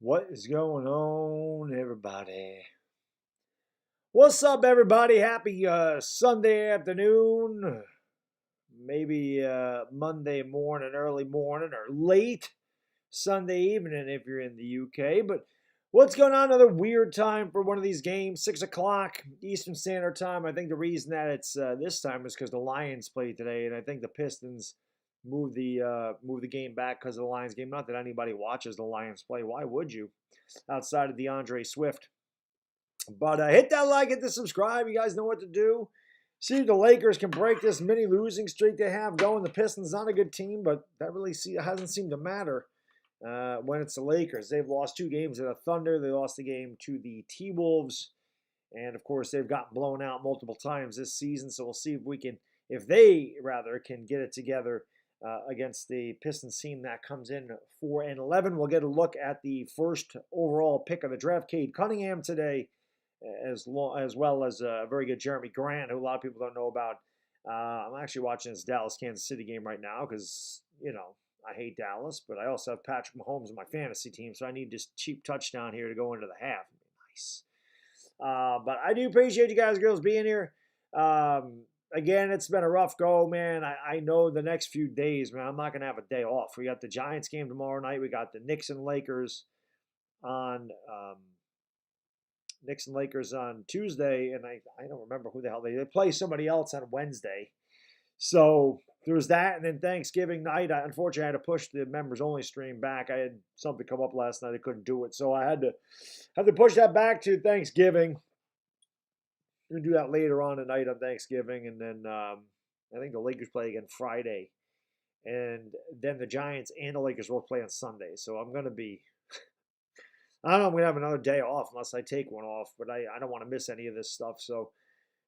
What is going on, everybody? What's up, everybody? Happy Sunday afternoon. Maybe Monday morning, early morning, or late Sunday evening if you're in the UK. But what's going on? Another weird time for one of these games. 6 o'clock Eastern Standard Time. I think the reason that it's this time is because the Lions played today, and I think the Pistons moved the game back because of the Lions game. Not that anybody watches the Lions play. Why would you? Outside of DeAndre Swift. But hit that like, hit the subscribe. You guys know what to do. See if the Lakers can break this mini losing streak they have going. The Pistons not a good team, but that really hasn't seemed to matter when it's the Lakers. They've lost 2 games to the Thunder. They lost the game to the T-Wolves. And, of course, they've gotten blown out multiple times this season. So we'll see if they can get it together against the Pistons team that comes in 4-11. We'll get a look at the first overall pick of the draft, Cade Cunningham, today, as well as a very good Jeremy Grant, who a lot of people don't know about. I'm actually watching this Dallas-Kansas City game right now because, I hate Dallas, but I also have Patrick Mahomes in my fantasy team, so I need this cheap touchdown here to go into the half. Nice. But I do appreciate you guys, girls, being here. Again, it's been a rough go, man. I know the next few days, man, I'm not going to have a day off. We got the Giants game tomorrow night. We got the Knicks and Lakers on Tuesday, and I don't remember who the hell they play somebody else on Wednesday. So there was that, and then Thanksgiving night, unfortunately, I had to push the members-only stream back. I had something come up last night. I couldn't do it, so I had to push that back to Thanksgiving. We're going to do that later on tonight on Thanksgiving, and then I think the Lakers play again Friday, and then the Giants and the Lakers both play on Sunday. So I'm going to be I don't know, I'm going to have another day off unless I take one off, but I don't want to miss any of this stuff. So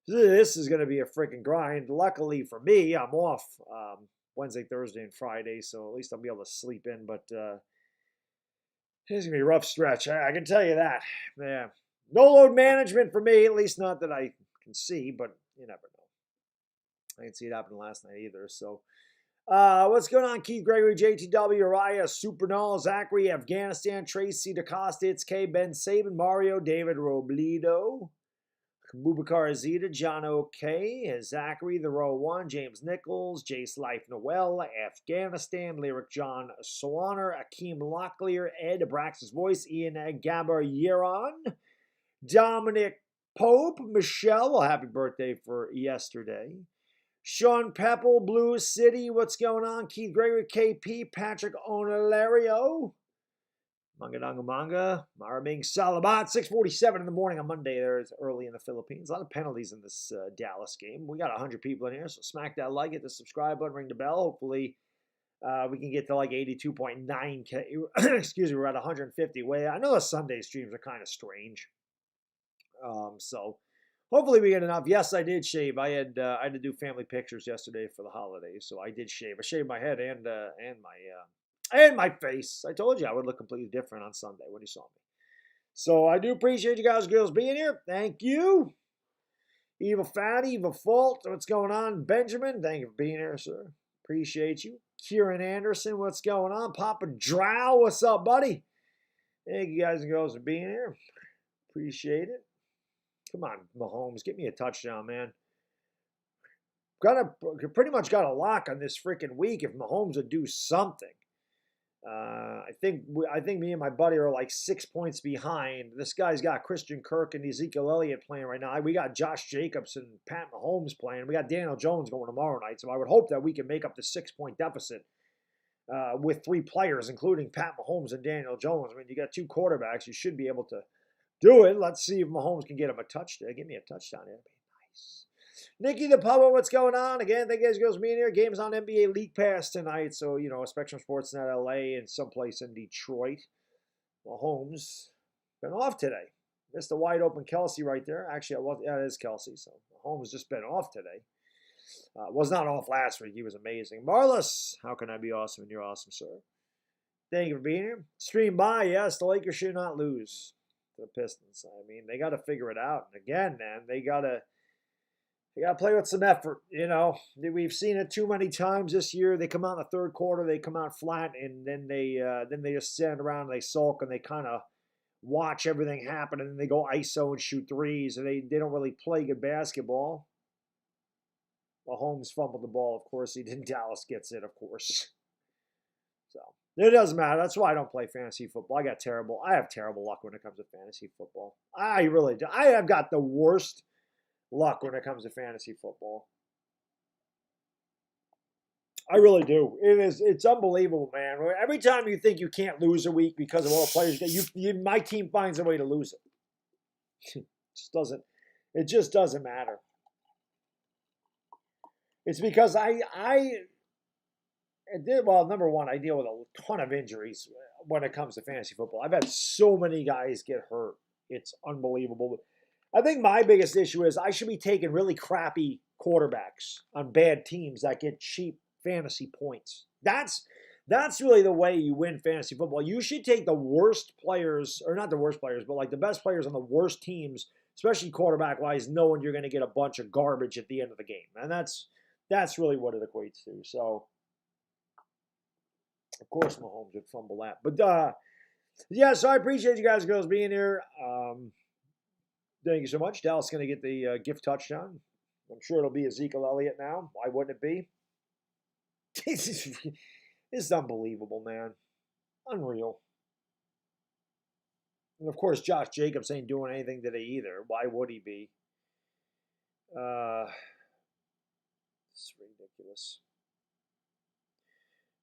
this is going to be a freaking grind. Luckily for me, I'm off Wednesday, Thursday, and Friday, so at least I'll be able to sleep in. But it's going to be a rough stretch. I can tell you that. Yeah. No load management for me, at least not that I can see, but you never know. I didn't see it happen last night either. So what's going on? Keith Gregory, JTW, Uriah, Supernal, Zachary, Afghanistan, Tracy, DaCosta, It's K, Ben Saban, Mario, David Robledo, Bubakar Azita, John OK, Zachary, the Row 1, James Nichols, Jace Life Noel, Afghanistan, Lyric John Swanner, Akeem Locklear, Ed Abraxas Voice, Ian Gabber Yeron, Dominic Pope, Michelle, well, happy birthday for yesterday. Sean Pepple, Blue City, what's going on? Keith Gregory, KP, Patrick Onalario, Manga, Maraming Salabat, 6:47 in the morning on Monday. There's early in the Philippines. A lot of penalties in this Dallas game. We got 100 people in here, so smack that like, hit the subscribe button, ring the bell. Hopefully, we can get to like 82.9K. Excuse me, we're at 150. I know the Sunday streams are kind of strange. So hopefully we get enough. Yes, I did shave. I had to do family pictures yesterday for the holidays, so I did shave. I shaved my head and my face. I told you I would look completely different on Sunday when you saw me. So I do appreciate you guys, girls, being here. Thank you. Evil Fatty, Evil Fault, what's going on? Benjamin, thank you for being here, sir. Appreciate you. Kieran Anderson, what's going on? Papa Drow, what's up, buddy? Thank you guys and girls for being here. Appreciate it. Come on, Mahomes, get me a touchdown, man. Pretty much got a lock on this freaking week if Mahomes would do something. I think me and my buddy are like 6 points behind. This guy's got Christian Kirk and Ezekiel Elliott playing right now. We got Josh Jacobs and Pat Mahomes playing. We got Daniel Jones going tomorrow night. So I would hope that we can make up the 6-point deficit with 3 players, including Pat Mahomes and Daniel Jones. I mean, you got 2 quarterbacks. You should be able to do it. Let's see if Mahomes can get him a touchdown. Give me a touchdown here. That'd be nice. Nikki the Pubba, what's going on? Again, thank you guys for being here. Games on NBA League Pass tonight. So, Spectrum Sportsnet LA and someplace in Detroit. Mahomes been off today. Missed a wide open Kelsey right there. Actually, it is Kelsey. So Mahomes just been off today. Was not off last week. He was amazing. Marlis, how can I be awesome and you're awesome, sir? Thank you for being here. Stream by, yes, the Lakers should not lose to the Pistons. I mean, they got to figure it out. And again, man, they got to You got to play with some effort. We've seen it too many times this year. They come out in the third quarter, they come out flat, and then they just stand around and they sulk and they kind of watch everything happen, and then they go ISO and shoot threes, and they don't really play good basketball. Mahomes fumbled the ball, of course. He didn't. Dallas gets it, of course. So it doesn't matter. That's why I don't play fantasy football. I have terrible luck when it comes to fantasy football. I really do. I have got the worst luck when it comes to fantasy football. I really do. It's unbelievable, man. Every time you think you can't lose a week because of all the players, my team finds a way to lose it. It just doesn't matter. It's because number one, I deal with a ton of injuries when it comes to fantasy football. I've had so many guys get hurt. It's unbelievable. I think my biggest issue is I should be taking really crappy quarterbacks on bad teams that get cheap fantasy points. That's really the way you win fantasy football. You should take the worst players, or not the worst players, but like the best players on the worst teams, especially quarterback-wise, knowing you're going to get a bunch of garbage at the end of the game. And that's really what it equates to. So, of course, Mahomes would fumble that. But, yeah, so I appreciate you guys and girls being here. Thank you so much. Dallas is going to get the gift touchdown. I'm sure it'll be Ezekiel Elliott now. Why wouldn't it be? This is unbelievable, man. Unreal. And, of course, Josh Jacobs ain't doing anything today either. Why would he be? It's ridiculous.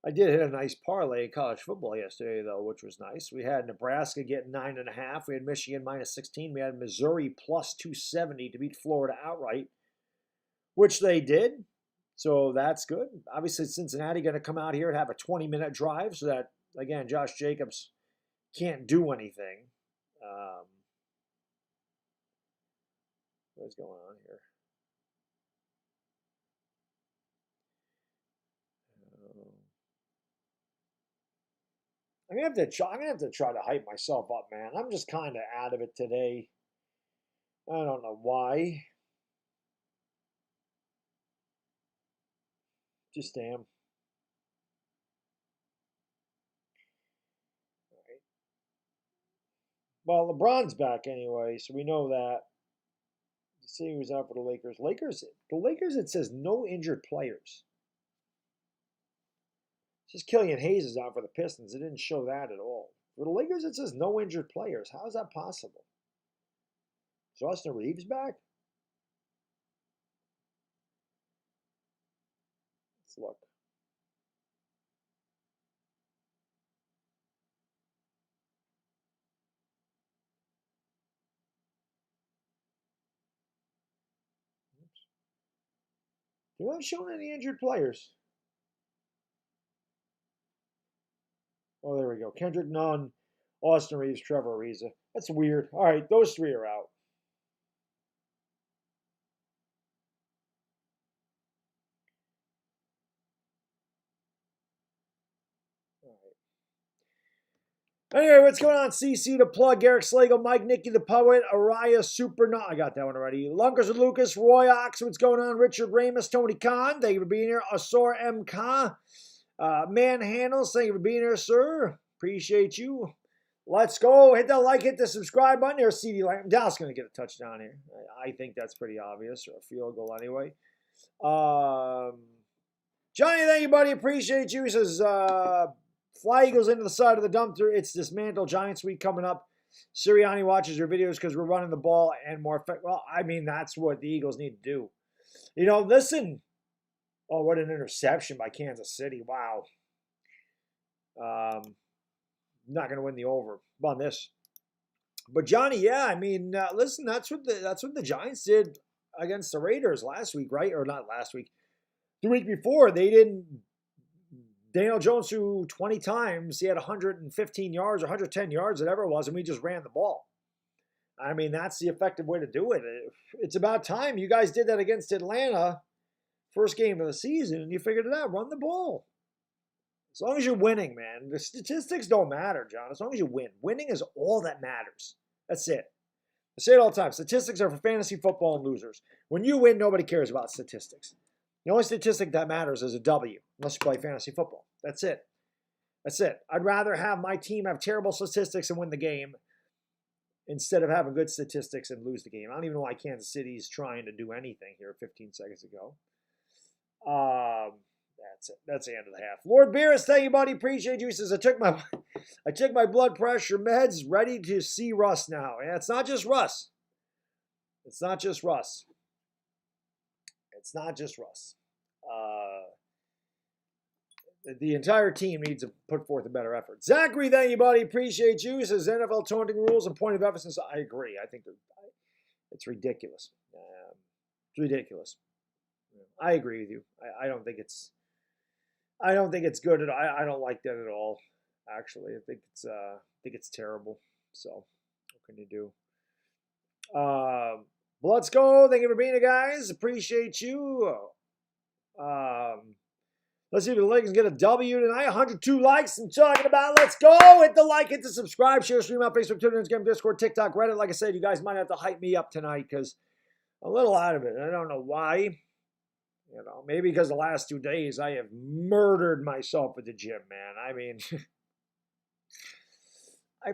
I did hit a nice parlay in college football yesterday, though, which was nice. We had Nebraska getting 9.5. We had Michigan minus 16. We had Missouri plus 270 to beat Florida outright, which they did. So that's good. Obviously, Cincinnati going to come out here and have a 20-minute drive so that, again, Josh Jacobs can't do anything. What's going on here? I'm gonna have to try to hype myself up, man. I'm just kind of out of it today. I don't know why. Just am. All right. Well, LeBron's back anyway, so we know that. Let's see who's out for the Lakers. The Lakers. It says no injured players. It's just Killian Hayes is out for the Pistons. It didn't show that at all. For the Lakers, it says no injured players. How is that possible? Is Austin Reeves back? Let's look. Oops. They're not showing any injured players. Oh, there we go. Kendrick Nunn, Austin Reeves, Trevor Ariza. That's weird. All right, those three are out. Anyway, what's going on? CC the Plug, Eric Slagle, Mike Nicky the Poet, Araya Super. I got that one already. Lunkers with Lucas, Roy Ox, what's going on? Richard Ramus, Tony Khan, thank you for being here. Asor MK, Manhandles, thank you for being here, sir. Appreciate you. Let's go. Hit that like, hit the subscribe button. There's CD Lamb. Dallas going to get a touchdown here. I think that's pretty obvious, or a field goal anyway. Johnny, thank you, buddy. Appreciate you. He says, Fly Eagles into the side of the dumpster. It's Dismantle Giants week coming up. Sirianni watches your videos because we're running the ball and more effective. Well, I mean, that's what the Eagles need to do. Listen. Oh, what an interception by Kansas City. Wow. Not going to win the over on this. But Johnny, yeah, I mean, listen, that's what the Giants did against the Raiders last week, right? Or not last week. The week before, they didn't. Daniel Jones threw 20 times. He had 115 yards or 110 yards, whatever it was, and we just ran the ball. I mean, that's the effective way to do it. It's about time. You guys did that against Atlanta, first game of the season, and you figured it out. Run the ball. As long as you're winning, man. The statistics don't matter, John. As long as you win. Winning is all that matters. That's it. I say it all the time. Statistics are for fantasy football and losers. When you win, nobody cares about statistics. The only statistic that matters is a W, unless you play fantasy football. That's it. That's it. I'd rather have my team have terrible statistics and win the game instead of having good statistics and lose the game. I don't even know why Kansas City's trying to do anything here 15 seconds ago. That's it. That's the end of the half. Lord Beerus, thank you, buddy. Appreciate you. He says, I took my blood pressure meds, ready to see Russ now. And it's not just Russ. It's not just Russ. It's not just Russ. The entire team needs to put forth a better effort. Zachary, thank you, buddy. Appreciate you. He says NFL taunting rules and point of emphasis. I agree. I think it's ridiculous. It's ridiculous. I agree with you. I don't think it's good at all. I don't like that at all. Actually, I think it's terrible. So what can you do? Let's go. Thank you for being here, guys. Appreciate you. Let's see if the Lakers get a W tonight. 102 likes. I'm talking about. Let's go. Hit the like, hit the subscribe, share, stream out, Facebook, Twitter, Instagram, Discord, TikTok, Reddit. Like I said, you guys might have to hype me up tonight because I'm a little out of it. I don't know why. Maybe because the last 2 days I have murdered myself at the gym, man. I mean, I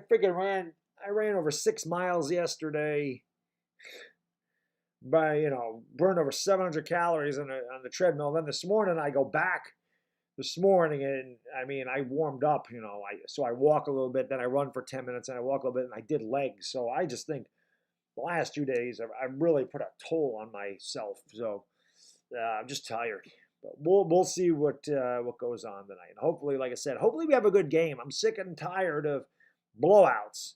ran over 6 miles yesterday. Burned over 700 calories on the treadmill. Then this morning I go back and I warmed up, so I walk a little bit, then I run for 10 minutes and I walk a little bit and I did legs. So I just think the last 2 days I've really put a toll on myself. So I'm just tired. But we'll see what goes on tonight. And hopefully, like I said, we have a good game. I'm sick and tired of blowouts.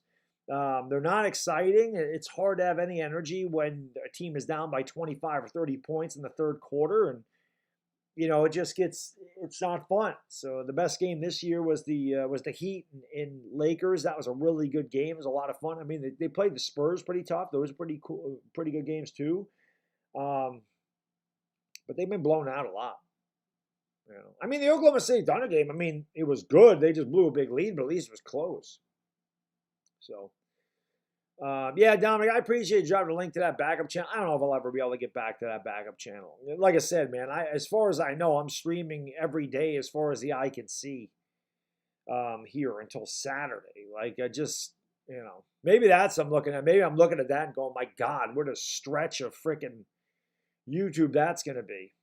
They're not exciting. It's hard to have any energy when a team is down by 25 or 30 points in the third quarter. And, it's not fun. So the best game this year was the Heat in Lakers. That was a really good game. It was a lot of fun. I mean, they played the Spurs pretty tough. Those are pretty cool, pretty good games too. But they've been blown out a lot. The Oklahoma City Thunder game, it was good. They just blew a big lead, but at least it was close. So, Dominic, I appreciate you dropping a link to that backup channel. I don't know if I'll ever be able to get back to that backup channel. Like I said, man, as far as I know, I'm streaming every day as far as the eye can see here until Saturday. Maybe that's what I'm looking at. Maybe I'm looking at that and going, my God, what a stretch of freaking YouTube that's going to be.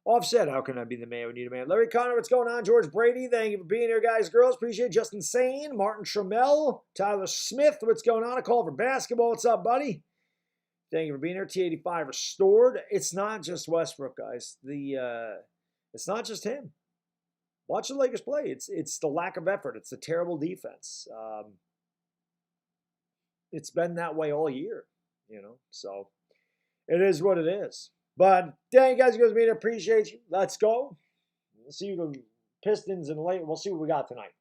Offset, how can I be the man we need a man? Larry Connor, what's going on? George Brady, thank you for being here, guys, girls. Appreciate it. Justin Sane, Martin Trammell, Tyler Smith, what's going on? A call for basketball. What's up, buddy? Thank you for being here. T85 restored. It's not just Westbrook, guys. It's not just him. Watch the Lakers play. It's the lack of effort. It's the terrible defense. It's been that way all year, So it is what it is. But thank you guys for being here. Appreciate you. Let's go. Let's see the Pistons and late. We'll see what we got tonight.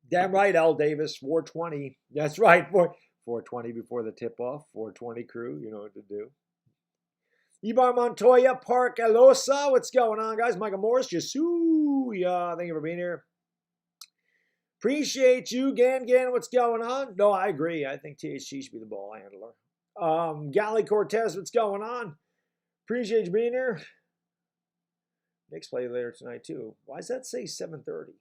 Damn right, Al Davis. 420. That's right. 420 before the tip-off. 420 crew. You know what to do. Ibar Montoya, Park Elosa. What's going on, guys? Michael Morris. Jesuya. Thank you for being here. Appreciate you. Gan. What's going on? No, I agree. I think THC should be the ball handler. Gally Cortez, what's going on? Appreciate you being here. Knicks play later tonight too. Why does that say 7:30?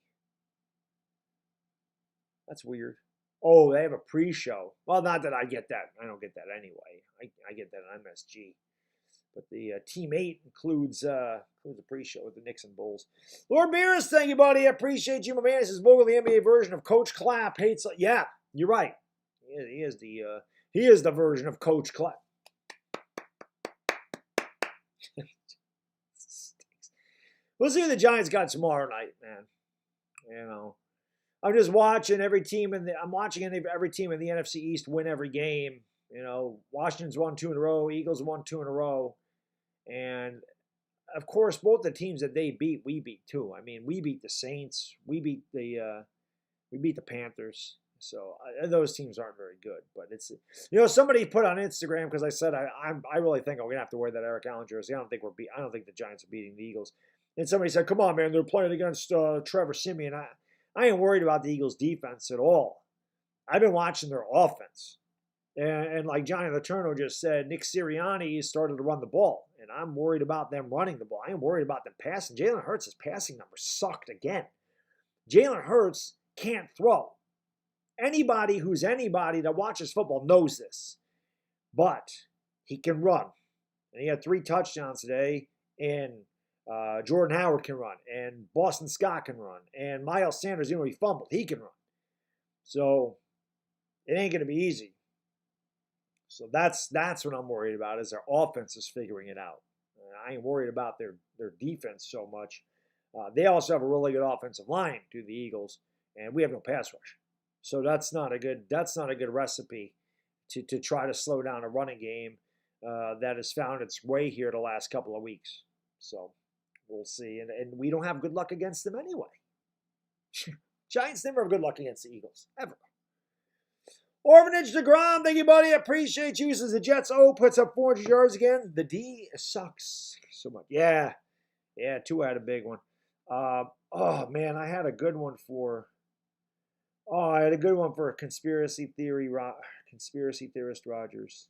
That's weird. Oh, they have a pre-show. Well, not that I get that. I don't get that anyway. I get that on MSG. But the Team 8 includes a pre-show with the Knicks and Bulls. Lord Beerus, thank you, buddy. I appreciate you, my man. This is Vogel, the NBA version of Coach Clapp hates. Yeah, you're right. He is the version of Coach Clapp. We'll see what the Giants got tomorrow night, man. I'm just watching every team every team in the NFC East win every game. Washington's won 2 in a row, Eagles won 2 in a row, and of course both the teams that they beat, we beat too. We beat the Saints, we beat the Panthers. So those teams aren't very good, but it's somebody put on Instagram because I said I really think I'm gonna have to wear that Eric Allen jersey. I don't think the Giants are beating the Eagles. And somebody said, "Come on, man, they're playing against Trevor Siemian." I ain't worried about the Eagles' defense at all. I've been watching their offense. And like Johnny Letourneau just said, Nick Sirianni started to run the ball. And I'm worried about them running the ball. I am worried about them passing. Jalen Hurts' passing numbers sucked again. Jalen Hurts can't throw. Anybody who's anybody that watches football knows this. But he can run. And he had 3 touchdowns today. And Jordan Howard can run. And Boston Scott can run. And Miles Sanders, even though he fumbled, he can run. So it ain't going to be easy. So that's what I'm worried about, is their offense is figuring it out. I ain't worried about their defense so much. They also have a really good offensive line to the Eagles, and we have no pass rush. So that's not a good recipe to try to slow down a running game that has found its way here the last couple of weeks. So we'll see. And we don't have good luck against them anyway. Giants never have good luck against the Eagles, ever. Orphanage DeGrom, thank you, buddy. I appreciate you. Since the Jets puts up 400 yards again. The D sucks so much. Yeah, Tua had a big one. Oh man, I had a good one for. Oh, I had a good one for conspiracy theorist Rogers,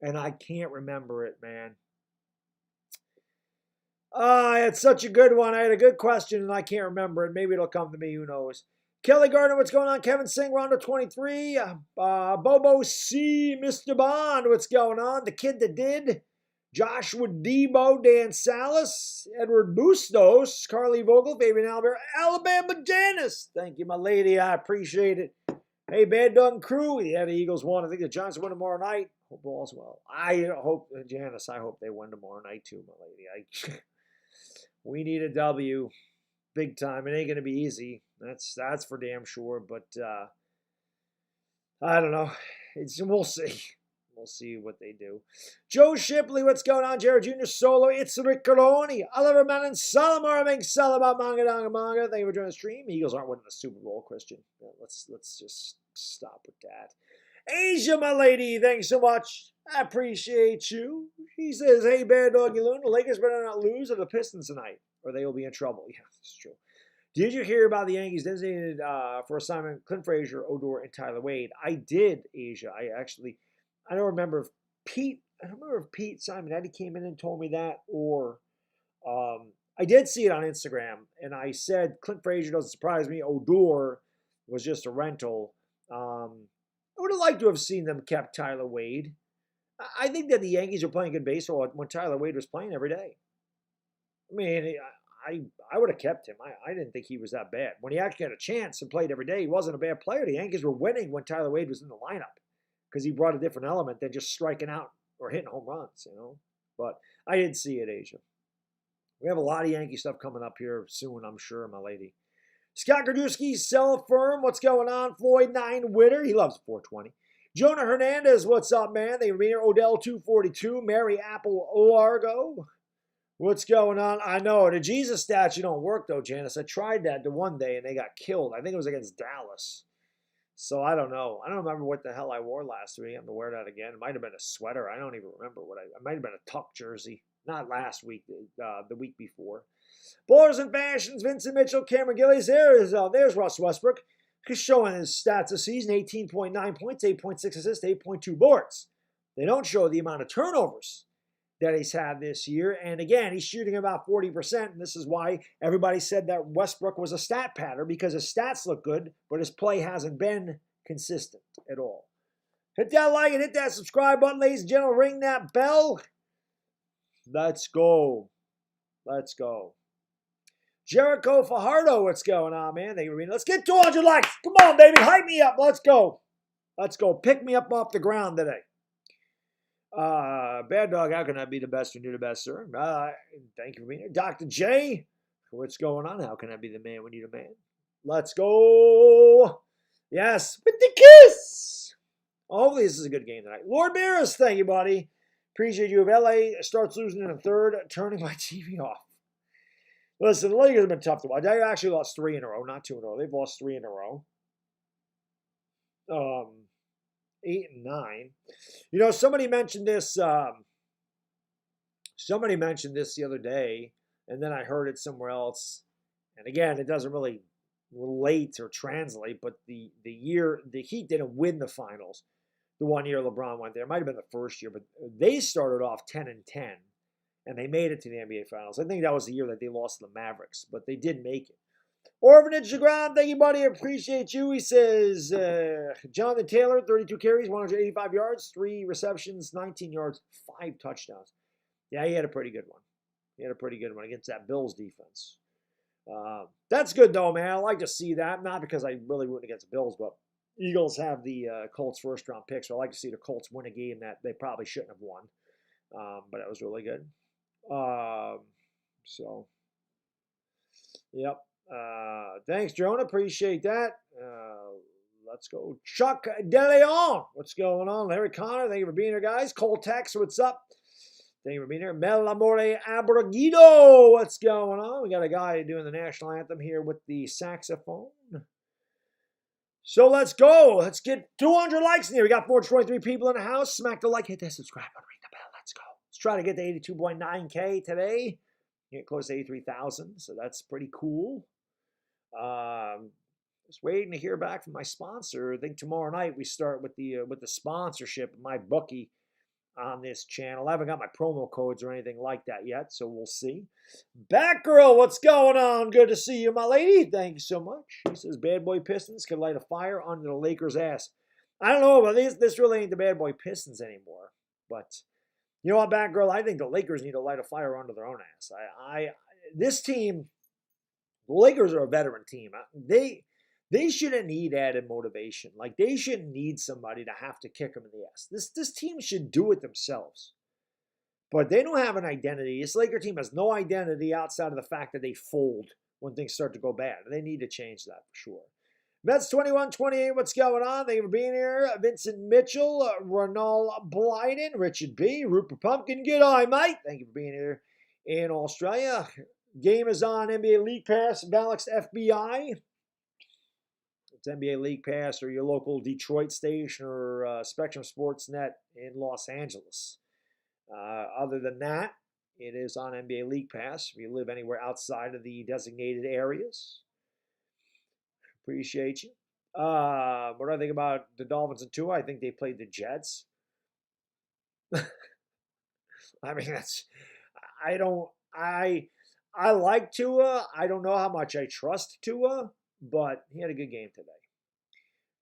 and I can't remember it, man. I had such a good one. I had a good question, and I can't remember it. Maybe it'll come to me. Who knows? Kelly Gardner, what's going on? Kevin Singh, Rondo 23. Bobo C. Mr. Bond, what's going on? The Kid That Did. Joshua Debo, Dan Salas. Edward Bustos. Carly Vogel. Fabian Albert. Alabama Janice. Thank you, my lady. I appreciate it. Hey, Baddog crew. Yeah, the Eagles won. I think the Giants win tomorrow night. Hope all's well. I hope, Janice, I hope they win tomorrow night too, my lady. We need a W. Big time. It ain't going to be easy. That's for damn sure. But I don't know. We'll see. We'll see what they do. Joe Shipley, what's going on? Jared Jr. Solo. It's Riccaroni. Oliver Manning. Salamar Ming Salaba Manga Danga Manga. Thank you for joining the stream. Eagles aren't winning the Super Bowl, Christian. Let's just stop with that. Asia, my lady, thanks so much. I appreciate you. She says, hey, Bear Doggy Loon, the Lakers better not lose to the Pistons tonight, or they will be in trouble. Yeah, that's true. Did you hear about the Yankees designated for assignment Clint Frazier, Odor, and Tyler Wade? I did, Asia. I don't remember if Pete Simonetti came in and told me that, or I did see it on Instagram, and I said Clint Frazier doesn't surprise me. Odor was just a rental. I would have liked to have seen them kept Tyler Wade. I think that the Yankees were playing good baseball when Tyler Wade was playing every day. I mean, I would have kept him. I didn't think he was that bad. When he actually had a chance and played every day, he wasn't a bad player. The Yankees were winning when Tyler Wade was in the lineup because he brought a different element than just striking out or hitting home runs, But I didn't see it, Asia. We have a lot of Yankee stuff coming up here soon, I'm sure, my lady. Scott Gardewski, Sell Firm, what's going on? Floyd 9 Witter, he loves 420. Jonah Hernandez, what's up, man? They remain here. Odell 242, Mary Apple Largo. What's going on? I know, the Jesus statue don't work, though, Janice. I tried that the one day, and they got killed. I think it was against Dallas. So I don't know. I don't remember what the hell I wore last week. I'm going to wear that again. It might have been a sweater. I don't even remember what it might have been a tuck jersey. Not last week, the week before. Ballers and Fashions, Vincent Mitchell, Cameron Gillies. There's Russ Westbrook. He's showing his stats this season, 18.9 points, 8.6 assists, 8.2 boards. They don't show the amount of turnovers that he's had this year. And again, he's shooting about 40%. And this is why everybody said that Westbrook was a stat patter, because his stats look good, but his play hasn't been consistent at all. Hit that like and hit that subscribe button, ladies and gentlemen. Ring that bell. Let's go. Let's go. Jericho Fajardo, what's going on, man? Thank you for being. Let's get 200 likes. Come on, baby. Hype me up. Let's go. Let's go. Pick me up off the ground today. Bad Dog, how can I be the best when you're the best, sir? Thank you for being here. Dr. J, what's going on? How can I be the man when you're the man? Let's go. Yes, with the kiss. Hopefully this is a good game tonight. Lord Beerus, thank you, buddy. Appreciate you. If LA starts losing in the third, turning my TV off. Listen, the Lakers have been tough to watch. They actually lost 3 in a row, not 2 in a row. They've lost 3 in a row. 8 and 9. Somebody mentioned this. Somebody mentioned this the other day, and then I heard it somewhere else, And again, it doesn't really relate or translate, but the year the Heat didn't win the finals the one year LeBron went there. It might have been the first year, but they started off 10-10 and they made it to the NBA Finals. I think that was the year that they lost to the Mavericks, but they did make it. Orvin Instagram, thank you, buddy. Appreciate you. He says, Jonathan Taylor, 32 carries, 185 yards, 3 receptions, 19 yards, 5 touchdowns. Yeah, he had a pretty good one. He had a pretty good one against that Bills defense. That's good, though, man. I like to see that. Not because I really root against the Bills, but Eagles have the Colts first-round pick, so I like to see the Colts win a game that they probably shouldn't have won. But that was really good. Yep. Thanks, Jonah. Appreciate that. Let's go. Chuck DeLeon. What's going on? Larry Connor, thank you for being here, guys. Cole Tex, what's up? Thank you for being here. Melamore Abragido, what's going on? We got a guy doing the national anthem here with the saxophone. So let's go. Let's get 200 likes in here. We got 423 people in the house. Smack the like, hit that subscribe button, ring the bell. Let's go. Let's try to get to 82.9K today. Get close to 83,000, so that's pretty cool. Just waiting to hear back from my sponsor. I think tomorrow night we start with the sponsorship of my bookie on this channel. I haven't got my promo codes or anything like that yet, so we'll see. Batgirl, what's going on? Good to see you, my lady. Thank you so much. She says Bad Boy Pistons can light a fire under the Lakers' ass. I don't know, but this really ain't the Bad Boy Pistons anymore. But you know what, Batgirl? I think the Lakers need to light a fire under their own ass. This team, the Lakers are a veteran team. They shouldn't need added motivation. Like, they shouldn't need somebody to have to kick them in the ass. This team should do it themselves. But they don't have an identity. This Laker team has no identity outside of the fact that they fold when things start to go bad. They need to change that for sure. Mets 21-28, what's going on? Thank you for being here. Vincent Mitchell, Ronald Blyden, Richard B., Rupert Pumpkin, good eye, mate. Thank you for being here in Australia. Game is on NBA League Pass, Valix FBI. It's NBA League Pass or your local Detroit station or Spectrum Sportsnet in Los Angeles. Other than that, it is on NBA League Pass if you live anywhere outside of the designated areas. Appreciate you. What do I think about the Dolphins and Tua? I think they played the Jets. I mean, I like Tua. I don't know how much I trust Tua, but he had a good game today.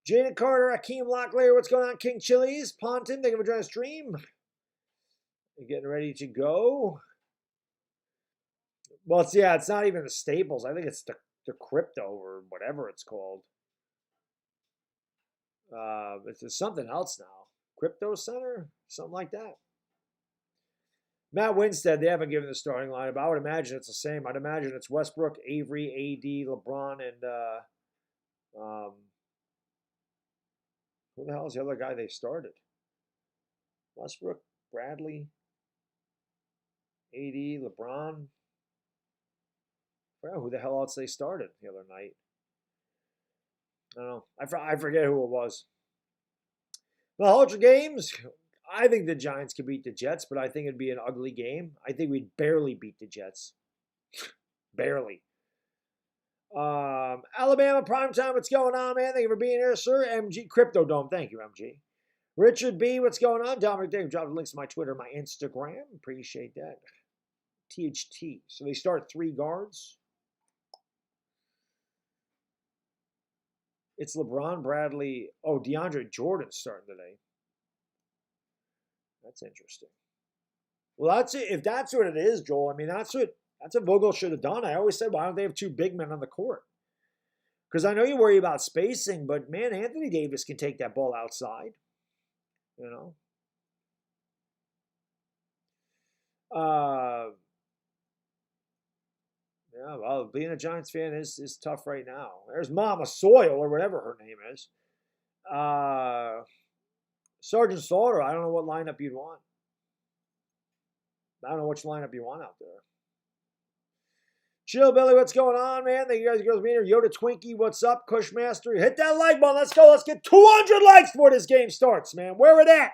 Janet Carter, Akeem Locklear, what's going on? King Chili's, Ponton, thank you for joining the stream. You're getting ready to go. Well, it's not even the Staples. I think it's the crypto or whatever it's called. It's something else now. Crypto Center? Something like that. Matt Winstead, they haven't given the starting lineup. I would imagine it's the same. I'd imagine it's Westbrook, Avery, AD, LeBron, and who the hell is the other guy they started? Westbrook, Bradley, AD, LeBron. I forgot who the hell else they started the other night. I don't know. I forget who it was. The Ultra Games, I think the Giants could beat the Jets, but I think it'd be an ugly game. I think we'd barely beat the Jets. Barely. Alabama Primetime, what's going on, man? Thank you for being here, sir. MG Crypto Dome, thank you, MG. Richard B, what's going on? Dominic Dave, drop the links to my Twitter, my Instagram. Appreciate that. THT. So they start 3 guards. It's LeBron, Bradley. Oh, DeAndre Jordan's starting today. That's interesting. Well, that's it. If that's what it is, Joel, I mean, that's what Vogel should have done. I always said, why don't they have 2 big men on the court? Because I know you worry about spacing, but man, Anthony Davis can take that ball outside. You know? Yeah, well, being a Giants fan is tough right now. There's Mama Soil, or whatever her name is. Sergeant Slaughter, I don't know what lineup you'd want. I don't know which lineup you want out there. Chill Billy, what's going on, man? Thank you guys and girls being here. Yoda Twinkie, what's up? Cushmaster, hit that like button. Let's go. Let's get 200 likes before this game starts, man. Where it at?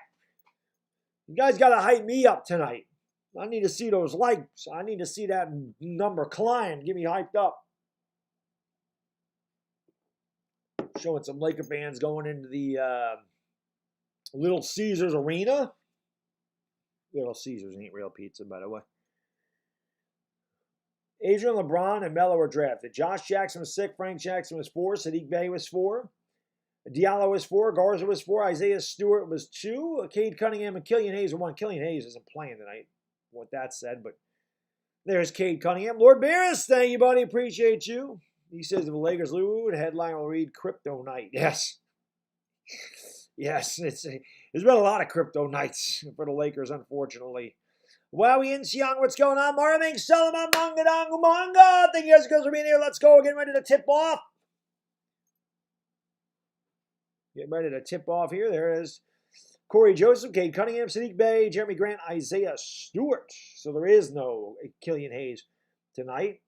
You guys got to hype me up tonight. I need to see those likes. I need to see that number climb. Get me hyped up. Showing some Laker fans going into the Little Caesars Arena. Little Caesars ain't real pizza, by the way. Adrian, LeBron, and Melo were drafted. Josh Jackson was 6. Frank Jackson was 4. Sadiq Bey was 4. Diallo was 4. Garza was 4. Isaiah Stewart was 2. Cade Cunningham and Killian Hayes were 1. Killian Hayes isn't playing tonight. What that said, but there's Cade Cunningham. Lord Beerus, thank you, buddy. Appreciate you. He says if the Lakers lose, the headline will read Crypto Night. Yes. Yes, there's been a lot of crypto nights for the Lakers, unfortunately. Wowie and Xiang, what's going on? Marvin, Solomon, Manga, Dongu, Manga. Thank you guys for being here. Let's go. Getting ready to tip off. Getting ready to tip off here. There is Corey Joseph, Cade Cunningham, Sadiq Bey, Jeremy Grant, Isaiah Stewart. So there is no Killian Hayes tonight.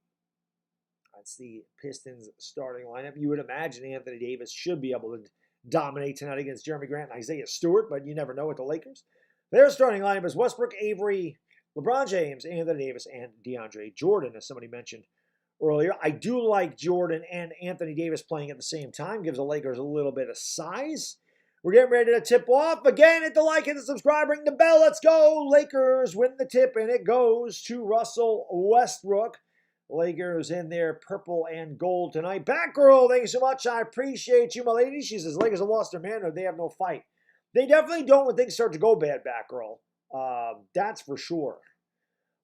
That's the Pistons starting lineup. You would imagine Anthony Davis should be able to dominate tonight against Jeremy Grant and Isaiah Stewart, but you never know with the Lakers. Their starting lineup is Westbrook, Avery, LeBron James, Anthony Davis, and DeAndre Jordan, as somebody mentioned earlier. I do like Jordan and Anthony Davis playing at the same time. Gives the Lakers a little bit of size. We're getting ready to tip off. Again, hit the like, hit the subscribe, ring the bell. Let's go. Lakers win the tip, and it goes to Russell Westbrook. Lakers in their purple and gold tonight. Batgirl, thank you so much. I appreciate you, my lady. She says Lakers have lost their manhood. They have no fight. They definitely don't when things start to go bad, Batgirl. That's for sure.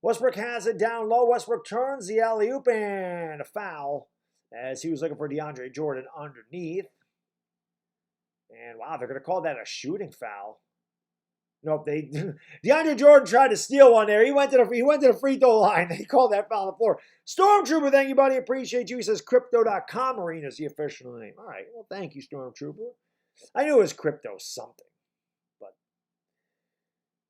Westbrook has it down low. Westbrook turns the alley-oop and a foul as he was looking for DeAndre Jordan underneath. And wow, they're going to call that a shooting foul. Nope, DeAndre Jordan tried to steal one there. He went to the free throw line. They called that foul on the floor. Stormtrooper, thank you, buddy. Appreciate you. He says Crypto.com Arena is the official name. All right, well, thank you, Stormtrooper. I knew it was crypto something, but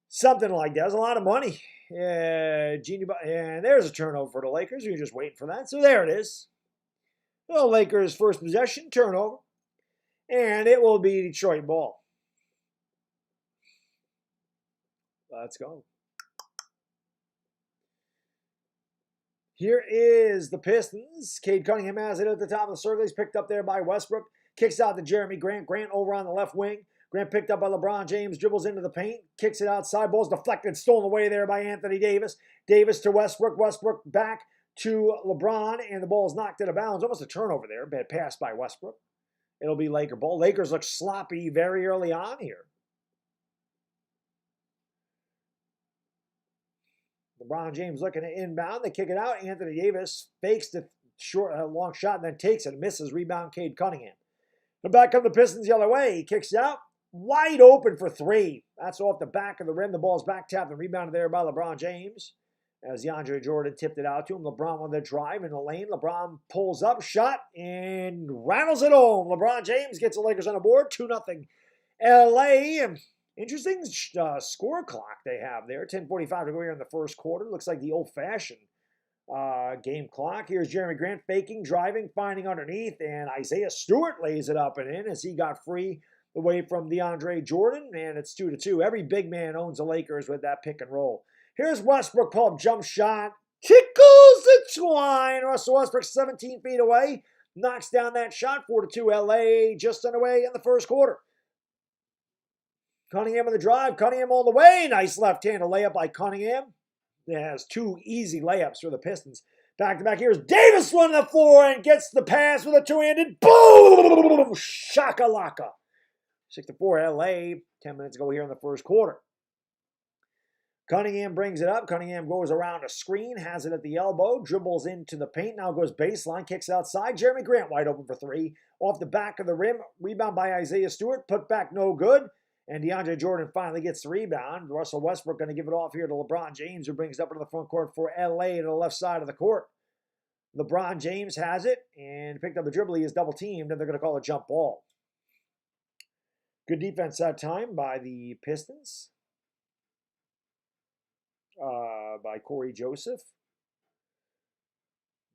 something like that. It was a lot of money. Yeah, and there's a turnover for the Lakers. We were just waiting for that. So there it is. The Lakers' first possession, turnover. And it will be Detroit ball. Let's go. Here is the Pistons. Cade Cunningham has it at the top of the circle. He's picked up there by Westbrook. Kicks out to Jeremy Grant. Grant over on the left wing. Grant picked up by LeBron James. Dribbles into the paint. Kicks it outside. Ball's deflected. Stolen away there by Anthony Davis. Davis to Westbrook. Westbrook back to LeBron. And the ball is knocked out of bounds. Almost a turnover there. Bad pass by Westbrook. It'll be Laker ball. Lakers look sloppy very early on here. LeBron James looking to inbound. They kick it out. Anthony Davis fakes the long shot and then takes it. Misses. Rebound Cade Cunningham. And back come the Pistons the other way. He kicks it out. Wide open for 3. That's off the back of the rim. The ball's back tapped and rebounded there by LeBron James. As DeAndre Jordan tipped it out to him. LeBron on the drive in the lane. LeBron pulls up, shot, and rattles it home. LeBron James gets the Lakers on the board. 2-0 LA. Interesting score clock they have there. 10:45 to go here in the first quarter. Looks like the old-fashioned game clock. Here's Jeremy Grant faking, driving, finding underneath, and Isaiah Stewart lays it up and in as he got free away from DeAndre Jordan, and it's 2-2. Every big man owns the Lakers with that pick and roll. Here's Westbrook, pull-up jump shot. Tickles the twine. Russell Westbrook 17 feet away. Knocks down that shot. 4-2 LA just underway in the first quarter. Cunningham on the drive. Cunningham all the way. Nice left-handed layup by Cunningham. It has 2 easy layups for the Pistons. Back to back. Here's Davis running the floor and gets the pass with a 2-handed. Boom! Shakalaka. 6-4 LA. 10 minutes ago here in the first quarter. Cunningham brings it up. Cunningham goes around a screen, has it at the elbow, dribbles into the paint, now goes baseline, kicks outside. Jeremy Grant wide open for 3. Off the back of the rim, rebound by Isaiah Stewart, put back no good. And DeAndre Jordan finally gets the rebound. Russell Westbrook going to give it off here to LeBron James, who brings it up into the front court for LA to the left side of the court. LeBron James has it and picked up the dribble. He is double teamed, and they're going to call a jump ball. Good defense that time by the Pistons. By Corey Joseph.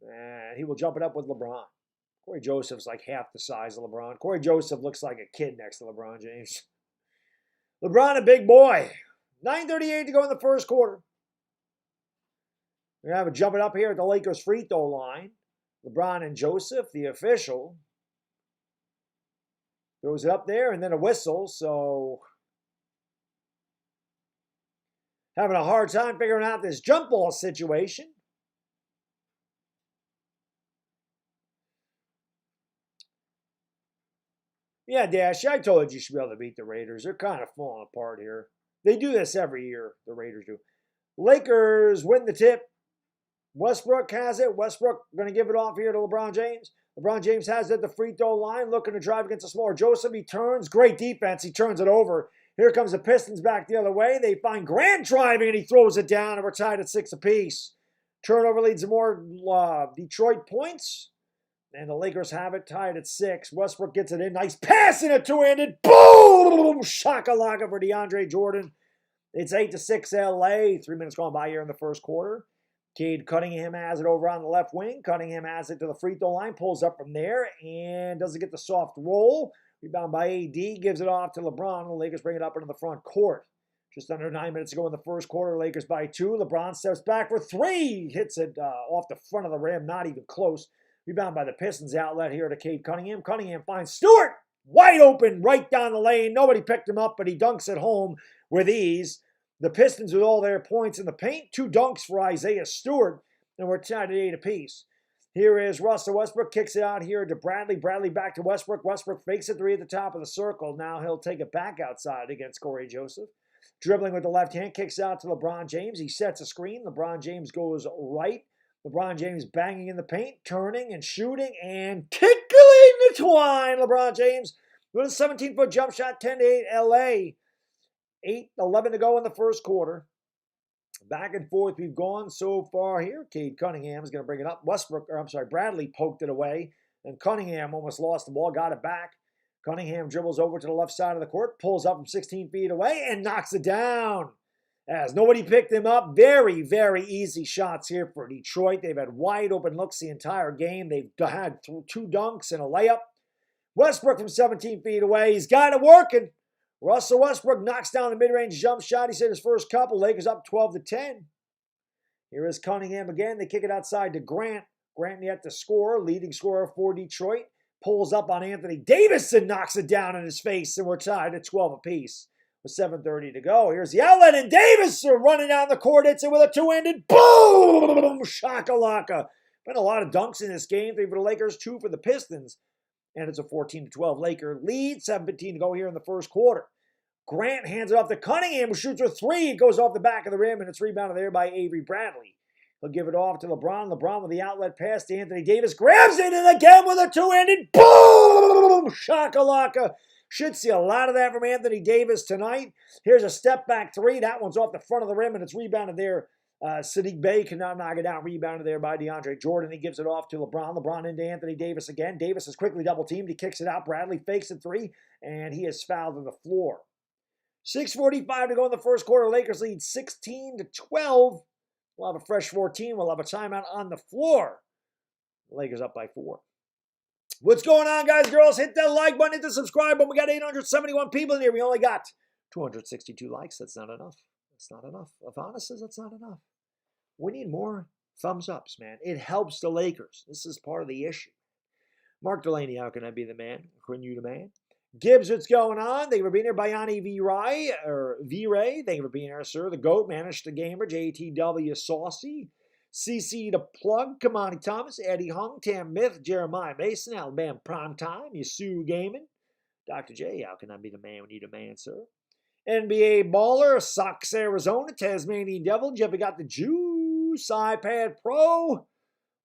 And he will jump it up with LeBron. Corey Joseph's like half the size of LeBron. Corey Joseph looks like a kid next to LeBron James. LeBron, a big boy. 9:38 to go in the first quarter. We're going to have a jump it up here at the Lakers free throw line. LeBron and Joseph, the official. Throws it up there, and then a whistle. So having a hard time figuring out this jump ball situation. Yeah, Dash, I told you should be able to beat the Raiders. They're kind of falling apart here. They do this every year, the Raiders do. Lakers win the tip. Westbrook has it. Westbrook going to give it off here to LeBron James. LeBron James has it at the free throw line, looking to drive against the smaller Joseph. He turns. Great defense. He turns it over. Here comes the Pistons back the other way. They find Grant driving, and he throws it down, and we're tied at 6 apiece. Turnover leads to more Detroit points. And the Lakers have it tied at 6. Westbrook gets it in. Nice pass in a two-handed. Boom! Shakalaka for DeAndre Jordan. It's 8-6 LA. 3 minutes gone by here in the first quarter. Cade Cunningham has it over on the left wing. Cunningham has it to the free throw line. Pulls up from there and doesn't get the soft roll. Rebound by AD. Gives it off to LeBron. The Lakers bring it up into the front court. Just under 9 minutes to go in the first quarter. Lakers by 2. LeBron steps back for 3. Hits it off the front of the rim. Not even close. Rebound by the Pistons. Outlet here to Cade Cunningham. Cunningham finds Stewart. Wide open right down the lane. Nobody picked him up, but he dunks it home with ease. The Pistons with all their points in the paint. 2 dunks for Isaiah Stewart. And we're tied at 8 apiece. Here is Russell Westbrook. Kicks it out here to Bradley. Bradley back to Westbrook. Westbrook fakes a 3 at the top of the circle. Now he'll take it back outside against Corey Joseph. Dribbling with the left hand. Kicks out to LeBron James. He sets a screen. LeBron James goes right. LeBron James banging in the paint, turning and shooting and tickling the twine. LeBron James with a 17-foot jump shot, 10-8 LA. 8:11 to go in the first quarter. Back and forth we've gone so far here. Cade Cunningham is going to bring it up. Bradley poked it away, and Cunningham almost lost the ball, got it back. Cunningham dribbles over to the left side of the court, pulls up from 16 feet away, and knocks it down. As nobody picked him up. Very, very easy shots here for Detroit. They've had wide open looks the entire game. They've had 2 dunks and a layup. Westbrook from 17 feet away. He's got it working. Russell Westbrook knocks down the mid-range jump shot. He said his first couple. Lakers up 12-10. Here is Cunningham again. They kick it outside to Grant. Grant yet to score. Leading scorer for Detroit. Pulls up on Anthony Davis and knocks it down in his face. And we're tied at 12 apiece. With 7:30 to go. Here's the outlet, and Davis running down the court. Hits it with a two-handed boom! Shakalaka. Been a lot of dunks in this game. 3 for the Lakers, 2 for the Pistons. And it's a 14-12 Laker lead. 7:15 to go here in the first quarter. Grant hands it off to Cunningham, who shoots a 3. It goes off the back of the rim, and it's rebounded there by Avery Bradley. He'll give it off to LeBron. LeBron with the outlet pass to Anthony Davis. Grabs it, and again with a two-handed boom! Shakalaka. Should see a lot of that from Anthony Davis tonight. Here's a step-back 3. That one's off the front of the rim, and it's rebounded there. Sadiq Bey cannot knock it down. Rebounded there by DeAndre Jordan. He gives it off to LeBron. LeBron into Anthony Davis again. Davis is quickly double-teamed. He kicks it out. Bradley fakes a 3, and he is fouled on the floor. 6:45 to go in the first quarter. Lakers lead 16-12. We'll have a fresh 14. We'll have a timeout on the floor. The Lakers up by 4. What's going on, guys, girls? Hit that like button, hit the subscribe button. We got 871 people in here. We only got 262 likes. That's not enough. That's not enough. Ivana says that's not enough. We need more thumbs ups, man. It helps the Lakers. This is part of the issue. Mark Delaney, how can I be the man? Couldn't you the man? Gibbs, what's going on? Thank you for being here. Bayani V-Ray. Thank you for being here, sir. The GOAT, Managed the Gamer, JTW Saucy. CC the Plug, Kamani Thomas, Eddie Hung, Tam Myth, Jeremiah Mason, Alabama Primetime, Yasu Gaming, Dr. J, how can I be the man? We need a man, sir. NBA Baller, Sox Arizona, Tasmanian Devil, Jeffy got the juice, iPad Pro,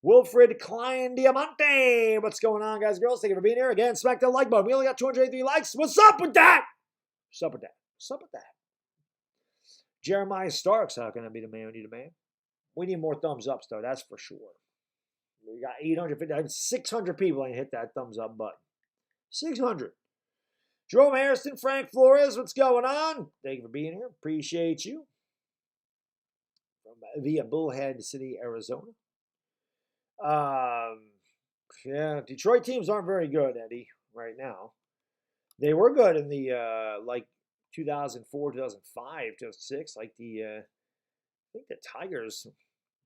Wilfred Klein Diamante. What's going on, guys, girls? Thank you for being here. Again, smack that like button. We only got 283 likes. What's up with that? What's up with that? What's up with that? Jeremiah Starks, how can I be the man? We need a man. We need more thumbs ups, though. That's for sure. We got 850, 600 people ain't hit that thumbs up button. 600. Jerome Harrison, Frank Flores, what's going on? Thank you for being here. Appreciate you. Via Bullhead City, Arizona. Yeah, Detroit teams aren't very good, Eddie, right now. They were good in the, 2004, 2005, 2006. I think the Tigers,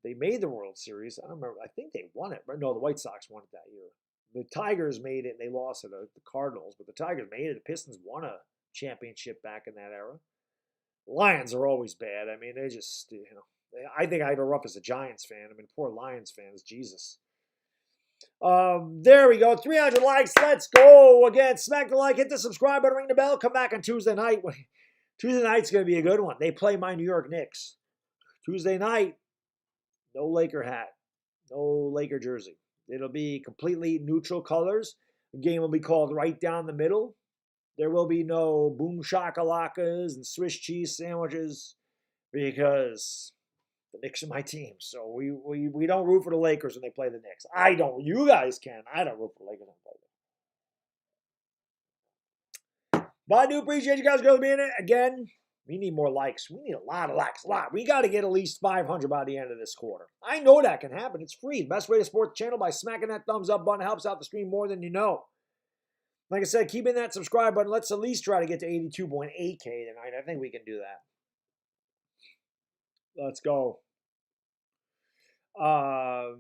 they made the World Series. I don't remember. I think they won it. But no, the White Sox won it that year. The Tigers made it. They lost to the Cardinals, but the Tigers made it. The Pistons won a championship back in that era. Lions are always bad. I mean, they just, I think I have a rough as a Giants fan. I mean, poor Lions fans, Jesus. There we go. 300 likes. Let's go. Again, smack the like, hit the subscribe button, ring the bell. Come back on Tuesday night. Tuesday night's going to be a good one. They play my New York Knicks. Tuesday night, no Laker hat, no Laker jersey. It'll be completely neutral colors. The game will be called right down the middle. There will be no boom shakalakas and Swiss cheese sandwiches because the Knicks are my team. So we don't root for the Lakers when they play the Knicks. I don't. You guys can. I don't root for the Lakers when they play them. But I do appreciate you guys going to be in it. Again, we need more likes. We need a lot of likes. A lot. We got to get at least 500 by the end of this quarter. I know that can happen. It's free. The best way to support the channel by smacking that thumbs up button. Helps out the stream more than you know. Like I said, keep in that subscribe button. Let's at least try to get to 82.8K tonight. I think we can do that. Let's go. All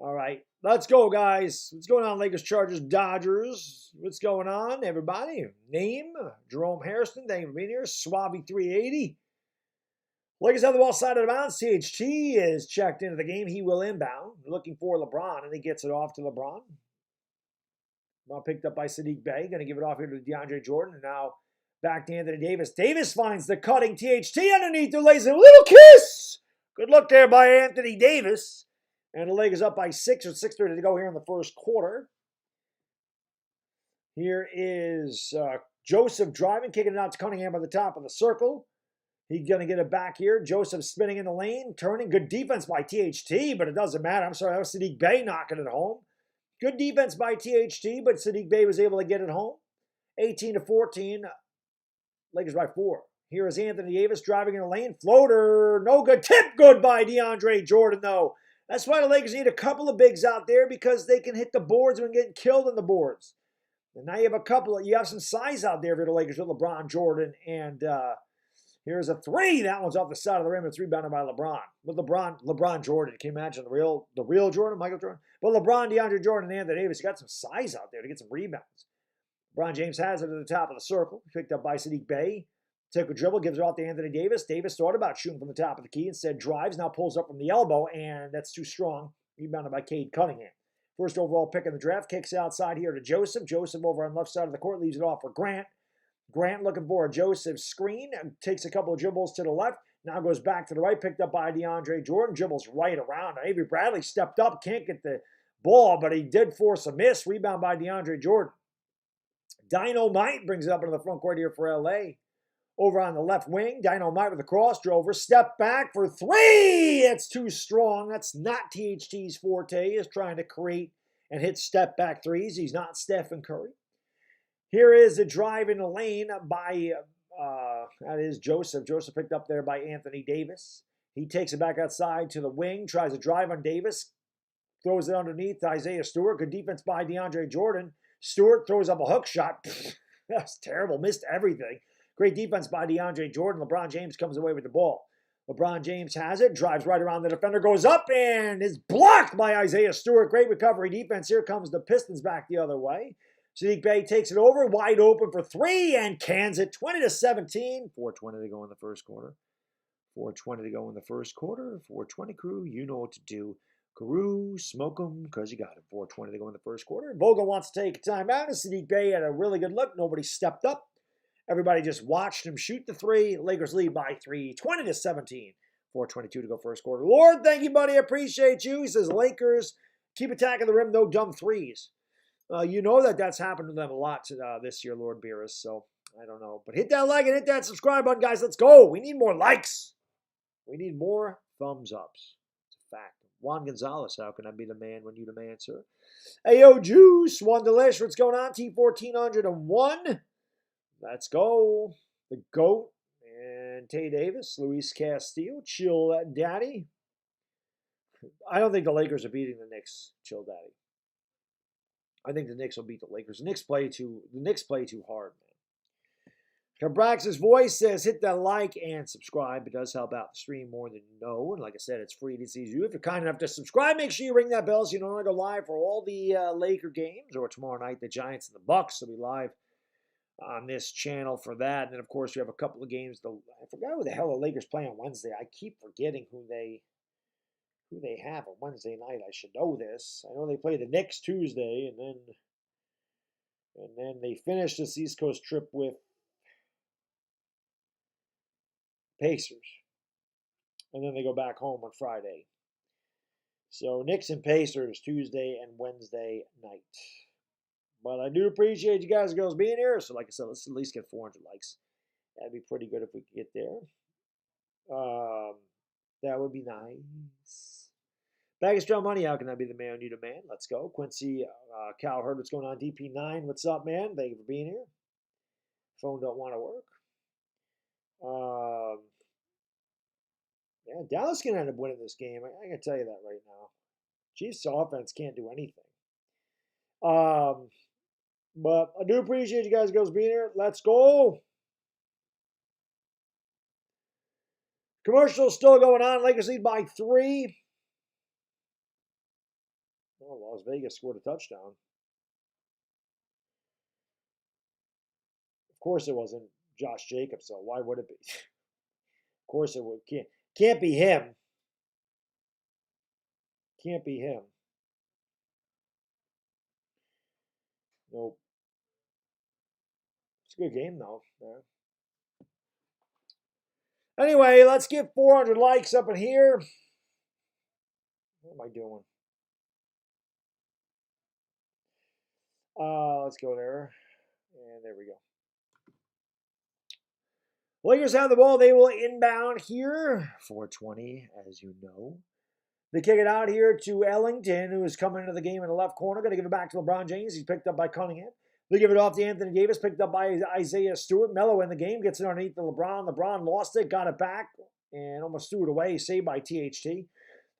right. Let's go, guys. What's going on, Lakers, Chargers, Dodgers? What's going on, everybody? Name, Jerome Harrison. Thank you for being here. Suave380. Lakers have the ball side of the bounds. THT is checked into the game. He will inbound. Looking for LeBron, and he gets it off to LeBron. Now picked up by Saddiq Bey. Going to give it off here to DeAndre Jordan. And now back to Anthony Davis. Davis finds the cutting THT underneath. Lays a little kiss. Good look there by Anthony Davis. And the Lakers up by 6 or 6:30 to go here in the first quarter. Here is Joseph driving, kicking it out to Cunningham at the top of the circle. He's going to get it back here. Joseph spinning in the lane, turning. Good defense by THT, but it doesn't matter. I'm sorry, that was Saddiq Bey knocking it home. Good defense by THT, but Saddiq Bey was able to get it home. 18-14, Lakers by 4. Here is Anthony Davis driving in the lane. Floater, no good. Tip good by DeAndre Jordan, though. That's why the Lakers need a couple of bigs out there because they can hit the boards when getting killed in the boards. And now you have some size out there for the Lakers with LeBron, Jordan, and here's a three. That one's off the side of the rim. It's rebounded by LeBron. With LeBron Jordan. Can you imagine the real Jordan, Michael Jordan? But LeBron, DeAndre Jordan, and Anthony Davis got some size out there to get some rebounds. LeBron James has it at the top of the circle. Picked up by Saddiq Bey. Took a dribble, gives it off to Anthony Davis. Davis thought about shooting from the top of the key. Instead drives, now pulls up from the elbow, and that's too strong. Rebounded by Cade Cunningham. First overall pick in the draft. Kicks outside here to Joseph. Joseph over on the left side of the court. Leaves it off for Grant. Grant looking for a Joseph screen. Takes a couple of dribbles to the left. Now goes back to the right. Picked up by DeAndre Jordan. Dribbles right around. Avery Bradley stepped up. Can't get the ball, but he did force a miss. Rebound by DeAndre Jordan. Dynamite brings it up into the front court here for L.A. Over on the left wing, Dynamite with a cross drover. Step back for three. It's too strong. That's not THT's forte. He is trying to create and hit step back threes. He's not Stephen Curry. Here is a drive in the lane by, that is Joseph. Joseph picked up there by Anthony Davis. He takes it back outside to the wing, tries to drive on Davis, throws it underneath to Isaiah Stewart. Good defense by DeAndre Jordan. Stewart throws up a hook shot. That's terrible. Missed everything. Great defense by DeAndre Jordan. LeBron James comes away with the ball. LeBron James has it, drives right around the defender, goes up, and is blocked by Isaiah Stewart. Great recovery defense. Here comes the Pistons back the other way. Saddiq Bey takes it over, wide open for three, and cans it 20-17. 4:20 to go in the first quarter. 4:20 to go in the first quarter. 4:20 crew, you know what to do. Carew, smoke them because you got it. 4:20 to go in the first quarter. Vogel wants to take a timeout, and Saddiq Bey had a really good look. Nobody stepped up. Everybody just watched him shoot the three. Lakers lead by 3, 20-17. 4:22 to go first quarter. Lord, thank you, buddy. I appreciate you. He says, Lakers, keep attacking the rim, no dumb threes. You know that's happened to them a lot this year, Lord Beerus, so I don't know. But hit that like and hit that subscribe button, guys. Let's go. We need more likes. We need more thumbs ups. It's a fact. Juan Gonzalez, how can I be the man when you the man, sir? Ayo, Juice, One Delish, what's going on? T1401. Let's go. The GOAT and Tay Davis, Luis Castillo, Chill Daddy. I don't think the Lakers are beating the Knicks, Chill Daddy. I think the Knicks will beat the Lakers. The Knicks play too hard, man. Cabrax's voice says hit that like and subscribe. It does help out the stream more than you know. And like I said, it's free to see you. If you're kind enough to subscribe, make sure you ring that bell so you know when I go live for all the Laker games. Or tomorrow night, the Giants and the Bucks will be live on this channel for that. And then, of course, we have a couple of games. I forgot who the hell the Lakers play on Wednesday. I keep forgetting who they have on Wednesday night. I should know this. I know they play the Knicks Tuesday, and then they finish this East Coast trip with Pacers. And then they go back home on Friday. So Knicks and Pacers Tuesday and Wednesday night. But I do appreciate you guys and girls being here. So like I said, let's at least get 400 likes. That'd be pretty good if we could get there. That would be nice. Bag of strong money. How can I be the man who need a man? Let's go. Quincy Cowherd, what's going on? DP9, what's up, man? Thank you for being here. Phone don't want to work. Yeah, Dallas can end up winning this game. I can tell you that right now. Chiefs offense can't do anything. But I do appreciate you guys and girls being here. Let's go. Commercial still going on. Lakers lead by 3. Oh, Las Vegas scored a touchdown. Of course it wasn't Josh Jacobs, so why would it be? Of course it would. Can't be him. Can't be him. Nope. It's a good game, though. Yeah. Anyway, let's get 400 likes up in here. What am I doing? Let's go there. And there we go. Lakers have the ball. They will inbound here. 420, as you know. They kick it out here to Ellington, who is coming into the game in the left corner. Going to give it back to LeBron James. He's picked up by Cunningham. They give it off to Anthony Davis, picked up by Isaiah Stewart. Melo in the game, gets it underneath the LeBron. LeBron lost it, got it back, and almost threw it away. Saved by THT.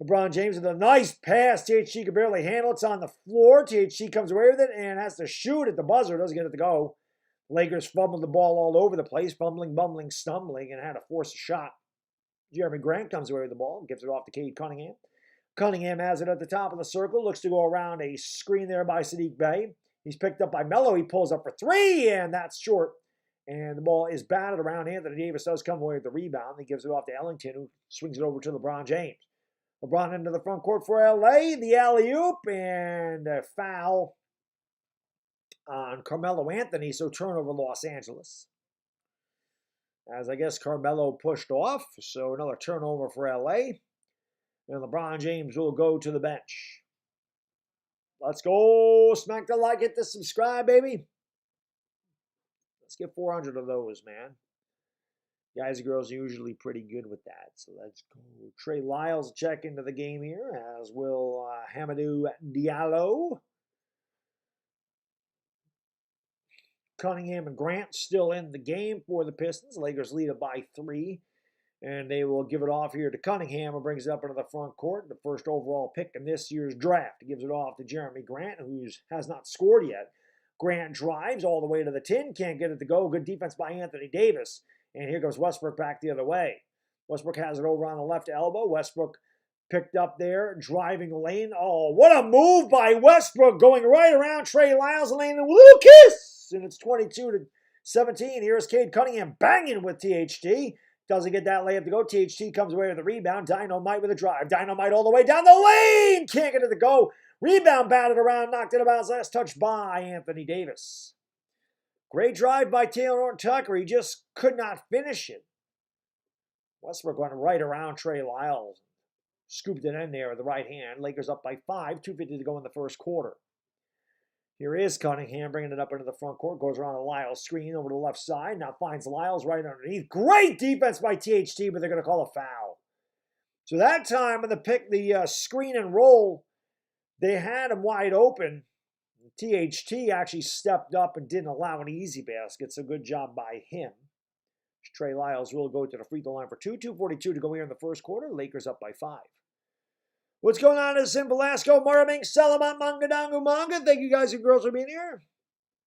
LeBron James with a nice pass. THT could barely handle it. It's on the floor. THT comes away with it and has to shoot at the buzzer. Doesn't get it to go. Lakers fumbled the ball all over the place, fumbling, bumbling, stumbling, and had to force a shot. Jeremy Grant comes away with the ball, gives it off to Cade Cunningham. Cunningham has it at the top of the circle, looks to go around a screen there by Sadiq Bey. He's picked up by Melo. He pulls up for 3, and that's short. And the ball is batted around. Anthony Davis does come away with the rebound. He gives it off to Ellington, who swings it over to LeBron James. LeBron into the front court for LA. The alley-oop, and a foul on Carmelo Anthony, so turnover Los Angeles. As I guess Carmelo pushed off, so another turnover for LA. And LeBron James will go to the bench. Let's go. Smack the like, hit the subscribe, baby. Let's get 400 of those, man. Guys and girls are usually pretty good with that. So let's go. Trey Lyles check into the game here, as will Hamidou Diallo. Cunningham and Grant still in the game for the Pistons. Lakers lead it by 3. And they will give it off here to Cunningham, who brings it up into the front court. The first overall pick in this year's draft. He gives it off to Jeremy Grant, who has not scored yet. Grant drives all the way to the 10. Can't get it to go. Good defense by Anthony Davis. And here goes Westbrook back the other way. Westbrook has it over on the left elbow. Westbrook picked up there, driving the lane. Oh, what a move by Westbrook, going right around Trey Lyles and laying a little kiss. And it's 22-17. Here's Cade Cunningham banging with THT. Doesn't get that layup to go. THT comes away with the rebound. Dynamite with a drive. Dynamite all the way down the lane. Can't get it to go. Rebound batted around. Knocked it about. Last touch by Anthony Davis. Great drive by Taylor Horton-Tucker. He just could not finish it. Westbrook went right around Trey Lyles. Scooped it in there with the right hand. Lakers up by 5. 2:50 to go in the first quarter. Here is Cunningham bringing it up into the front court. Goes around a Lyles screen over to the left side. Now finds Lyles right underneath. Great defense by THT, but they're going to call a foul. So that time on the screen and roll, they had him wide open. THT actually stepped up and didn't allow an easy basket. So good job by him. Trey Lyles will go to the free throw line for 2. 2:42 to go here in the first quarter. Lakers up by 5. What's going on is in Velasco, Maraming, Salamat, Manga, Dangu, Manga. Thank you guys and girls for being here.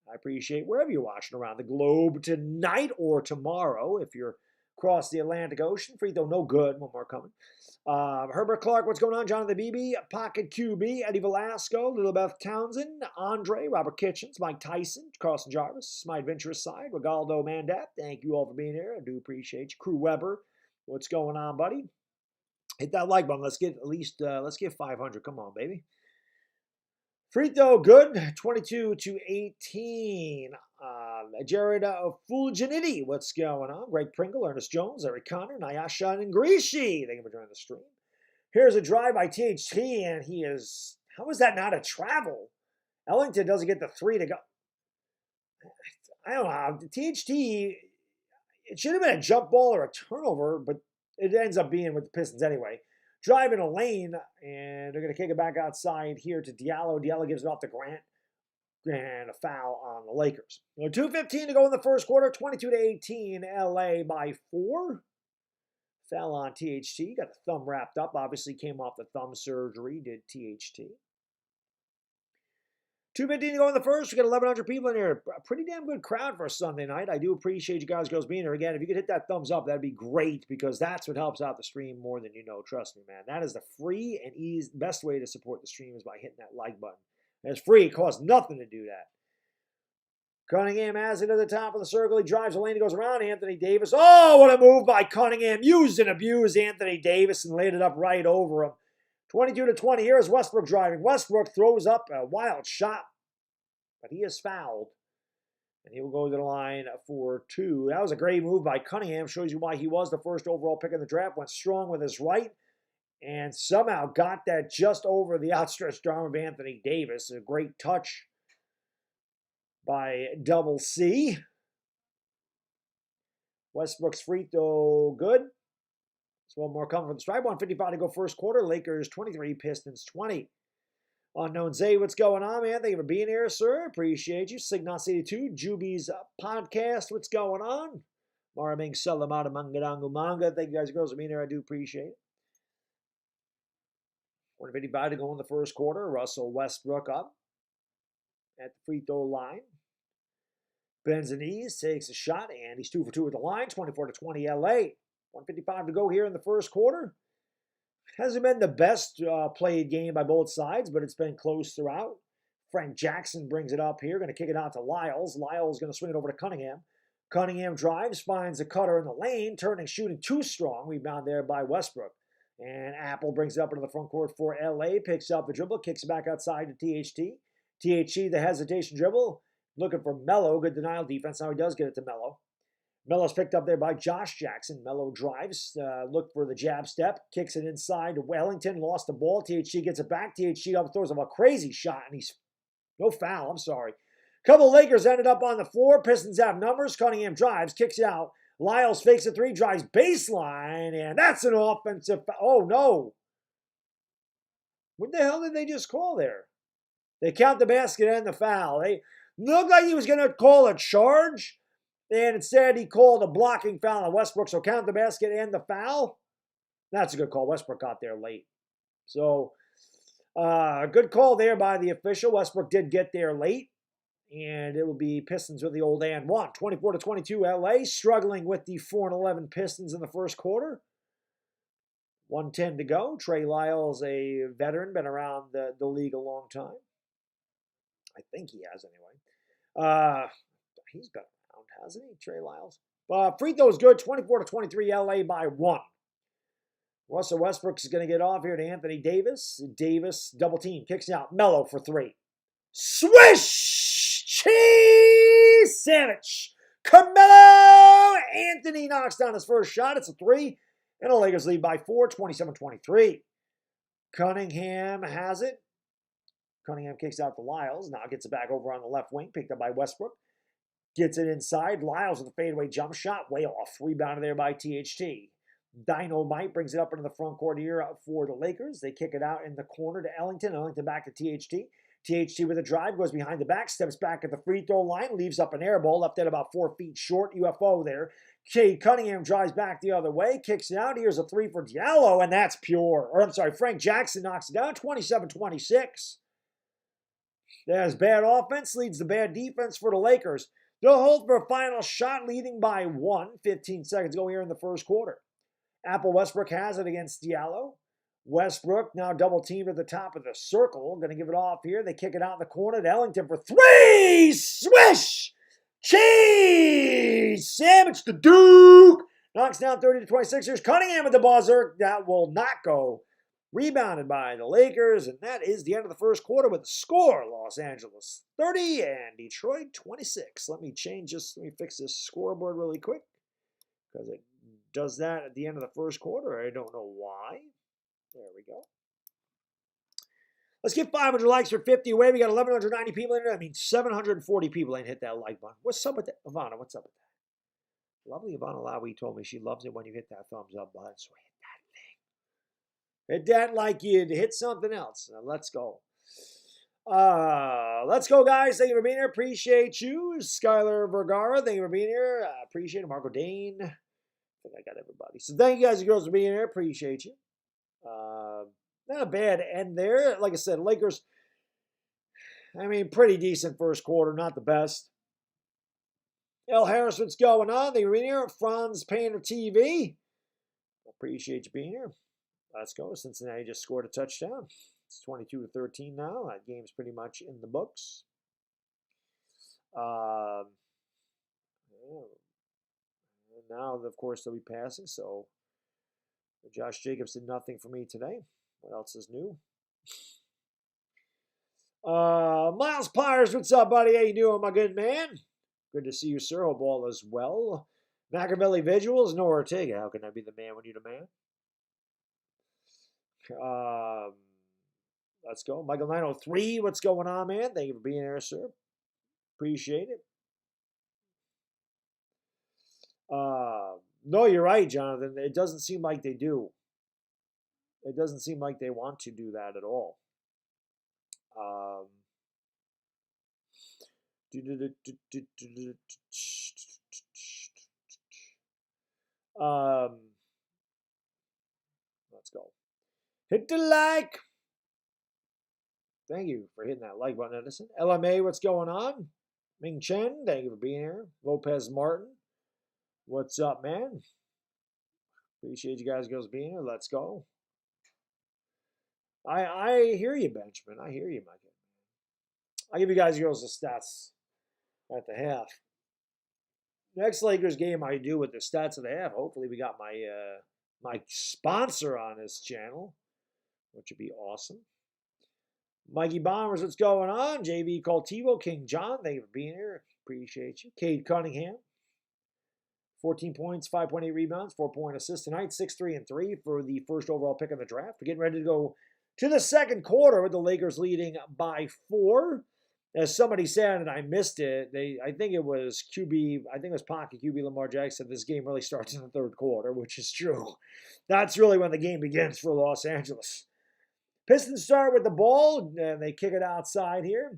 I appreciate wherever you're watching around the globe tonight or tomorrow. If you're across the Atlantic Ocean, free throw no good. One more coming. Herbert Clark, what's going on? Jonathan Beebe, Pocket QB, Eddie Velasco, Little Beth Townsend, Andre, Robert Kitchens, Mike Tyson, Carlson Jarvis, My Adventurous Side, Regaldo Mandat. Thank you all for being here. I do appreciate you. Crew Weber, what's going on, buddy? Hit that like button. Let's get at least, let's get 500. Come on, baby. Free throw good, 22-18. Jared Fulginiti, what's going on? Greg Pringle, Ernest Jones, Eric Connor, Nyasha and Grishi. Thank you for joining the stream. Here's a drive by THT, and he is, how is that not a travel? Ellington doesn't get the 3 to go. I don't know. THT, it should have been a jump ball or a turnover, but it ends up being with the Pistons anyway. Driving a lane, and they're going to kick it back outside here to Diallo. Diallo gives it off to Grant. And a foul on the Lakers. 2:15 to go in the first quarter. 22-18. LA by 4. Foul on THT. Got the thumb wrapped up. Obviously came off the thumb surgery. Did THT. 2:15 to go in the first. We got 1,100 people in here. A pretty damn good crowd for a Sunday night. I do appreciate you guys, girls being here. Again, if you could hit that thumbs up, that'd be great because that's what helps out the stream more than you know. Trust me, man. That is the free and best way to support the stream is by hitting that like button. It's free. It costs nothing to do that. Cunningham has it at the top of the circle. He drives the lane. He goes around Anthony Davis. Oh, what a move by Cunningham. Used and abused Anthony Davis and laid it up right over him. 22-20. Here's Westbrook driving. Westbrook throws up a wild shot, but he is fouled. And he will go to the line for 2. That was a great move by Cunningham. Shows you why he was the first overall pick in the draft. Went strong with his right. And somehow got that just over the outstretched arm of Anthony Davis. A great touch by Double C. Westbrook's free throw good. There's one more coming from the stripe. 1:55 to go first quarter. Lakers 23, Pistons 20. Unknown Zay, what's going on, man? Thank you for being here, sir. Appreciate you. Signos 82, Juby's podcast. What's going on? Maraming Salamata Mangadangu Manga. Thank you guys and girls for being here. I do appreciate it. 1:55 to go in the first quarter. Russell Westbrook up at the free throw line. Bends the knees, takes a shot, and he's 2 for 2 at the line. 24-20 LA. 1:55 to go here in the first quarter. Hasn't been the best played game by both sides, but it's been close throughout. Frank Jackson brings it up here. Going to kick it out to Lyles. Lyles going to swing it over to Cunningham. Cunningham drives, finds a cutter in the lane. Turning, shooting too strong. Rebound there by Westbrook. And Apple brings it up into the front court for LA. Picks up the dribble. Kicks it back outside to THT. THT, the hesitation dribble. Looking for Melo. Good denial defense. Now he does get it to Melo. Melo's picked up there by Josh Jackson. Melo drives. Looked for the jab step. Kicks it inside to Wellington. Lost the ball. THT gets it back. THT up throws him a crazy shot. And he's no foul. I'm sorry. Couple of Lakers ended up on the floor. Pistons have numbers. Cunningham drives. Kicks it out. Lyles fakes a 3, drives baseline, and that's an offensive foul. Oh, no. What the hell did they just call there? They count the basket and the foul. They looked like he was going to call a charge, and instead he called a blocking foul on Westbrook, so count the basket and the foul. That's a good call. Westbrook got there late. So, good call there by the official. Westbrook did get there late. And it will be Pistons with the old and 1. 24-22 LA, struggling with the 4-11 Pistons in the first quarter. 1:10 to go. Trey Lyles, a veteran, been around the league a long time. I think he has anyway. He's been around, hasn't he, Trey Lyles? Free throws good. 24-23 LA by 1. Russell Westbrook is going to get off here to Anthony Davis. Davis double team, kicks out. Melo for 3. Swish! Cheese sandwich. Carmelo Anthony knocks down his first shot. It's a 3. And the Lakers lead by 4, 27-23. Cunningham has it. Cunningham kicks out to Lyles. Now gets it back over on the left wing. Picked up by Westbrook. Gets it inside. Lyles with a fadeaway jump shot. Way off. Rebounded there by THT. Dynamite brings it up into the front court here for the Lakers. They kick it out in the corner to Ellington. Ellington back to THT. THT with a drive, goes behind the back, steps back at the free throw line, leaves up an air ball, left it about 4 feet short, UFO there. Cade Cunningham drives back the other way, kicks it out. Here's a 3 for Diallo, and that's pure. Frank Jackson knocks it down, 27-26. As bad offense leads to bad defense for the Lakers. They'll hold for a final shot, leading by 1. 15 seconds go here in the first quarter. Westbrook has it against Diallo. Westbrook now double teamed at the top of the circle. Going to give it off here. They kick it out in the corner to Ellington for 3. Swish! Cheese! Sandwich the Duke! Knocks down 30-26ers. Cunningham at the buzzer. That will not go. Rebounded by the Lakers, and that is the end of the first quarter with the score. Los Angeles 30 and Detroit 26. Let me fix this scoreboard really quick because it does that at the end of the first quarter. I don't know why. There we go. Let's get 500 likes for 50 away. We got 1,190 people in there. I mean, 740 people ain't hit that like button. What's up with that? Ivana, what's up with that? Lovely Ivana Lowy told me she loves it when you hit that thumbs up button. So hit that thing. Hit that like you'd hit something else. Now, let's go. Let's go, guys. Thank you for being here. Appreciate you. Skylar Vergara, thank you for being here. Appreciate it. Marco Dane. I think I got everybody. So thank you guys and girls for being here. Appreciate you. Not a bad end there. Like I said, Lakers, I mean, pretty decent first quarter. Not the best. L. Harris, what's going on? Thank you for being here. Franz Painter TV. Appreciate you being here. Let's go. Cincinnati just scored a touchdown. It's 22-13 now. That game's pretty much in the books. Now, of course, they'll be passing. So Josh Jacobs did nothing for me today. What else is new? Miles Pyers, what's up, buddy? How you doing, my good man? Good to see you, sir. Hope all is well. Machiavelli Visuals, no Ortega. How can I be the man when you're the man? Let's go. Michael 903, what's going on, man? Thank you for being here, sir. Appreciate it. No, you're right, Jonathan. It doesn't seem like they do. It doesn't seem like they want to do that at all. Let's go. Hit the like. Thank you for hitting that like button, Edison. LMA, what's going on? Ming Chen, thank you for being here. Lopez Martin, what's up, man? Appreciate you guys being here. Let's go. I hear you, Benjamin. I hear you, my kid. I'll give you guys girls the stats at the half. Next Lakers game I do with the stats at the half. Hopefully we got my my sponsor on this channel, which would be awesome. Mikey Bombers, what's going on? JV Cultivo, King John, thank you for being here. Appreciate you. Cade Cunningham, 14 points, 5.8 rebounds, 4-point assist tonight, 6-3-3 for the first overall pick in the draft. We're getting ready to go to the second quarter with the Lakers leading by 4. As somebody said, and I missed it, I think it was Pocket QB Lamar Jackson. This game really starts in the third quarter, which is true. That's really when the game begins for Los Angeles. Pistons start with the ball, and they kick it outside here.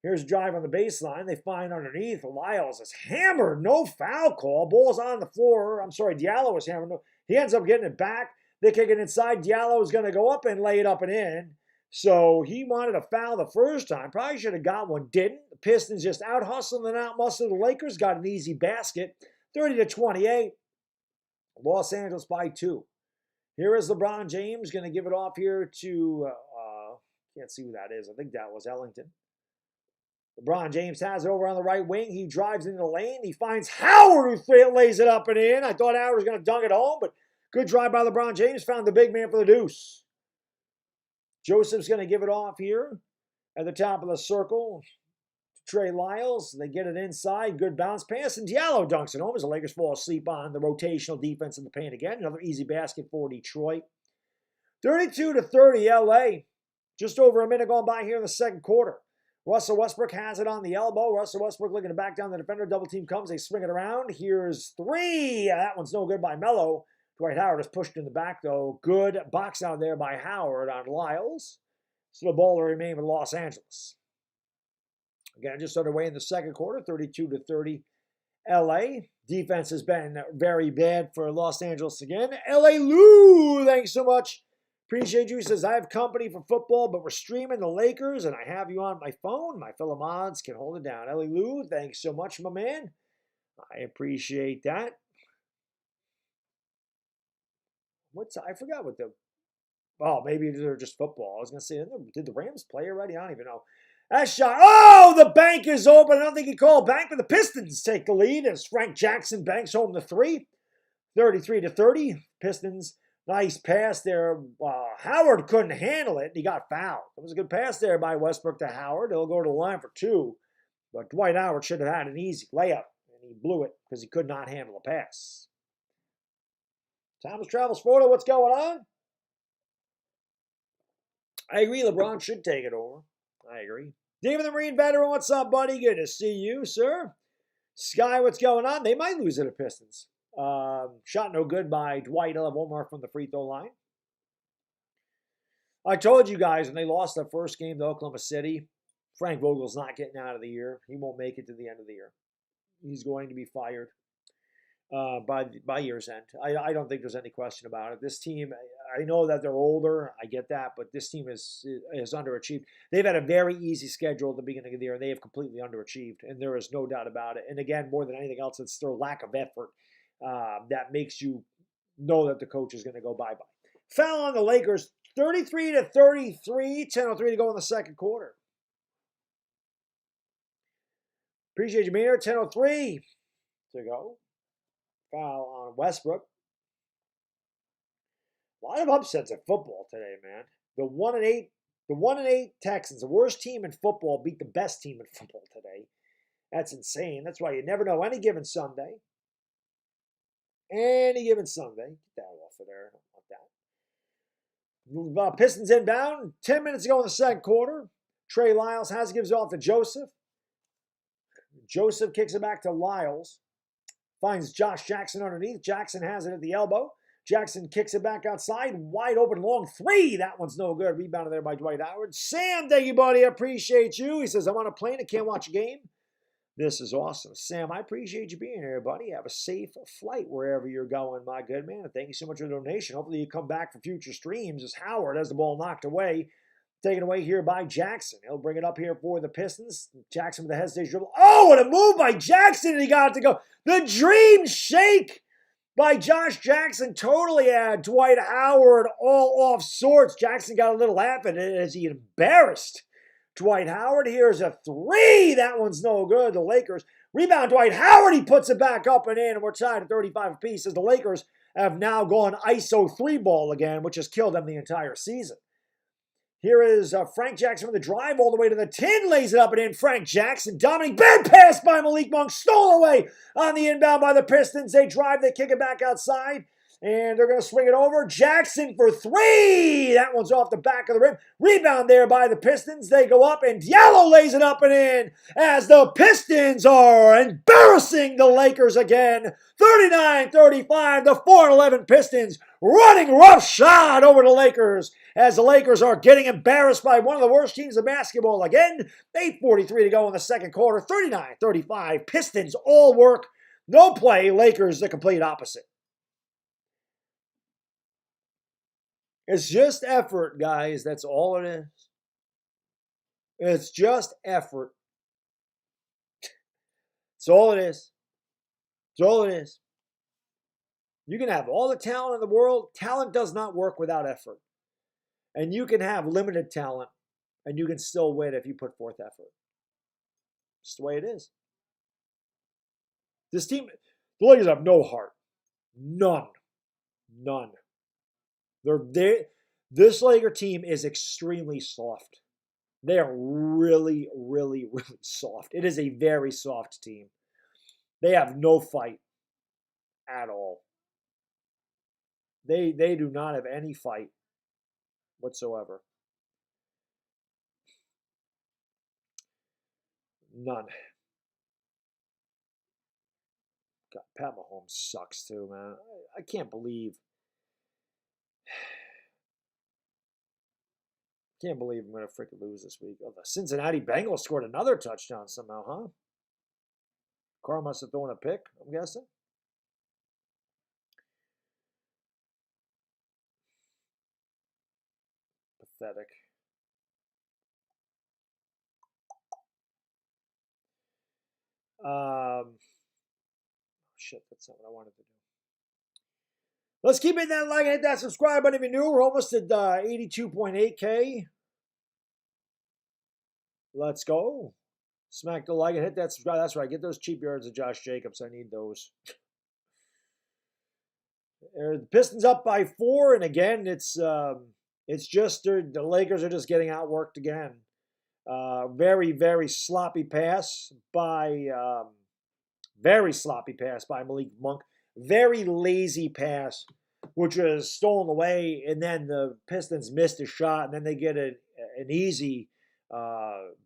Here's a drive on the baseline. They find underneath. Lyles is hammered. No foul call. Ball's on the floor. I'm sorry, Diallo was hammered. He ends up getting it back. They kick it inside. Diallo is going to go up and lay it up and in. So he wanted a foul the first time. Probably should have got one. Didn't. The Pistons just out-hustled and out-muscled the Lakers. Got an easy basket. 30-28. Los Angeles by 2. Here is LeBron James. Going to give it off here to, can't see who that is. I think that was Ellington. LeBron James has it over on the right wing. He drives into the lane. He finds Howard, who lays it up and in. I thought Howard was going to dunk it home, but good drive by LeBron James. Found the big man for the deuce. Joseph's going to give it off here at the top of the circle to Trey Lyles. They get it inside. Good bounce pass, and Diallo dunks it home as the Lakers fall asleep on the rotational defense in the paint again. Another easy basket for Detroit. 32-30 LA. Just over a minute gone by here in the second quarter. Russell Westbrook has it on the elbow. Russell Westbrook looking to back down the defender. Double team comes. They swing it around. Here's 3. That one's no good by Melo. Dwight Howard is pushed in the back, though. Good box out there by Howard on Lyles. So the ball will remain with Los Angeles. Again, just underway in the second quarter, 32-30 LA. Defense has been very bad for Los Angeles again. LA Lou, thanks so much Appreciate you. He says, I have company for football, but we're streaming the Lakers, and I have you on my phone. My fellow mods can hold it down. Ellie Lou, thanks so much, my man. I appreciate that. I forgot what the, oh, maybe they're just football. I was going to say, did the Rams play already? I don't even know. That shot, oh, the bank is open. I don't think he called bank, but the Pistons take the lead as Frank Jackson banks home the 3. 33-30. Pistons, nice pass there. Howard couldn't handle it, and he got fouled. It was a good pass there by Westbrook to Howard. He'll go to the line for 2. But Dwight Howard should have had an easy layup, and he blew it because he could not handle a pass. Thomas Travels Florida, what's going on? I agree, LeBron should take it over. I agree. David the Marine Veteran, what's up, buddy? Good to see you, sir. Sky, what's going on? They might lose to the Pistons. Shot no good by Dwight. He'll have one more from the free throw line. I told you guys when they lost their first game to Oklahoma City, Frank Vogel's not getting out of the year. He won't make it to the end of the year. He's going to be fired by year's end. I don't think there's any question about it. This team, I know that they're older. I get that, but this team is underachieved. They've had a very easy schedule at the beginning of the year, and they have completely underachieved, and there is no doubt about it. And again, more than anything else, it's their lack of effort that makes you know that the coach is going to go bye-bye. Foul on the Lakers, 33-33, 10:03 to go in the second quarter. Appreciate you being here, 10:03 to go. Foul on Westbrook. A lot of upsets at football today, man. The 1-8 Texans, the worst team in football, beat the best team in football today. That's insane. That's why you never know any given Sunday. Any given Sunday. Get that off of there. I don't want that. Pistons inbound. 10 minutes ago in the second quarter. Trey Lyles gives it off to Joseph. Joseph kicks it back to Lyles. Finds Josh Jackson underneath. Jackson has it at the elbow. Jackson kicks it back outside. Wide open, long 3. That one's no good. Rebounded there by Dwight Howard. Sam, thank you, buddy. I appreciate you. He says, I'm on a plane. I can't watch a game. This is awesome. Sam, I appreciate you being here, buddy. Have a safe flight wherever you're going, my good man. And thank you so much for the donation. Hopefully you come back for future streams as Howard has the ball knocked away. Taken away here by Jackson. He'll bring it up here for the Pistons. Jackson with a hesitation dribble. Oh, what a move by Jackson, and he got it to go. The dream shake by Josh Jackson totally had Dwight Howard all off sorts. Jackson got a little laugh at it as he embarrassed Dwight Howard. Here's a 3. That one's no good. The Lakers rebound Dwight Howard. He puts it back up and in, and we're tied at 35 apiece as the Lakers have now gone ISO 3 ball again, which has killed them the entire season. Here is Frank Jackson with the drive all the way to the 10, lays it up and in. Frank Jackson, dominating, bad pass by Malik Monk, stolen away on the inbound by the Pistons. They drive, they kick it back outside, and they're going to swing it over. Jackson for 3. That one's off the back of the rim. Rebound there by the Pistons. They go up, and Diallo lays it up and in as the Pistons are embarrassing the Lakers again. 39-35, the 4-11 Pistons running roughshod over the Lakers as the Lakers are getting embarrassed by one of the worst teams in basketball again. 8:43 to go in the second quarter. 39-35, Pistons all work, no play. Lakers the complete opposite. It's just effort, guys. That's all it is. It's just effort. That's all it is. That's all it is. You can have all the talent in the world. Talent does not work without effort. And you can have limited talent, and you can still win if you put forth effort. It's the way it is. This team, the Lakers have no heart. None. This Laker team is extremely soft. They are really, really, really soft. It is a very soft team. They have no fight at all. They do not have any fight whatsoever. None. God, Pat Mahomes sucks too, man. I can't believe I'm going to freaking lose this week. Oh, the Cincinnati Bengals scored another touchdown somehow, huh? Carr must have thrown a pick, I'm guessing. pathetic. Shit, that's not what I wanted to do. Let's keep hitting that like and hit that subscribe button if you're new. We're almost at 82.8K. Let's go. Smack the like and hit that subscribe. That's right. Get those cheap yards of Josh Jacobs. I need those. The Pistons up by 4, and again, it's just the Lakers are just getting outworked again. Very, very sloppy pass by Malik Monk. Very lazy pass, which was stolen away, and then the Pistons missed a shot, and then they get an easy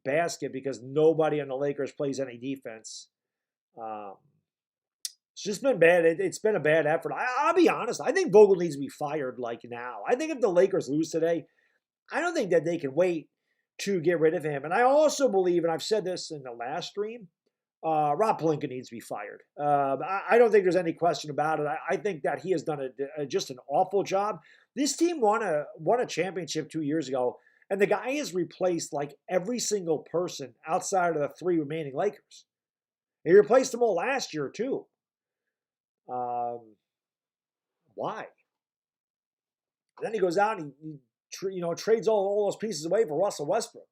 basket because nobody on the Lakers plays any defense. It's just been bad. It's been a bad effort. I'll be honest. I think Vogel needs to be fired like now. I think if the Lakers lose today, I don't think that they can wait to get rid of him. And I also believe, and I've said this in the last stream, Rob Pelinka needs to be fired. I don't think there's any question about it. I think that he has done just an awful job. This team won a championship 2 years ago, and the guy has replaced like every single person outside of the 3 remaining Lakers. He replaced them all last year too. Why? And then he goes out and he trades all those pieces away for Russell Westbrook.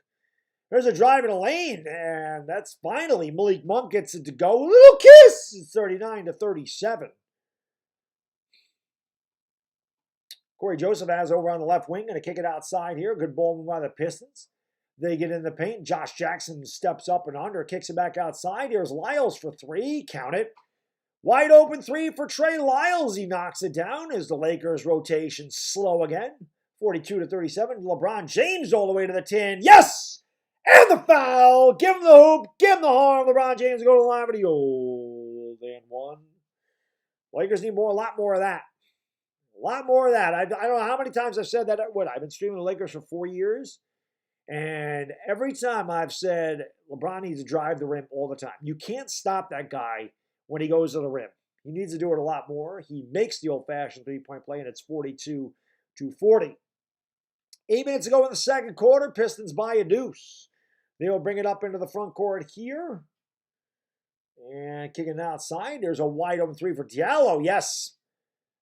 There's a drive in a lane, and that's finally Malik Monk gets it to go. Little kiss! It's 39-37. Corey Joseph has over on the left wing, going to kick it outside here. Good ball by the Pistons. They get in the paint. Josh Jackson steps up and under, kicks it back outside. Here's Lyles for 3. Count it. Wide open 3 for Trey Lyles. He knocks it down as the Lakers rotation slow again. 42-37. LeBron James all the way to the 10. Yes! And the foul. Give him the hoop. Give him the harm. LeBron James go to the line for the old and 1. Lakers need a lot more of that. A lot more of that. I don't know how many times I've said that. I've been streaming the Lakers for 4 years. And every time I've said LeBron needs to drive the rim all the time. You can't stop that guy when he goes to the rim. He needs to do it a lot more. He makes the old-fashioned three-point play, and it's 42-40. 8 minutes to go in the second quarter. Pistons by a deuce. They will bring it up into the front court here. And kicking it outside. There's a wide-open 3 for Diallo. Yes.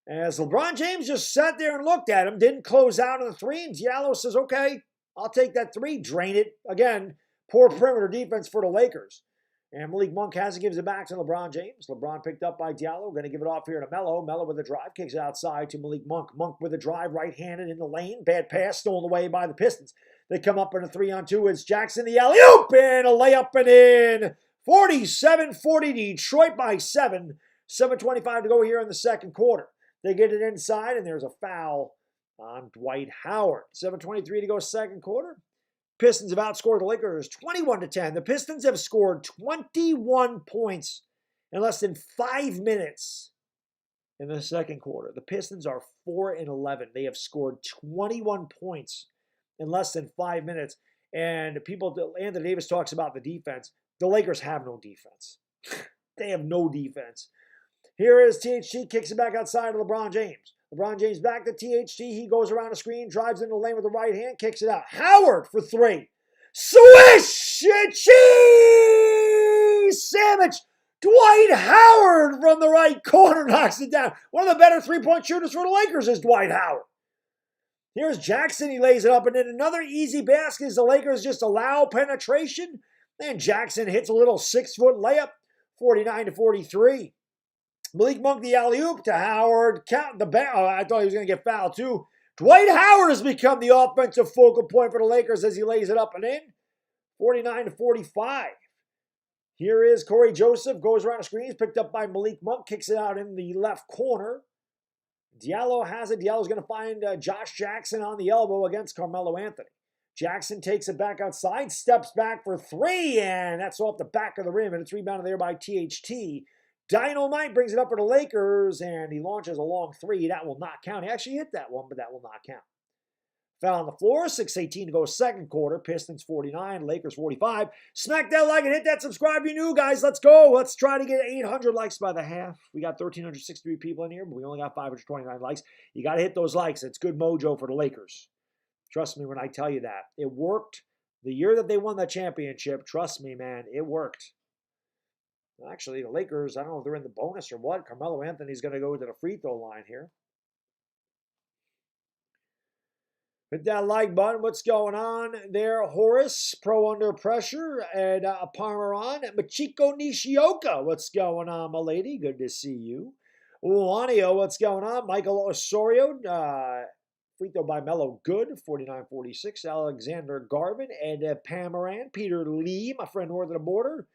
As LeBron James just sat there and looked at him, didn't close out on the 3, and Diallo says, okay, I'll take that 3, drain it. Again, poor perimeter defense for the Lakers. And Malik Monk gives it back to LeBron James. LeBron picked up by Diallo. Going to give it off here to Melo. Melo with a drive. Kicks it outside to Malik Monk. Monk with a drive, right-handed in the lane. Bad pass stolen away by the Pistons. They come up in a 3-on-2. It's Jackson the alley-oop and a layup and in. 47-40 Detroit by 7. 7:25 to go here in the second quarter. They get it inside, and there's a foul on Dwight Howard. 7:23 to go second quarter. Pistons have outscored the Lakers 21-10. The Pistons have scored 21 points in less than 5 minutes in the second quarter. The Pistons are 4-11. They have scored 21 points in less than 5 minutes. And Anthony Davis talks about the defense. The Lakers have no defense. They have no defense. Here is THT, kicks it back outside to LeBron James. LeBron James back to THT. He goes around the screen, drives into the lane with the right hand, kicks it out. Howard for 3. Swish! Cheese sandwich! Dwight Howard from the right corner knocks it down. One of the better three-point shooters for the Lakers is Dwight Howard. Here's Jackson. He lays it up, and then another easy basket as the Lakers just allow penetration. And Jackson hits a little 6-foot layup, 49-43. Malik Monk the alley-oop to Howard. Count the I thought he was going to get fouled too. Dwight Howard has become the offensive focal point for the Lakers as he lays it up and in. 49-45. Here is Corey Joseph. Goes around the screen. He's picked up by Malik Monk. Kicks it out in the left corner. Diallo has it. Diallo's going to find Josh Jackson on the elbow against Carmelo Anthony. Jackson takes it back outside. Steps back for 3. And that's off the back of the rim. And it's rebounded there by THT. Dynamite brings it up for the Lakers, and he launches a long 3. That will not count. He actually hit that one, but that will not count. Foul on the floor, 6:18 to go second quarter. Pistons 49, Lakers 45. Smack that like and hit that subscribe if you're new, guys. Let's go. Let's try to get 800 likes by the half. We got 1,363 people in here, but we only got 529 likes. You got to hit those likes. It's good mojo for the Lakers. Trust me when I tell you that. It worked. The year that they won the championship, trust me, man, it worked. Actually, the Lakers, I don't know if they're in the bonus or what. Carmelo Anthony's going to go to the free throw line here. Hit that like button. What's going on there, Horace? Pro under pressure. And Parmeron. Machiko Nishioka. What's going on, my lady? Good to see you. Ulanio, what's going on? Michael Osorio. Free throw by Mello. Good. 49-46. Alexander Garvin. And Parmeron. Peter Lee, my friend north of the border.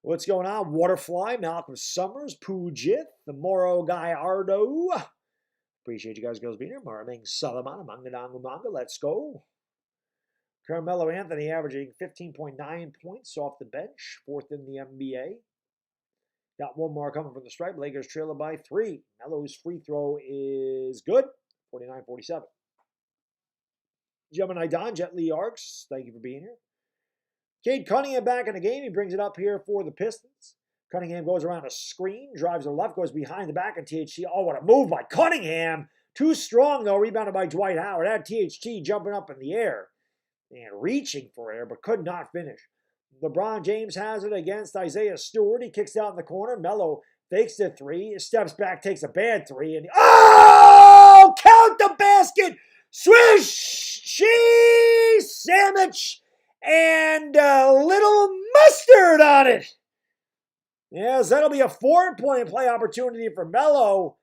What's going on? Waterfly. Malcolm Summers. Pujith. The Moro Gallardo. Appreciate you guys being here. Maraming Salaman, Manga. Let's go. Carmelo Anthony averaging 15.9 points off the bench, 4th in the NBA. Got one more coming from the stripe. Lakers trailing by 3. Melo's free throw is good, 49-47. Gemini Don, Jet Lee Arcs, thank you for being here. Cade Cunningham back in the game. He brings it up here for the Pistons. Cunningham goes around a screen, drives to the left, goes behind the back of THT. Oh, what a move by Cunningham. Too strong, though, rebounded by Dwight Howard. Had THT jumping up in the air and reaching for air, but could not finish. LeBron James has it against Isaiah Stewart. He kicks out in the corner. Melo fakes the 3, steps back, takes a bad 3, and oh! Count the basket! Swish! Cheese sandwich! And a little mustard on it! Yes, that'll be a 4-point play opportunity for Melo.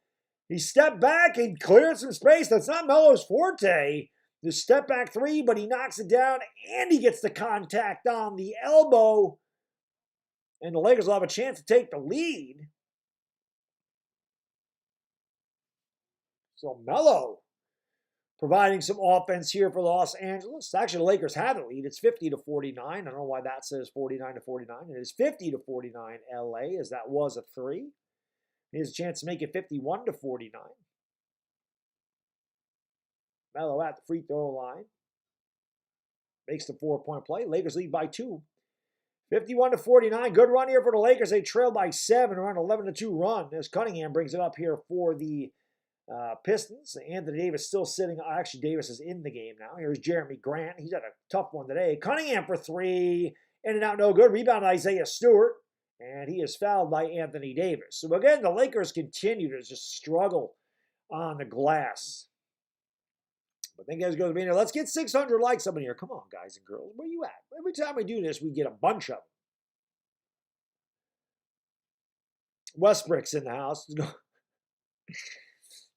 He stepped back and cleared some space. That's not Melo's forte. The step back 3, but he knocks it down and he gets the contact on the elbow. And the Lakers will have a chance to take the lead. So Melo providing some offense here for Los Angeles. Actually, the Lakers have the lead. It's 50-49. I don't know why that says 49-49. It is 50-49 LA, as that was a 3. He has a chance to make it 51-49. Melo at the free throw line. Makes the 4-point play. Lakers lead by 2. 51-49. Good run here for the Lakers. They trail by 7, around 11-2 run. As Cunningham brings it up here for the Pistons. Anthony Davis still sitting. Actually, Davis is in the game now. Here's Jeremy Grant. He's had a tough one today. Cunningham for 3. In and out, no good. Rebound Isaiah Stewart. And he is fouled by Anthony Davis. So again, the Lakers continue to just struggle on the glass. But thank you guys for being here. Let's get 600 likes up in here. Come on, guys and girls. Where you at? Every time we do this, we get a bunch of them. Westbrook's in the house.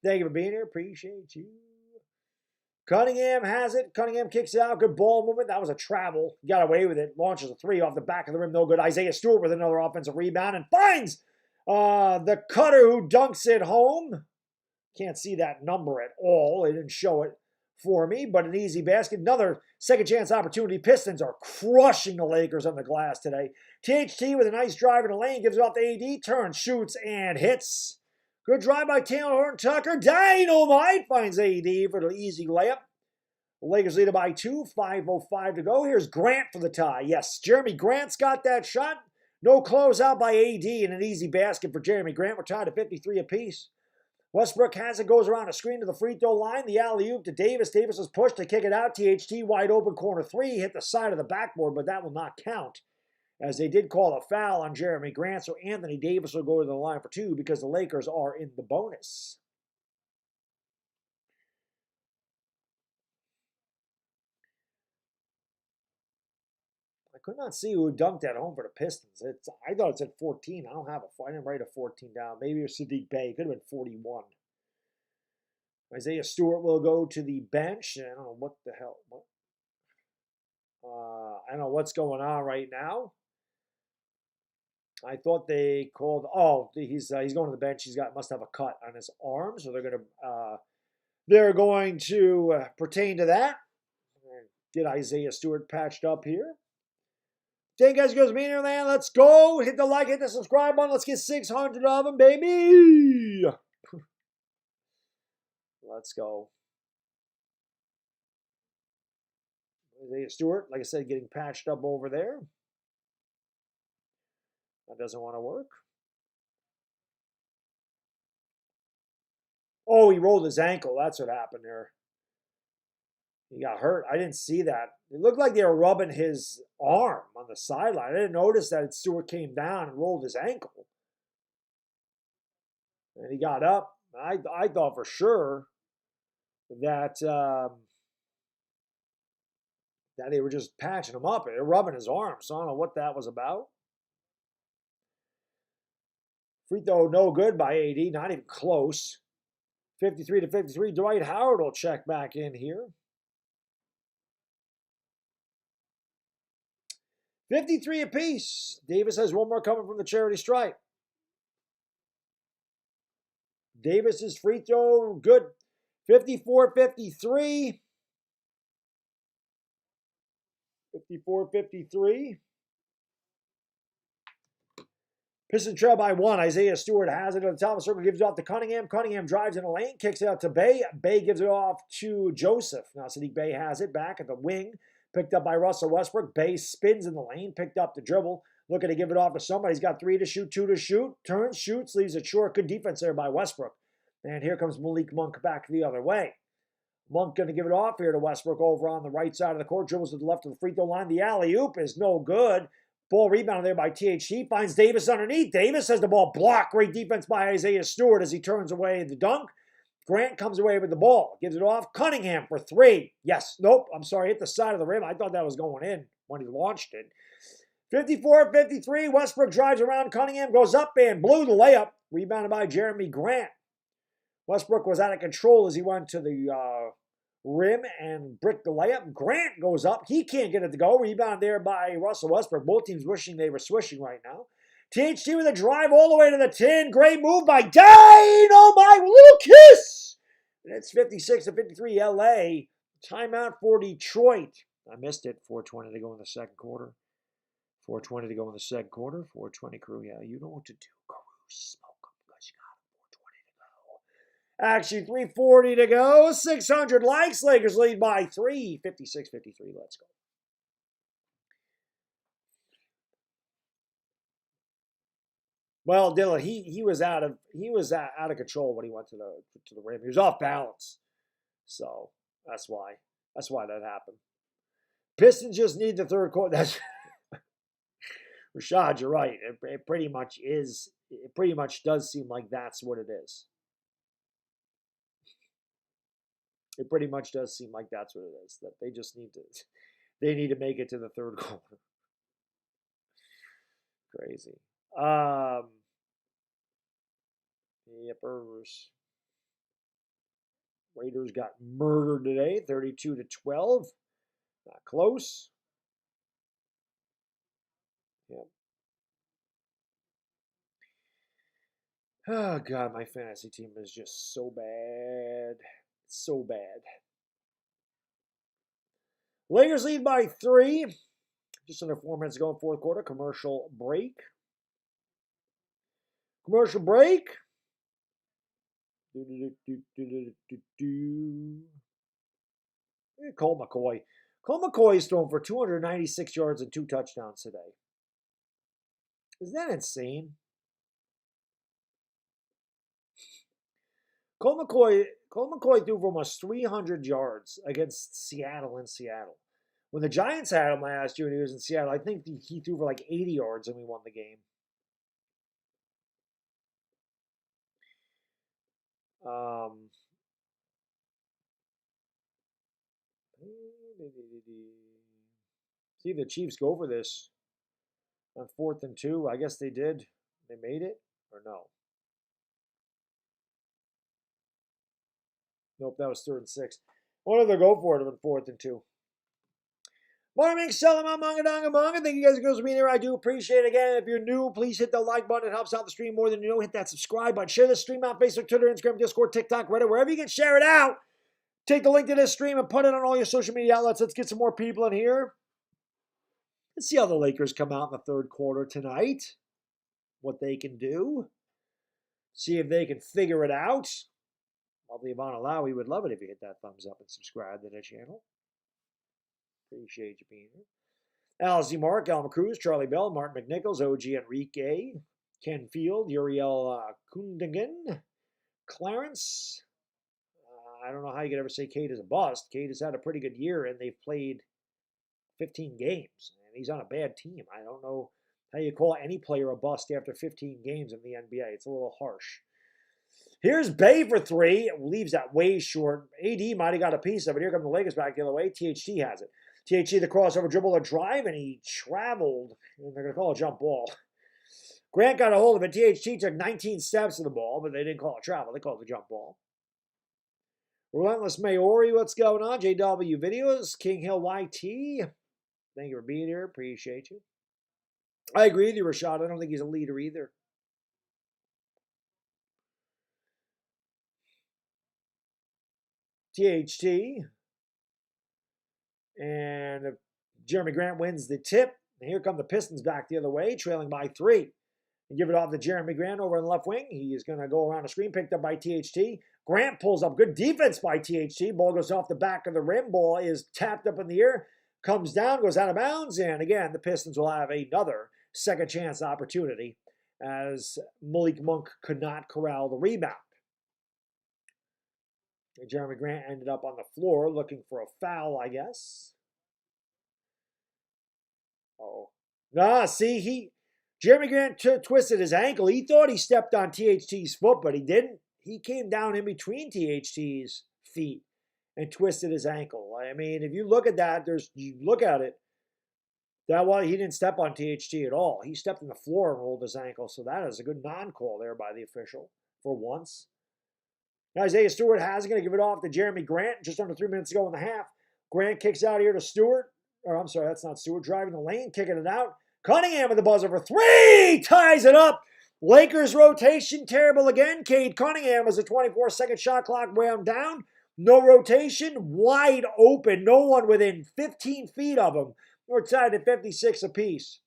Thank you for being here. Appreciate you. Cunningham has it. Cunningham kicks it out. Good ball movement. That was a travel. Got away with it. Launches a 3 off the back of the rim. No good. Isaiah Stewart with another offensive rebound and finds the cutter who dunks it home. Can't see that number at all. They didn't show it for me, but an easy basket. Another second chance opportunity. Pistons are crushing the Lakers on the glass today. THT with a nice drive in the lane. Gives it off to AD. Turns, shoots, and hits. Good drive by Taylor Horton-Tucker. Dynamite finds AD for the easy layup. The Lakers lead it by 2. 5:05 to go. Here's Grant for the tie. Yes, Jeremy Grant's got that shot. No closeout by AD and an easy basket for Jeremy Grant. We're tied at 53 apiece. Westbrook has it, goes around a screen to the free throw line. The alley-oop to Davis. Davis was pushed to kick it out. THT wide open, corner 3. Hit the side of the backboard, but that will not count, as they did call a foul on Jeremy Grant. So Anthony Davis will go to the line for 2 because the Lakers are in the bonus. I could not see who dunked at home for the Pistons. I thought it said 14. I didn't write a 14 down. Maybe it was Sadiq Bey. It could have been 41. Isaiah Stewart will go to the bench. I don't know what the hell. I don't know what's going on right now. I thought they called. Oh, he's going to the bench. Must have a cut on his arm, so they're going to pertain to that. Get Isaiah Stewart patched up here. Thank you guys for being here, man. Let's go. Hit the like, hit the subscribe button. Let's get 600 of them, baby. Let's go. Isaiah Stewart, like I said, getting patched up over there. That doesn't want to work. Oh, he rolled his ankle. That's what happened there. He got hurt. I didn't see that. It looked like they were rubbing his arm on the sideline. I didn't notice that Stewart came down and rolled his ankle. And he got up. I thought for sure that that they were just patching him up. They were rubbing his arm. So I don't know what that was about. Free throw no good by AD. Not even close. 53-53. Dwight Howard will check back in here. 53 apiece. Davis has one more coming from the charity stripe. Davis's free throw, good. 54-53. 54-53. Pistons trail by 1. Isaiah Stewart has it at the top of the circle, gives it off to Cunningham. Cunningham drives in the lane, kicks it out to Bay. Bay gives it off to Joseph. Now Sadiq Bay has it back at the wing. Picked up by Russell Westbrook. Bay spins in the lane, picked up the dribble. Looking to give it off to somebody. He's got 3 to shoot, 2 to shoot. Turns, shoots, leaves it short. Good defense there by Westbrook. And here comes Malik Monk back the other way. Monk going to give it off here to Westbrook over on the right side of the court. Dribbles to the left of the free throw line. The alley-oop is no good. Ball rebound there by THC. Finds Davis underneath. Davis has the ball blocked. Great defense by Isaiah Stewart as he turns away the dunk. Grant comes away with the ball. Gives it off. Cunningham for 3. Yes. Nope. I'm sorry. Hit the side of the rim. I thought that was going in when he launched it. 54-53. Westbrook drives around. Cunningham goes up and blew the layup. Rebounded by Jeremy Grant. Westbrook was out of control as he went to the rim and bricked the layup. Grant goes up. He can't get it to go. Rebound there by Russell Westbrook. Both teams wishing they were swishing right now. THT with a drive all the way to the 10. Great move by Dane. Oh my, little kiss. And it's 56-53 LA. Timeout for Detroit. I missed it. 4:20 to go in the second quarter. 4:20 to go in the second quarter. 4:20 crew. Yeah, you know what to do. Crew, smoke them because you got 4:20 to go. Actually, 3:40 to go. 600 likes. Lakers lead by 3. 56-53. Let's go. Well, Dylan, he was out of control when he went to the rim. He was off balance, so that's why that happened. Pistons just need the third quarter. That's Rashad, you're right. It pretty much is. It pretty much does seem like that's what it is. It pretty much does seem like that's what it is. That they just need to. They need to make it to the third quarter. Crazy. Yippers. Raiders got murdered today, 32-12. Not close. Yep. Oh, God, my fantasy team is just so bad. So bad. Lakers lead by 3. Just under 4 minutes to go in fourth quarter. Commercial break. Commercial break. Cole McCoy. Cole McCoy is thrown for 296 yards and 2 touchdowns today. Isn't that insane? Cole McCoy threw for almost 300 yards against Seattle in Seattle. When the Giants had him last year and he was in Seattle, I think he threw for like 80 yards and we won the game. See the Chiefs go for this on 4th and 2. I guess they did. They made it or no? Nope, that was 3rd and 6. What did they go for it on 4th and 2? Morning, Salaman, Manga. Thank you guys and girls for being here. I do appreciate it. Again, if you're new, please hit the like button. It helps out the stream more than you know. Hit that subscribe button. Share this stream out Facebook, Twitter, Instagram, Discord, TikTok, Reddit, wherever you can share it out. Take the link to this stream and put it on all your social media outlets. Let's get some more people in here. Let's see how the Lakers come out in the third quarter tonight. What they can do. See if they can figure it out. Probably Ivana Lau, we would love it if you hit that thumbs up and subscribe to the channel. Appreciate you being here. Alice Mark, Alma Cruz, Charlie Bell, Martin McNichols, OG Enrique, Ken Field, Uriel Kundigan, Clarence, I don't know how you could ever say Cade is a bust. Cade has had a pretty good year, and they've played 15 games, and he's on a bad team. I don't know how you call any player a bust after 15 games in the NBA. It's a little harsh. Here's Bay for three. It leaves that way short. AD might have got a piece of it. Here come the Lakers back the other way. THT has it. THT, the crossover dribble, a drive, and he traveled. And they're going to call a jump ball. Grant got a hold of it. THT took 19 steps to the ball, but they didn't call it travel. They called it a jump ball. Relentless Maori, what's going on? JW Videos, King Hill YT. Thank you for being here. Appreciate you. I agree with you, Rashad. I don't think he's a leader either. THT. And Jeremy Grant wins the tip. And here come the Pistons back the other way, trailing by 3. And give it off to Jeremy Grant over on the left wing. He is going to go around the screen, picked up by THT. Grant pulls up. Good defense by THT. Ball goes off the back of the rim. Ball is tapped up in the air. Comes down, goes out of bounds. And again, the Pistons will have another second chance opportunity as Malik Monk could not corral the rebound. And Jeremy Grant ended up on the floor looking for a foul, I guess. See, Jeremy Grant twisted his ankle. He thought he stepped on THT's foot, but he didn't. He came down in between THT's feet and twisted his ankle. I mean, if you look at that, you look at it, he didn't step on THT at all. He stepped on the floor and rolled his ankle, so that is a good non-call there by the official for once. Now Isaiah Stewart has going to give it off to Jeremy Grant just under 3 minutes to go in the half. Grant kicks out here to Stewart. Or I'm sorry, that's not Stewart. Driving the lane, kicking it out. Cunningham with the buzzer for 3. Ties it up. Lakers rotation terrible again. Cade Cunningham as a 24-second shot clock wound down. No rotation. Wide open. No one within 15 feet of him. We're tied at 56 apiece.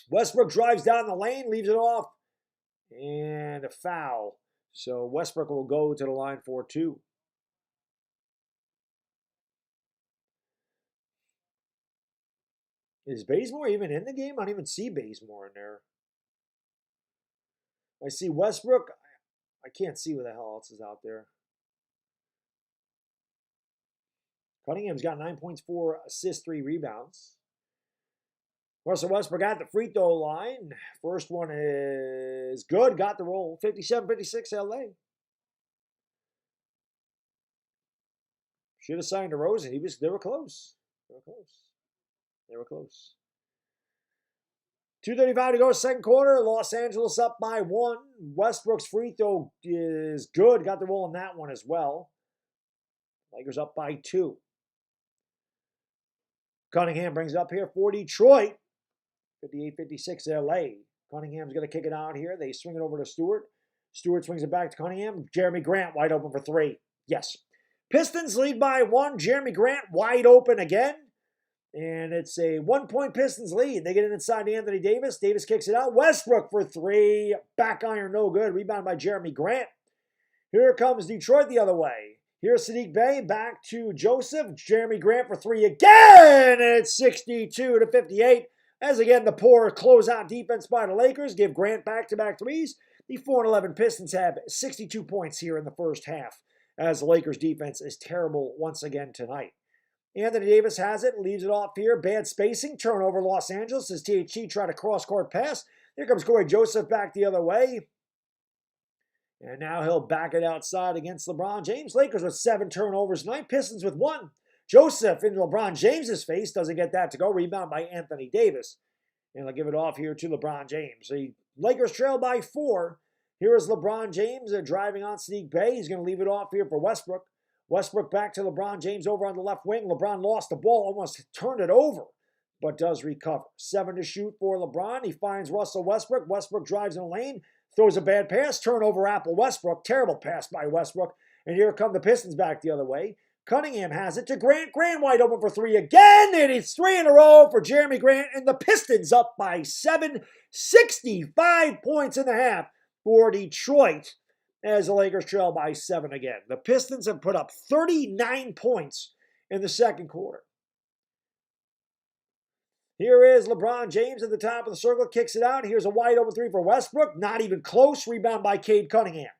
Westbrook drives down the lane, leaves it off. And a foul. So Westbrook will go to the line for 2. Is Bazemore even in the game? I don't even see Bazemore in there. I see Westbrook. I can't see who the hell else is out there. Cunningham's got 9 points, 4 assists, 3 rebounds. Russell Westbrook at the free throw line. First one is good. Got the roll. 57-56 LA. Should have signed DeRozan. They were close. They were close. 2:35 to go, second quarter. Los Angeles up by 1. Westbrook's free throw is good. Got the roll on that one as well. Lakers up by 2. Cunningham brings it up here for Detroit. 58-56 LA. Cunningham's going to kick it out here. They swing it over to Stewart. Stewart swings it back to Cunningham. Jeremy Grant wide open for 3. Yes. Pistons lead by 1. Jeremy Grant wide open again. And it's a 1-point Pistons lead. They get it inside to Anthony Davis. Davis kicks it out. Westbrook for 3. Back iron, no good. Rebound by Jeremy Grant. Here comes Detroit the other way. Here's Sadiq Bey. Back to Joseph. Jeremy Grant for 3 again. And it's 62-58. As again, the poor closeout defense by the Lakers give Grant back-to-back threes. The 4-11 Pistons have 62 points here in the first half, as the Lakers defense is terrible once again tonight. Anthony Davis has it, leaves it off here. Bad spacing, turnover Los Angeles as THT try to cross-court pass. Here comes Corey Joseph back the other way. And now he'll back it outside against LeBron James. Lakers with 7 turnovers tonight, Pistons with 1. Joseph into LeBron James's face, doesn't get that to go. Rebound by Anthony Davis. And they'll give it off here to LeBron James. The Lakers trail by 4. Here is LeBron James driving on Sadiq Bey. He's going to leave it off here for Westbrook. Westbrook back to LeBron James over on the left wing. LeBron lost the ball, almost turned it over, but does recover. 7 to shoot for LeBron. He finds Russell Westbrook. Westbrook drives in the lane, throws a bad pass, turnover Apple Westbrook. Terrible pass by Westbrook. And here come the Pistons back the other way. Cunningham has it to Grant. Grant wide open for 3 again. And it's 3 in a row for Jeremy Grant. And the Pistons up by 7. 65 points in the half for Detroit as the Lakers trail by 7 again. The Pistons have put up 39 points in the second quarter. Here is LeBron James at the top of the circle. Kicks it out. Here's a wide open 3 for Westbrook. Not even close. Rebound by Cade Cunningham.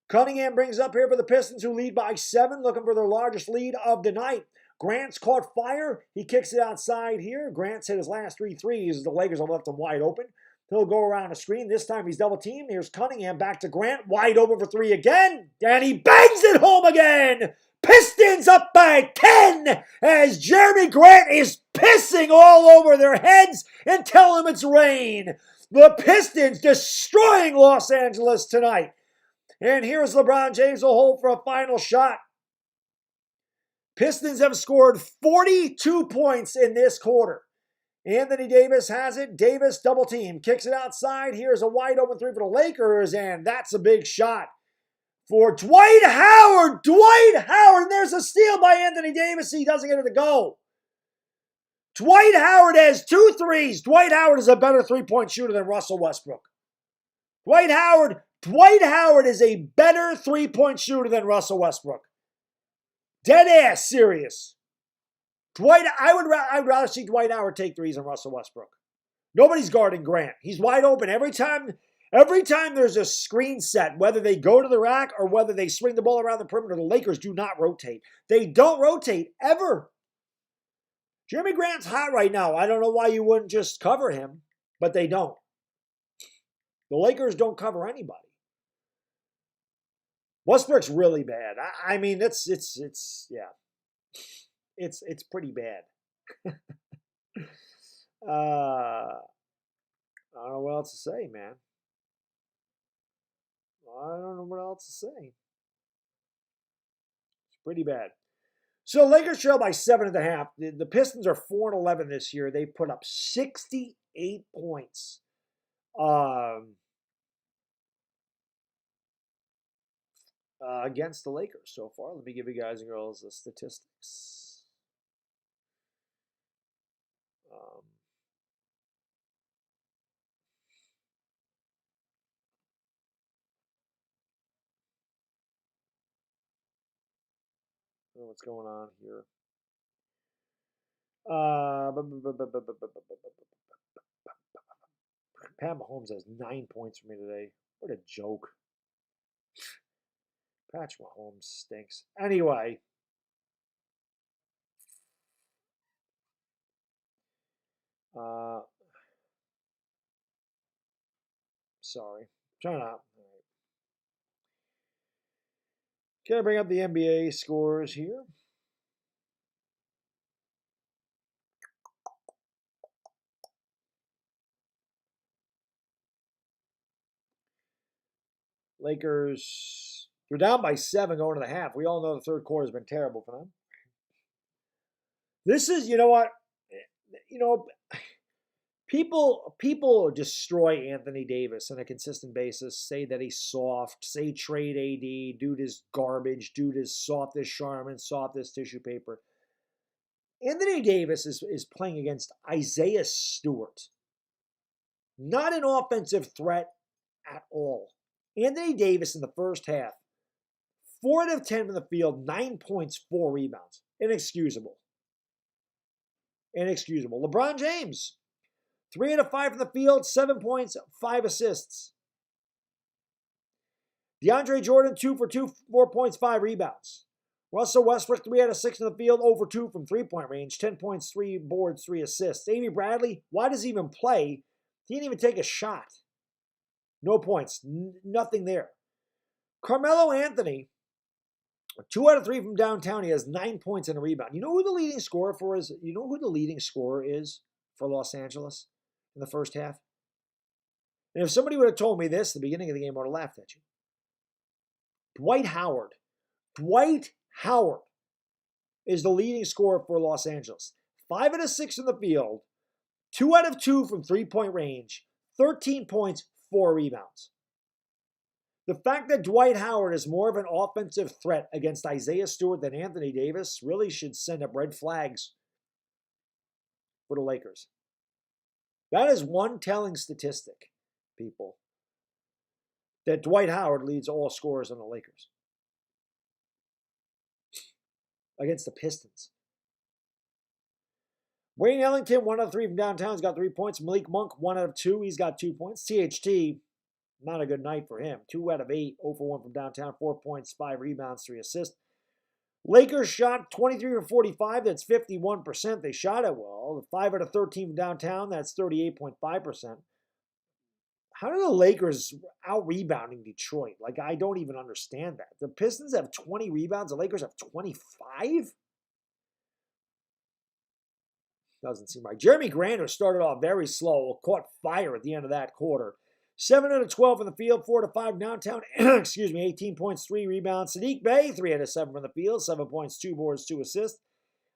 Cunningham brings up here for the Pistons, who lead by 7, looking for their largest lead of the night. Grant's caught fire. He kicks it outside here. Grant's hit his last 3 threes. The Lakers have left him wide open. He'll go around the screen. This time he's double teamed. Here's Cunningham back to Grant. Wide open for 3 again. And he bangs it home again. Pistons up by 10 as Jeremy Grant is pissing all over their heads and tell them it's rain. The Pistons destroying Los Angeles tonight. And here's LeBron James will hold for a final shot. Pistons have scored 42 points in this quarter. Anthony Davis has it. Davis double team. Kicks it outside. Here's a wide open 3 for the Lakers. And that's a big shot for Dwight Howard. Dwight Howard. And there's a steal by Anthony Davis. He doesn't get it to go. Dwight Howard has 2 threes. Dwight Howard is a better 3-point shooter than Russell Westbrook. Dwight Howard is a better 3-point shooter than Russell Westbrook. Dead ass serious. I'd rather see Dwight Howard take threes than Russell Westbrook. Nobody's guarding Grant. He's wide open every time there's a screen set, whether they go to the rack or whether they swing the ball around the perimeter. The Lakers do not rotate. They don't rotate ever. Jeremy Grant's hot right now. I don't know why you wouldn't just cover him, but they don't. The Lakers don't cover anybody. Westbrook's really bad. I mean, it's pretty bad. I don't know what else to say, man. I don't know what else to say. It's pretty bad. So Lakers trail by 7.5. The Pistons are 4-11 this year. They put up 68 points. Against the Lakers so far. Let me give you guys and girls the statistics. I don't know what's going on here. Pat Mahomes has 9 points for me today. What a joke. Patrick Mahomes stinks. Anyway. Sorry. Trying to. Can I bring up the NBA scores here? Lakers, they're down by 7 going to the half. We all know the third quarter has been terrible for them. This is, you know what? You know, people destroy Anthony Davis on a consistent basis, say that he's soft, say trade AD, dude is garbage, dude is soft as Charmin, soft as tissue paper. Anthony Davis is playing against Isaiah Stewart. Not an offensive threat at all. Anthony Davis in the first half, 4 out of 10 from the field, 9 points, 4 rebounds. Inexcusable. LeBron James, 3 out of 5 from the field, 7 points, 5 assists. DeAndre Jordan, 2 for 2, 4 points, 5 rebounds. Russell Westbrook, 3 out of 6 in the field, 0 for 2 from 3-point range, 10 points, 3 boards, 3 assists. Avery Bradley, why does he even play? He didn't even take a shot. No points. Nothing there. Carmelo Anthony, 2 out of 3 from downtown. He has 9 points and a rebound. You know who the leading scorer for is? You know who the leading scorer is for Los Angeles in the first half? And if somebody would have told me this at the beginning of the game, I would have laughed at you. Dwight Howard. Dwight Howard is the leading scorer for Los Angeles. 5 out of 6 in the field. 2 out of 2 from 3-point range. 13 points, 4 rebounds. The fact that Dwight Howard is more of an offensive threat against Isaiah Stewart than Anthony Davis really should send up red flags for the Lakers. That is one telling statistic, people, that Dwight Howard leads all scorers on the Lakers against the Pistons. Wayne Ellington, 1 out of 3 from downtown. He's got 3 points. Malik Monk, 1 out of 2. He's got 2 points. THT, Not a good night for him. 2 out of 8, 0 for 1 from downtown, 4 points, 5 rebounds, 3 assists. Lakers shot 23 for 45. That's 51%. They shot it well. 5 out of 13 from downtown. That's 38.5%. How do the Lakers out-rebounding Detroit? Like, I don't even understand that. The Pistons have 20 rebounds. The Lakers have 25? Doesn't seem right. Jeremy Grant started off very slow. Caught fire at the end of that quarter. 7 out of 12 from the field, 4 to 5 downtown. 18 points, 3 rebounds. Sadiq Bey, 3 out of 7 from the field, 7 points, 2 boards, 2 assists.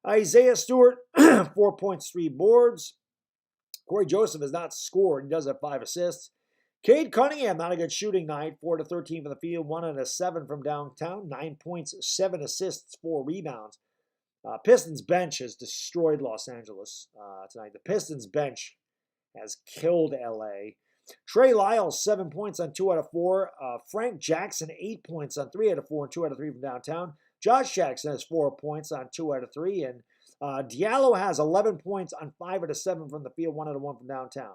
Isaiah Stewart, 4 points, 3 boards. Corey Joseph has not scored. He does have 5 assists. Cade Cunningham, not a good shooting night. 4 to 13 from the field, 1 out of 7 from downtown. 9 points, 7 assists, 4 rebounds. Pistons bench has destroyed Los Angeles tonight. The Pistons bench has killed LA. Trey Lyles, 7 points on 2 out of 4. Frank Jackson, 8 points on 3 out of 4 and 2 out of 3 from downtown. Josh Jackson has 4 points on 2 out of 3. And Diallo has 11 points on 5 out of 7 from the field, 1 out of 1 from downtown.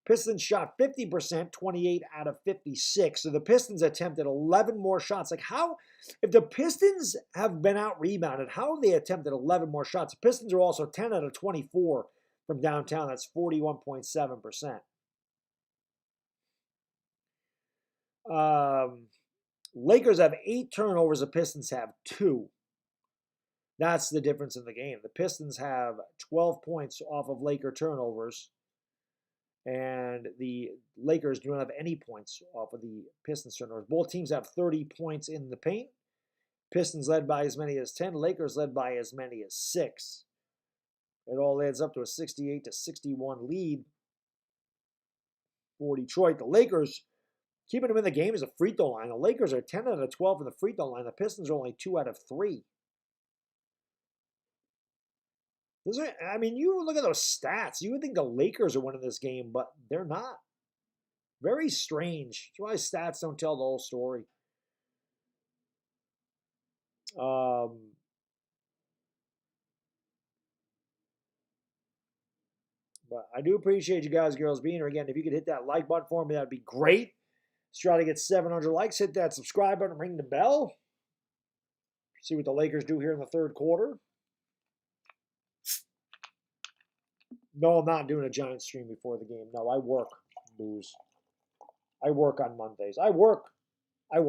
Pistons shot 50%, 28 out of 56. So the Pistons attempted 11 more shots. Like, how, if the Pistons have been out-rebounded, how have they attempted 11 more shots? The Pistons are also 10 out of 24 from downtown. That's 41.7%. Lakers have 8 turnovers. The Pistons have 2. That's the difference in the game. The Pistons have 12 points off of Laker turnovers. And the Lakers do not have any points off of the Pistons turnovers. Both teams have 30 points in the paint. Pistons led by as many as 10. Lakers led by as many as 6. It all adds up to a 68-61 lead for Detroit. The Lakers, keeping them in the game is a free throw line. The Lakers are 10 out of 12 from the free throw line. The Pistons are only 2 out of 3. I mean, you look at those stats. You would think the Lakers are winning this game, but they're not. Very strange. That's why stats don't tell the whole story. But I do appreciate you guys, girls, being here. Again, if you could hit that like button for me, that'd be great. Let's try to get 700 likes. Hit that subscribe button, ring the bell. See what the Lakers do here in the third quarter. No, I'm not doing a giant stream before the game. No, I work, booze. I work on Mondays. I work. I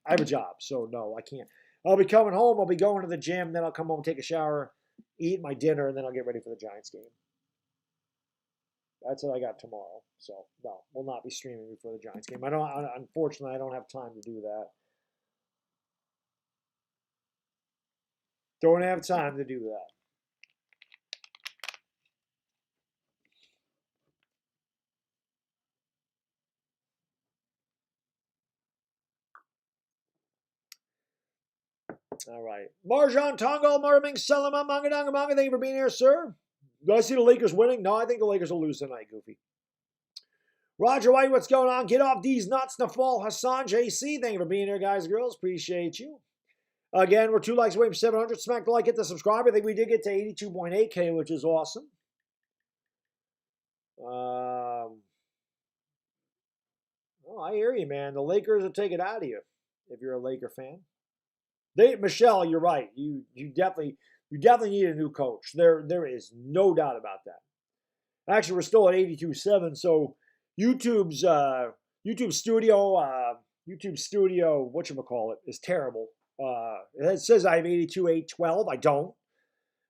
have a job, so no, I can't. I'll be coming home. I'll be going to the gym. Then I'll come home, take a shower, eat my dinner, and then I'll get ready for the Giants game. That's what I got tomorrow. So, no, will not be streaming before the Giants game. Unfortunately, I don't have time to do that. Don't have time to do that. All right. Marjan Tongo, Marming, Salama, Mangadanga, Manga. Thank you for being here, sir. Do I see the Lakers winning? No, I think the Lakers will lose tonight, Goofy. Roger White, what's going on? Get off these nuts, Nafal Hassan, JC. Thank you for being here, guys and girls. Appreciate you. Again, we're 2 likes away from 700. Smack the like, hit the subscribe. I think we did get to 82.8K, which is awesome. Oh, I hear you, man. The Lakers will take it out of you if you're a Laker fan. Michelle, you're right. You definitely need a new coach. There is no doubt about that. Actually, we're still at 82.7. So YouTube Studio, whatchamacallit, is terrible. It says I have 82.812. I don't.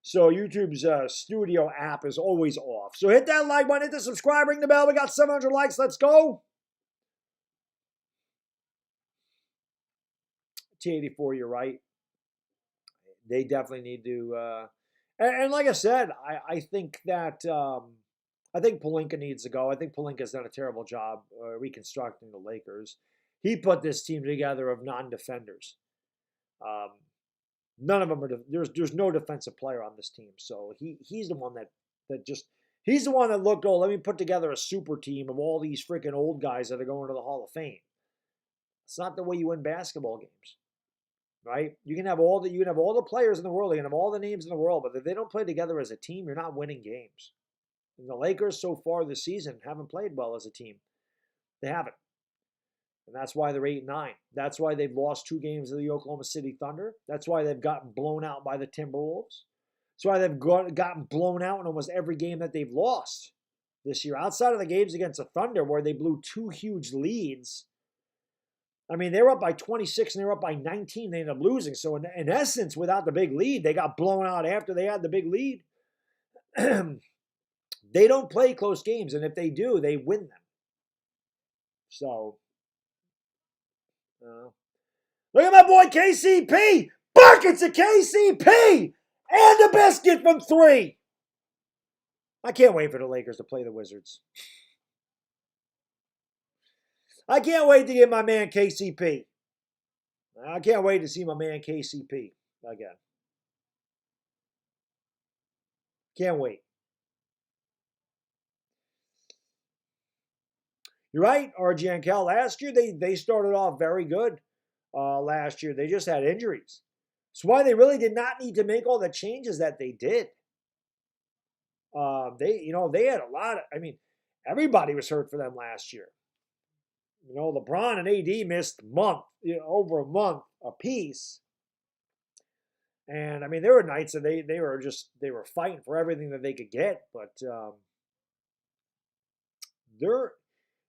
So YouTube's Studio app is always off. So hit that like button, hit the subscribe, ring the bell. We got 700 likes. Let's go. T84, you're right. They definitely need to. And like I said, I think that I think Pelinka needs to go. I think Pelinka's done a terrible job reconstructing the Lakers. He put this team together of non-defenders. None of them are. There's no defensive player on this team. So he's the one that he's the one that looked, oh, let me put together a super team of all these freaking old guys that are going to the Hall of Fame. It's not the way you win basketball games, right? You can have all the players in the world, you can have all the names in the world, but if they don't play together as a team, you're not winning games. And the Lakers so far this season haven't played well as a team. They haven't. And that's why they're 8-9. That's why they've lost 2 games to the Oklahoma City Thunder. That's why they've gotten blown out by the Timberwolves. That's why they've gotten blown out in almost every game that they've lost this year. Outside of the games against the Thunder where they blew 2 huge leads. I mean, they were up by 26 and they were up by 19. They ended up losing. So in essence, without the big lead, they got blown out after they had the big lead. They don't play close games. And if they do, they win them. So, look at my boy KCP. Buckets of KCP. And a biscuit from 3. I can't wait for the Lakers to play the Wizards. I can't wait to get my man KCP. I can't wait to see my man KCP again. Can't wait. You're right, RG and Cal. Last year, they started off very good last year. They just had injuries. That's why they really did not need to make all the changes that they did. They had a lot of, everybody was hurt for them last year. LeBron and AD missed over a month apiece. And there were nights that they were fighting for everything that they could get, but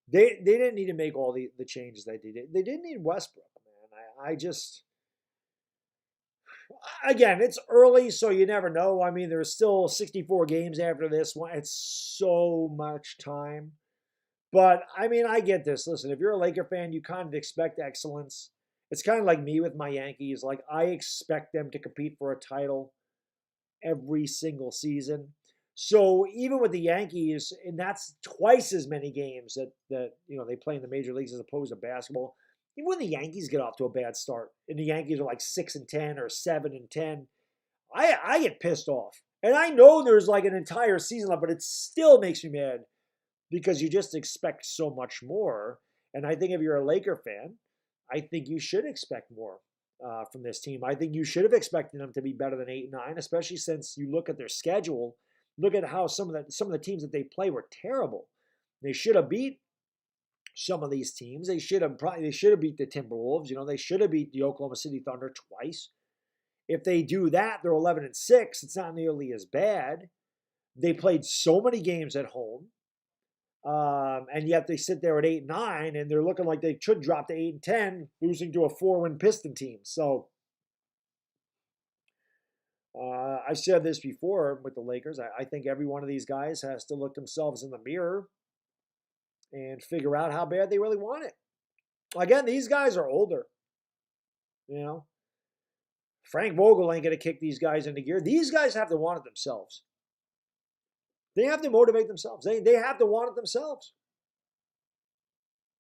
they didn't need to make all the changes that they did. They didn't need Westbrook, man. Again, it's early, so you never know. There's still 64 games after this one. It's so much time. But, I get this. Listen, if you're a Laker fan, you kind of expect excellence. It's kind of like me with my Yankees. Like, I expect them to compete for a title every single season. So, even with the Yankees, and that's twice as many games that they play in the major leagues as opposed to basketball. Even when the Yankees get off to a bad start, and the Yankees are like 6-10 or 7-10, I get pissed off. And I know there's like an entire season left, but it still makes me mad. Because you just expect so much more. And I think if you're a Laker fan, I think you should expect more from this team. I think you should have expected them to be better than 8-9, especially since you look at their schedule. Look at how some of the teams that they play were terrible. They should have beat some of these teams. They should have beat the Timberwolves. They should have beat the Oklahoma City Thunder twice. If they do that, they're 11-6. It's not nearly as bad. They played so many games at home. And yet they sit there at 8-9, and they're looking like they should drop to 8-10, losing to a 4-win Piston team. So I said this before with the Lakers. I think every one of these guys has to look themselves in the mirror and figure out how bad they really want it. Again, these guys are older. Frank Vogel ain't going to kick these guys into gear. These guys have to want it themselves. They have to motivate themselves. They have to want it themselves.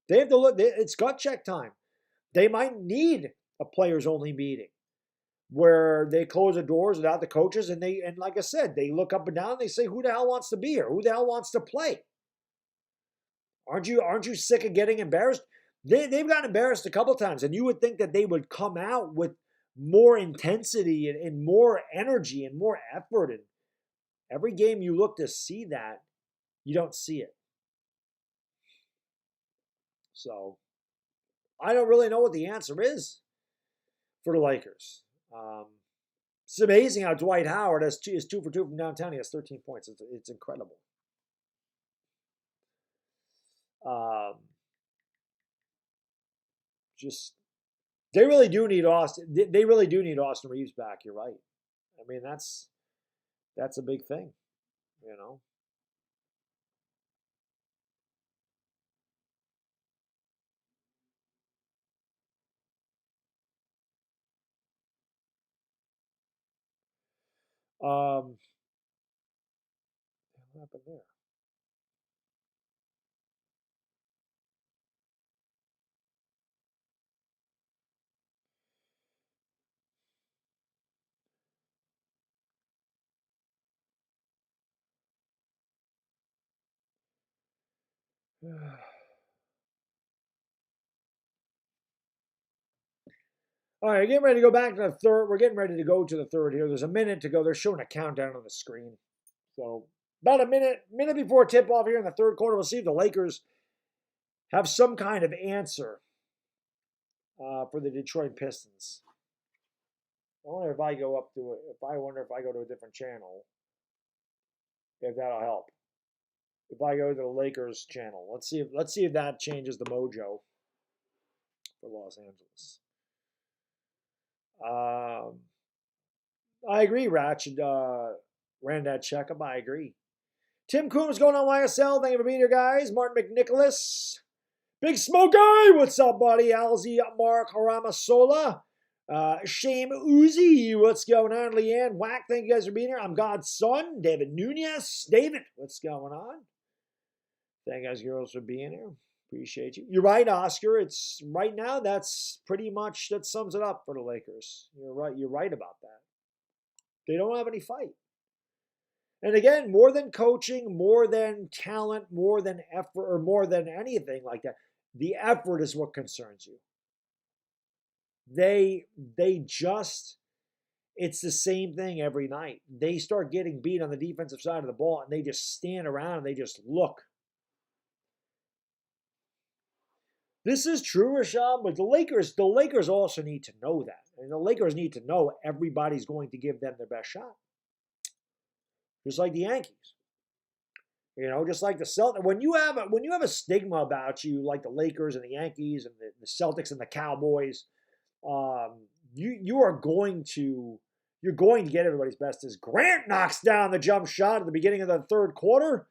They have to look. It's gut check time. They might need a players-only meeting where they close the doors without the coaches, and like I said, they look up and down and they say, "Who the hell wants to be here? Who the hell wants to play? Aren't you sick of getting embarrassed?" They've gotten embarrassed a couple times, and you would think that they would come out with more intensity and more energy and more effort. And every game you look to see that, you don't see it. So, I don't really know what the answer is for the Lakers. It's amazing how Dwight Howard is 2 for 2 from downtown. He has 13 points. It's incredible. They really do need Austin. They really do need Austin Reeves back. You're right. That's a big thing, What happened there? All right, getting ready to go back to the third. We're getting ready to go to the third here. There's a minute to go. They're showing a countdown on the screen. So about a minute before tip-off here in the third quarter, we'll see if the Lakers have some kind of answer for the Detroit Pistons. I wonder if I go up to it. I wonder if I go to a different channel, if that'll help. If I go to the Lakers channel, let's see if that changes the mojo for Los Angeles. I agree, Ratchet. Ran that checkup. I agree. Tim Coombs going on YSL. Thank you for being here, guys. Martin McNicholas. Big Smokey. What's up, buddy? Alzi Mark Haramasola. Shame Uzi. What's going on? Leanne Whack. Thank you guys for being here. I'm God's son. David Nunez. David, what's going on? Thank you guys, girls, for being here. Appreciate you. You're right, Oscar. It's right now. That's pretty much that sums it up for the Lakers. You're right. You're right about that. They don't have any fight. And again, more than coaching, more than talent, more than effort, or more than anything like that, the effort is what concerns you. They just, it's the same thing every night. They start getting beat on the defensive side of the ball, and they just stand around and they just look. This is true, Rashad, but the Lakers also need to know that. And the Lakers need to know everybody's going to give them their best shot. Just like the Yankees. Just like the Celtics. When you have a stigma about you, like the Lakers and the Yankees and the Celtics and the Cowboys, you're going to get everybody's best. As Grant knocks down the jump shot at the beginning of the third quarter,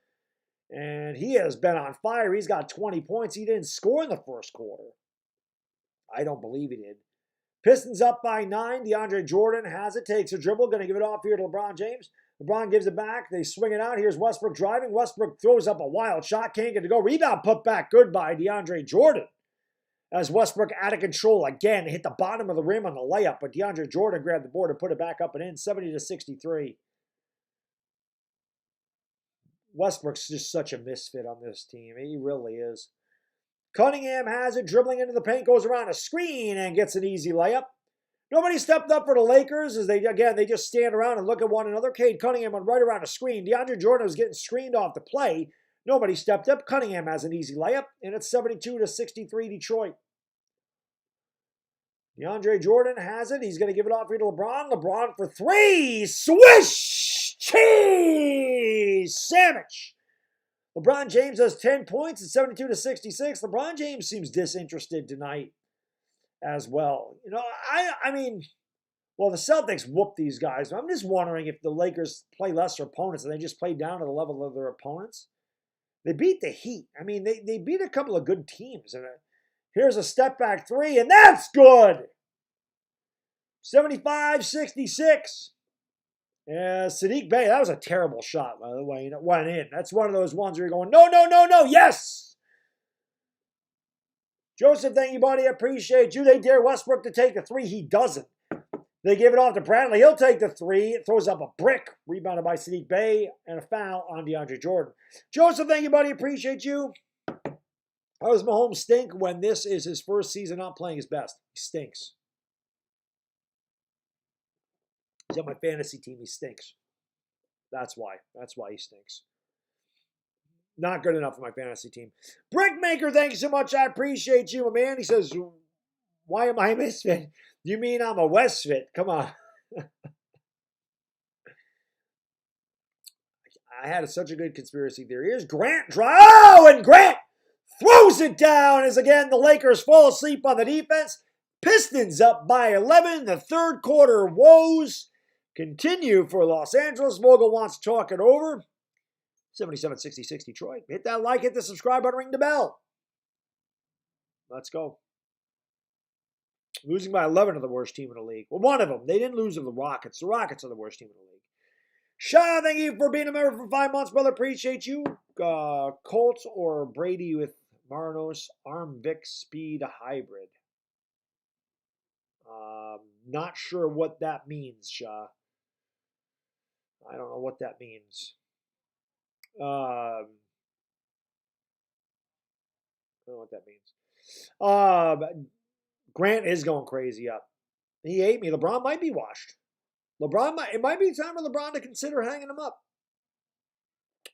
and he has been on fire. He's got 20 points. He didn't score in the first quarter. I don't believe he did. Pistons up by 9. DeAndre Jordan has it, takes a dribble, going to give it off here to LeBron James. LeBron gives it back. They swing it out. Here's Westbrook driving. Westbrook throws up a wild shot. Can't get to go. Rebound put back good by DeAndre Jordan. As Westbrook out of control again. Hit the bottom of the rim on the layup. But DeAndre Jordan grabbed the board and put it back up and in. 70-63. Westbrook's just such a misfit on this team. He really is. Cunningham has it. Dribbling into the paint. Goes around a screen and gets an easy layup. Nobody stepped up for the Lakers as they just stand around and look at one another. Cade Cunningham went right around a screen. DeAndre Jordan was getting screened off the play. Nobody stepped up. Cunningham has an easy layup, and it's 72-63 Detroit. DeAndre Jordan has it. He's going to give it off here to LeBron. LeBron for 3. Swish! Cheese! Sandwich! LeBron James has 10 points. It's 72-66. LeBron James seems disinterested tonight as well. I mean, well, the Celtics whooped these guys. I'm just wondering if the Lakers play lesser opponents and they just play down to the level of their opponents. They beat the Heat. I mean, they beat a couple of good teams. And here's a step back 3, and that's good. 75-66. Yeah, Sadiq Bey, that was a terrible shot, by the way. It went in. That's one of those ones where you're going, no, no, no, no, yes! Joseph, thank you, buddy. I appreciate you. They dare Westbrook to take the 3. He doesn't. They give it off to Bradley. He'll take the 3. It throws up a brick. Rebounded by Sadiq Bey. And a foul on DeAndre Jordan. Joseph, thank you, buddy. Appreciate you. How does Mahomes stink when this is his first season not playing his best? He stinks. He's on my fantasy team. He stinks. That's why. That's why he stinks. Not good enough for my fantasy team. Brickmaker, thank you so much. I appreciate you, man. He says, why am I a misfit? You mean I'm a Westfit? Come on. I had such a good conspiracy theory. Here's Grant. Oh, and Grant throws it down as, again, the Lakers fall asleep on the defense. Pistons up by 11. The third quarter woes continue for Los Angeles. Vogel wants to talk it over. 77-66 Detroit. Hit that like, hit the subscribe button, ring the bell. Let's go. Losing by 11 to the worst team in the league. Well, one of them. They didn't lose to the Rockets. The Rockets are the worst team in the league. Shaw, thank you for being a member for 5 months, brother. Appreciate you. Colts or Brady with Marnos Arm Vic Speed Hybrid. Not sure what that means, Shaw. I don't know what that means. I don't know what that means. Grant is going crazy up. He ate me. LeBron might be washed. It might be time for LeBron to consider hanging him up.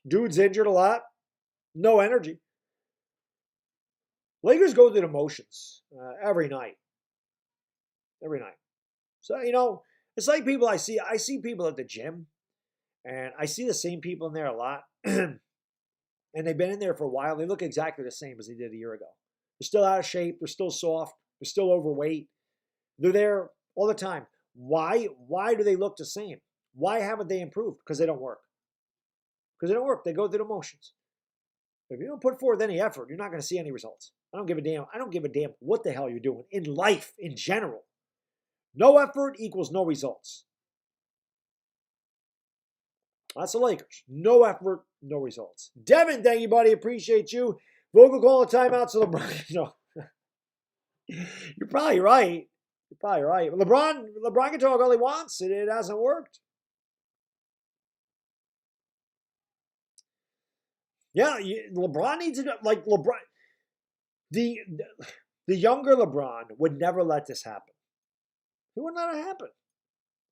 Dude's injured a lot. No energy. Lakers go through the motions every night. Every night. So, you know, it's like people I see people at the gym, and I see the same people in there a lot. And they've been in there for a while. They look exactly the same as they did a year ago. They're still out of shape. They're still soft. They're still overweight. They're there all the time. Why? Why do they look the same? Why haven't they improved? Because they don't work. Because they don't work. They go through the motions. If you don't put forth any effort, you're not going to see any results. I don't give a damn. I don't give a damn what the hell you're doing in life in general. No effort equals no results. That's the Lakers. No effort, no results. Devin, thank you, buddy. Appreciate you. Vogel calling timeouts to LeBron. No. You're probably right. You're probably right. LeBron can talk all he wants. It hasn't worked. Yeah, LeBron needs to, like LeBron. The younger LeBron would never let this happen. He would not have happened.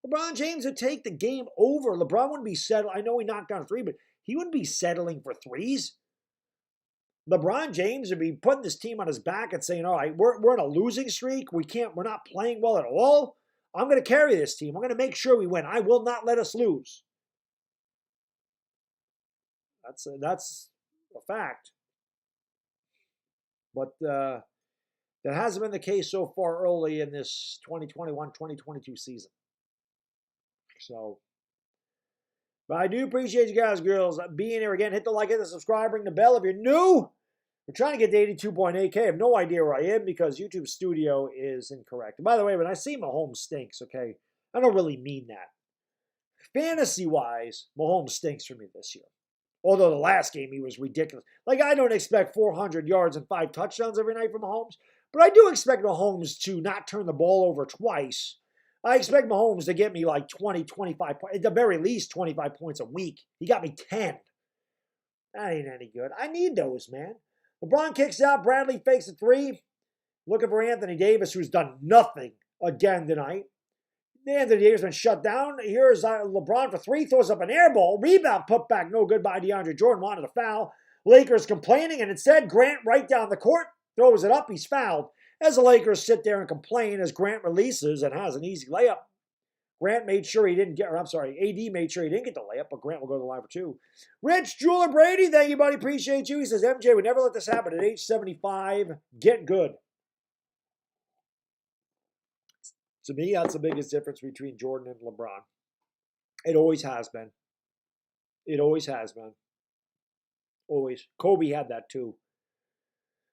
LeBron James would take the game over. LeBron wouldn't be settled. I know he knocked down a three, but he wouldn't be settling for threes. LeBron James would be putting this team on his back and saying, all right, we're in a losing streak. We're not playing well at all. I'm going to carry this team. I'm going to make sure we win. I will not let us lose. That's a fact. But that hasn't been the case so far early in this 2021-2022 season. So, but I do appreciate you guys, girls, being here again. Hit the like, hit the subscribe, ring the bell. If you're new, we're trying to get to 82.8K. I have no idea where I am because YouTube Studio is incorrect. And by the way, when I say Mahomes stinks, okay, I don't really mean that. Fantasy-wise, Mahomes stinks for me this year. Although the last game, he was ridiculous. Like, I don't expect 400 yards and 5 touchdowns every night from Mahomes, but I do expect Mahomes to not turn the ball over twice. I expect Mahomes to get me like 20, 25 points, at the very least 25 points a week. He got me 10. That ain't any good. I need those, man. LeBron kicks out. Bradley fakes a three. Looking for Anthony Davis, who's done nothing again tonight. Anthony Davis been shut down. Here's LeBron for three. Throws up an air ball. Rebound put back. No good by DeAndre Jordan. Wanted a foul. Lakers complaining, and instead Grant right down the court. Throws it up. He's fouled. As the Lakers sit there and complain as Grant releases and has an easy layup. Grant made sure he didn't get, or I'm sorry, AD made sure he didn't get the layup, but Grant will go to the line for two. Rich Jeweler Brady, thank you, buddy. Appreciate you. He says, MJ would never let this happen at age 75. Get good. To me, that's the biggest difference between Jordan and LeBron. It always has been. It always has been. Always. Kobe had that too.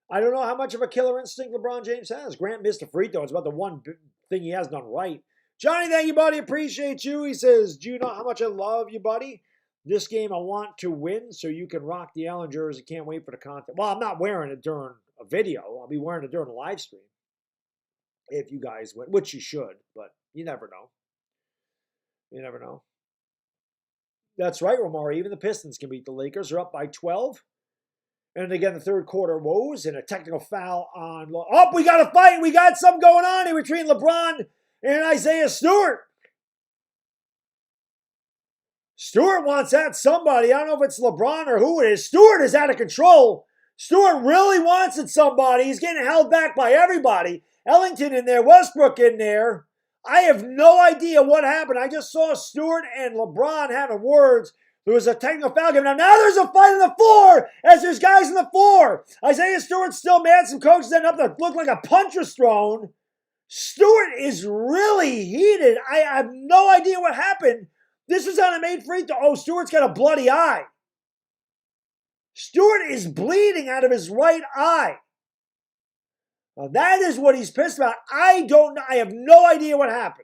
I don't know how much of a killer instinct LeBron James has. Grant missed a free throw. It's about the one thing he has done right. Johnny, thank you, buddy. Appreciate you. He says, do you know how much I love you, buddy? This game I want to win so you can rock the Allen jersey. Can't wait for the content. Well, I'm not wearing it during a video. I'll be wearing it during a live stream. If you guys win, which you should, but you never know. You never know. That's right, Romari. Even the Pistons can beat the Lakers. They're up by 12. And again, the third quarter woes and a technical foul on. Oh, we got a fight. We got something going on here between LeBron and Isaiah Stewart. Stewart wants at somebody. I don't know if it's LeBron or who it is. Stewart is out of control. Stewart really wants at somebody. He's getting held back by everybody. Ellington in there, Westbrook in there. I have no idea what happened. I just saw Stewart and LeBron having words. There was a technical foul given. Now there's a fight on the floor as there's guys on the floor. Isaiah Stewart's still mad. Some coaches end up that look like a punch was thrown. Stewart is really heated. I have no idea what happened. This was on a made free throw. Oh, Stewart's got a bloody eye. Stewart is bleeding out of his right eye. Well, that is what he's pissed about. I don't know. I have no idea what happened.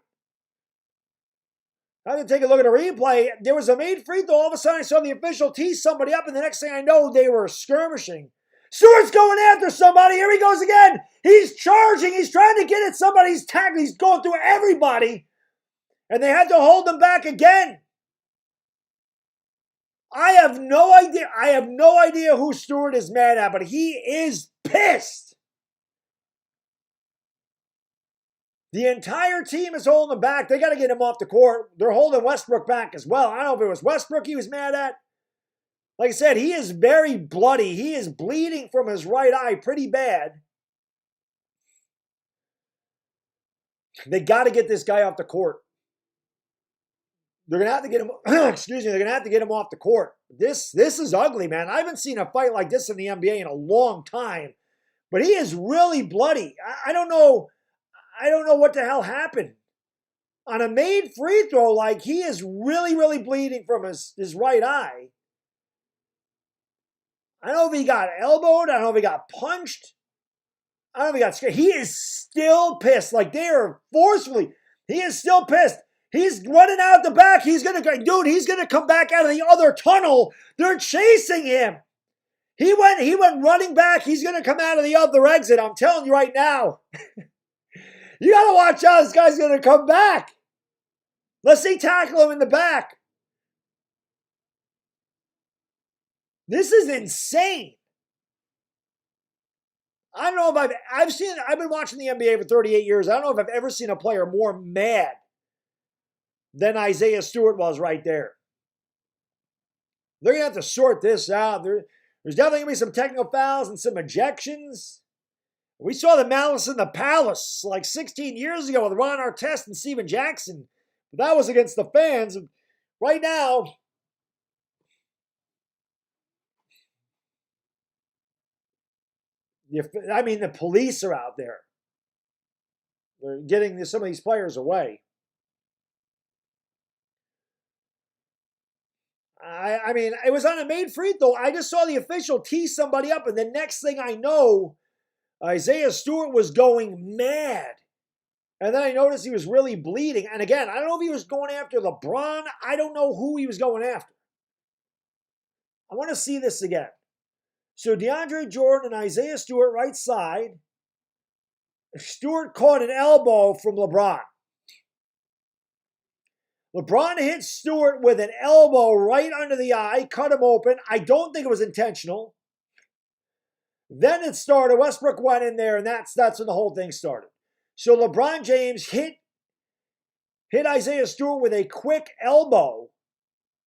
I have to take a look at a replay. There was a made free throw. All of a sudden, I saw the official tee somebody up, and the next thing I know, they were skirmishing. Stewart's going after somebody. Here he goes again. He's charging. He's trying to get at somebody. He's tackling. He's going through everybody. And they had to hold him back again. I have no idea. I have no idea who Stewart is mad at, but he is pissed. The entire team is holding him back. They got to get him off the court. They're holding Westbrook back as well. I don't know if it was Westbrook he was mad at. Like I said, he is very bloody. He is bleeding from his right eye pretty bad. They got to get this guy off the court. They're gonna have to get him. Excuse me. They're gonna have to get him off the court. This is ugly, man. I haven't seen a fight like this in the NBA in a long time. But he is really bloody. I don't know. I don't know what the hell happened. On a made free throw, like he is really, really bleeding from his right eye. I don't know if he got elbowed. I don't know if he got punched. I don't know if he got scared. He is still pissed. Like they are forcefully. He is still pissed. He's running out the back. He's going to go. Dude, he's going to come back out of the other tunnel. They're chasing him. He went running back. He's going to come out of the other exit. I'm telling you right now. You got to watch out. This guy's going to come back. Let's see tackle him in the back. This is insane. I don't know if I've been watching the NBA for 38 years. I don't know if I've ever seen a player more mad than Isaiah Stewart was right there. They're going to have to sort this out. There's definitely going to be some technical fouls and some ejections. We saw the malice in the palace like 16 years ago with Ron Artest and Steven Jackson. But that was against the fans. Right now, the police are out there. They're getting some of these players away. I mean, it was on a made free throw. I just saw the official tee somebody up, and the next thing I know, Isaiah Stewart was going mad. And then I noticed he was really bleeding. And again, I don't know if he was going after LeBron. I don't know who he was going after. I want to see this again. So DeAndre Jordan and Isaiah Stewart right side. Stewart caught an elbow from LeBron. LeBron hit Stewart with an elbow right under the eye, cut him open. I don't think it was intentional. Then it started. Westbrook went in there, and that's when the whole thing started. So LeBron James hit Isaiah Stewart with a quick elbow.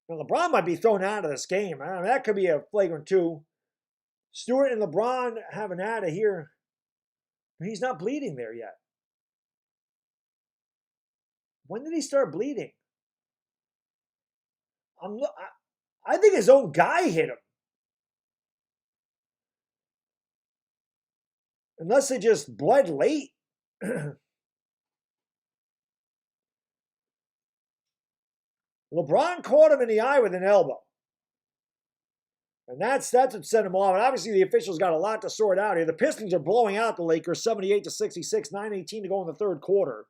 Now LeBron might be thrown out of this game. I mean, that could be a flagrant 2. Stewart and LeBron having out of here. He's not bleeding there yet. When did he start bleeding? I think his own guy hit him. Unless they just bled late. LeBron caught him in the eye with an elbow. And that's what sent him off. And obviously the officials got a lot to sort out here. The Pistons are blowing out the Lakers 78-66, 9:18 to go in the third quarter.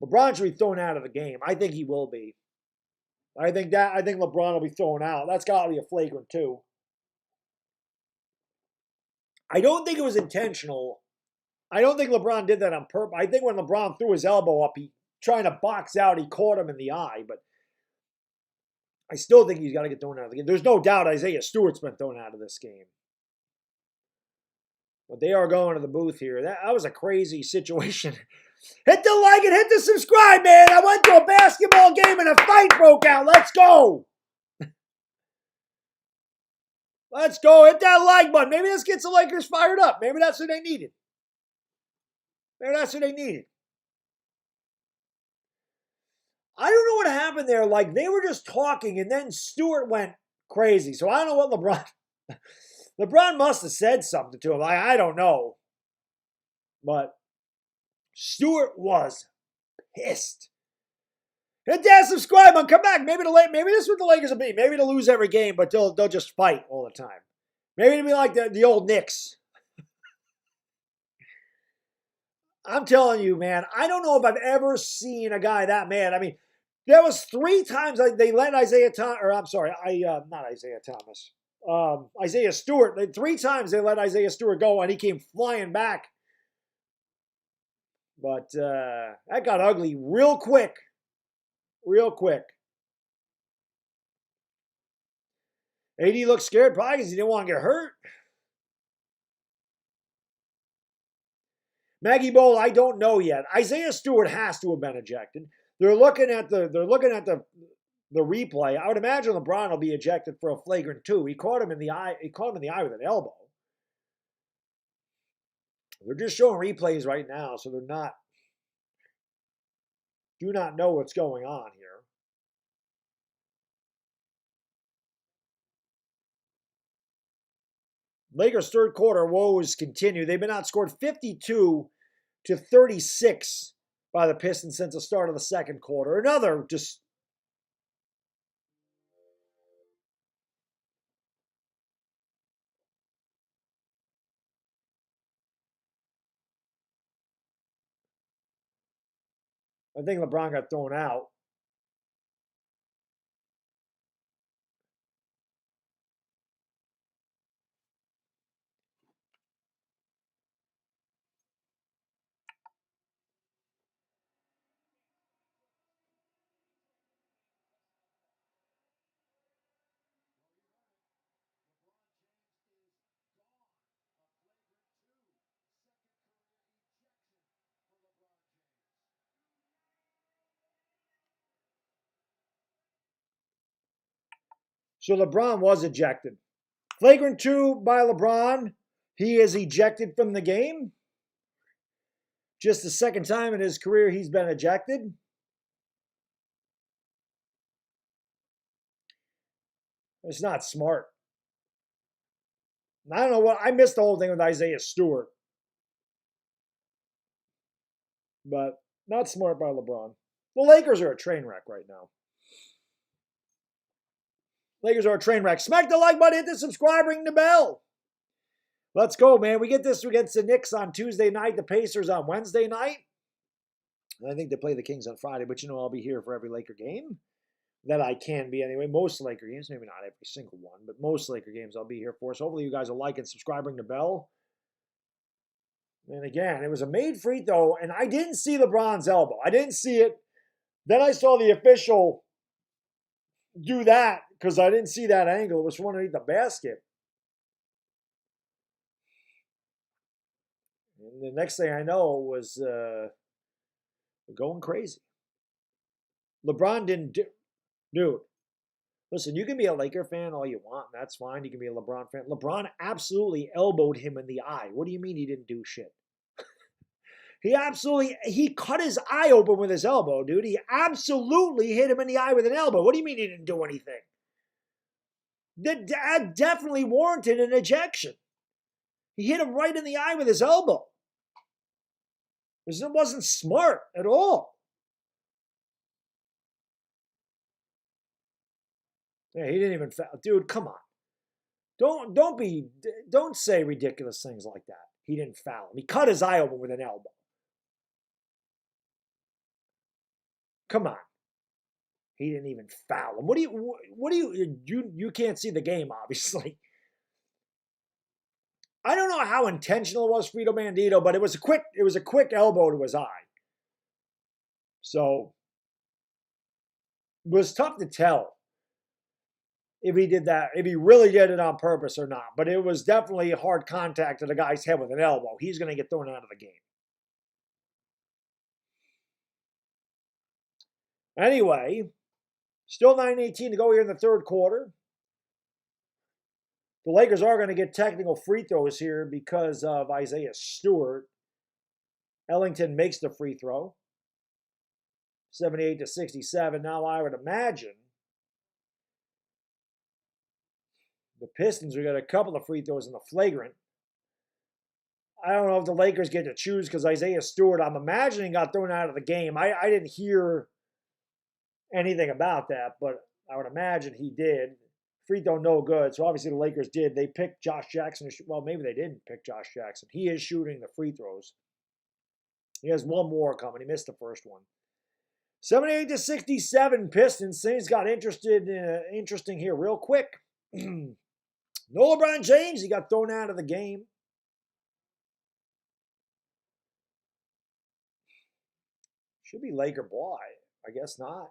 LeBron should be thrown out of the game. I think he will be. I think LeBron will be thrown out. That's got to be a flagrant 2. I don't think it was intentional. I don't think LeBron did that on purpose. I think when LeBron threw his elbow up, he trying to box out, he caught him in the eye. But I still think he's got to get thrown out of the game. There's no doubt Isaiah Stewart's been thrown out of this game. But they are going to the booth here. That was a crazy situation. Hit the like and hit the subscribe, man. I went to a basketball game and a fight broke out. Let's go. Let's go. Hit that like button. Maybe this gets the Lakers fired up. Maybe that's what they needed. I don't know what happened there. Like, they were just talking, and then Stewart went crazy. So I don't know what LeBron must have said something to him. I don't know. But Stewart was pissed. Hit that subscribe button. Come back. Maybe this is what the Lakers will be. Maybe they'll lose every game, but they'll just fight all the time. Maybe it'll be like the old Knicks. I'm telling you, man, I don't know if I've ever seen a guy that mad. I mean, there was 3 times they let Isaiah Stewart. 3 times they let Isaiah Stewart go, and he came flying back. But that got ugly real quick. AD looked scared probably because he didn't want to get hurt. Maggie Bowl, I don't know yet. Isaiah Stewart has to have been ejected. They're looking at the replay. I would imagine LeBron will be ejected for a flagrant 2. He caught him in the eye. He caught him in the eye with an elbow. They're just showing replays right now, so do not know what's going on here. Lakers' third quarter woes continue. They've been outscored 52-36 by the Pistons since the start of the second quarter. Another just. I think LeBron got thrown out. So LeBron was ejected. Flagrant 2 by LeBron. He is ejected from the game. Just the second time in his career he's been ejected. It's not smart. I don't know what. I missed the whole thing with Isaiah Stewart. But not smart by LeBron. The Lakers are a train wreck right now. Lakers are a train wreck. Smack the like button, hit the subscribe, ring the bell. Let's go, man. We get this against the Knicks on Tuesday night, the Pacers on Wednesday night. I think they play the Kings on Friday, but you know I'll be here for every Laker game that I can be anyway. Most Laker games, maybe not every single one, but most Laker games I'll be here for. So hopefully you guys will like and subscribe, ring the bell. And again, it was a made free throw, and I didn't see LeBron's elbow. I didn't see it. Then I saw the official do that because I didn't see that angle. It was from underneath the basket. And the next thing I know was going crazy. LeBron didn't do. Dude, listen, you can be a Laker fan all you want. That's fine. You can be a LeBron fan. LeBron absolutely elbowed him in the eye. What do you mean he didn't do shit? He cut his eye open with his elbow, dude. He absolutely hit him in the eye with an elbow. What do you mean he didn't do anything? That definitely warranted an ejection. He hit him right in the eye with his elbow. It wasn't smart at all. Yeah, he didn't even foul. Dude, come on. Don't say ridiculous things like that. He didn't foul him. He cut his eye open with an elbow. Come on. He didn't even foul him. You can't see the game, obviously. I don't know how intentional it was, Frito Bandito, but it was a quick elbow to his eye. So it was tough to tell if he did that, if he really did it on purpose or not. But it was definitely hard contact to the guy's head with an elbow. He's going to get thrown out of the game. Anyway, still 9:18 to go here in the third quarter. The Lakers are going to get technical free throws here because of Isaiah Stewart. Ellington makes the free throw. 78-67. Now I would imagine the Pistons will get a couple of free throws in the flagrant. I don't know if the Lakers get to choose because Isaiah Stewart, I'm imagining, got thrown out of the game. I didn't hear anything about that, but I would imagine he did. Free throw no good, so obviously the Lakers did. They picked Josh Jackson. Well, maybe they didn't pick Josh Jackson. He is shooting the free throws. He has one more coming. He missed the first one. 78-67 Pistons. Things got interesting here real quick. No LeBron James. He got thrown out of the game. Should be Laker ball. I guess not.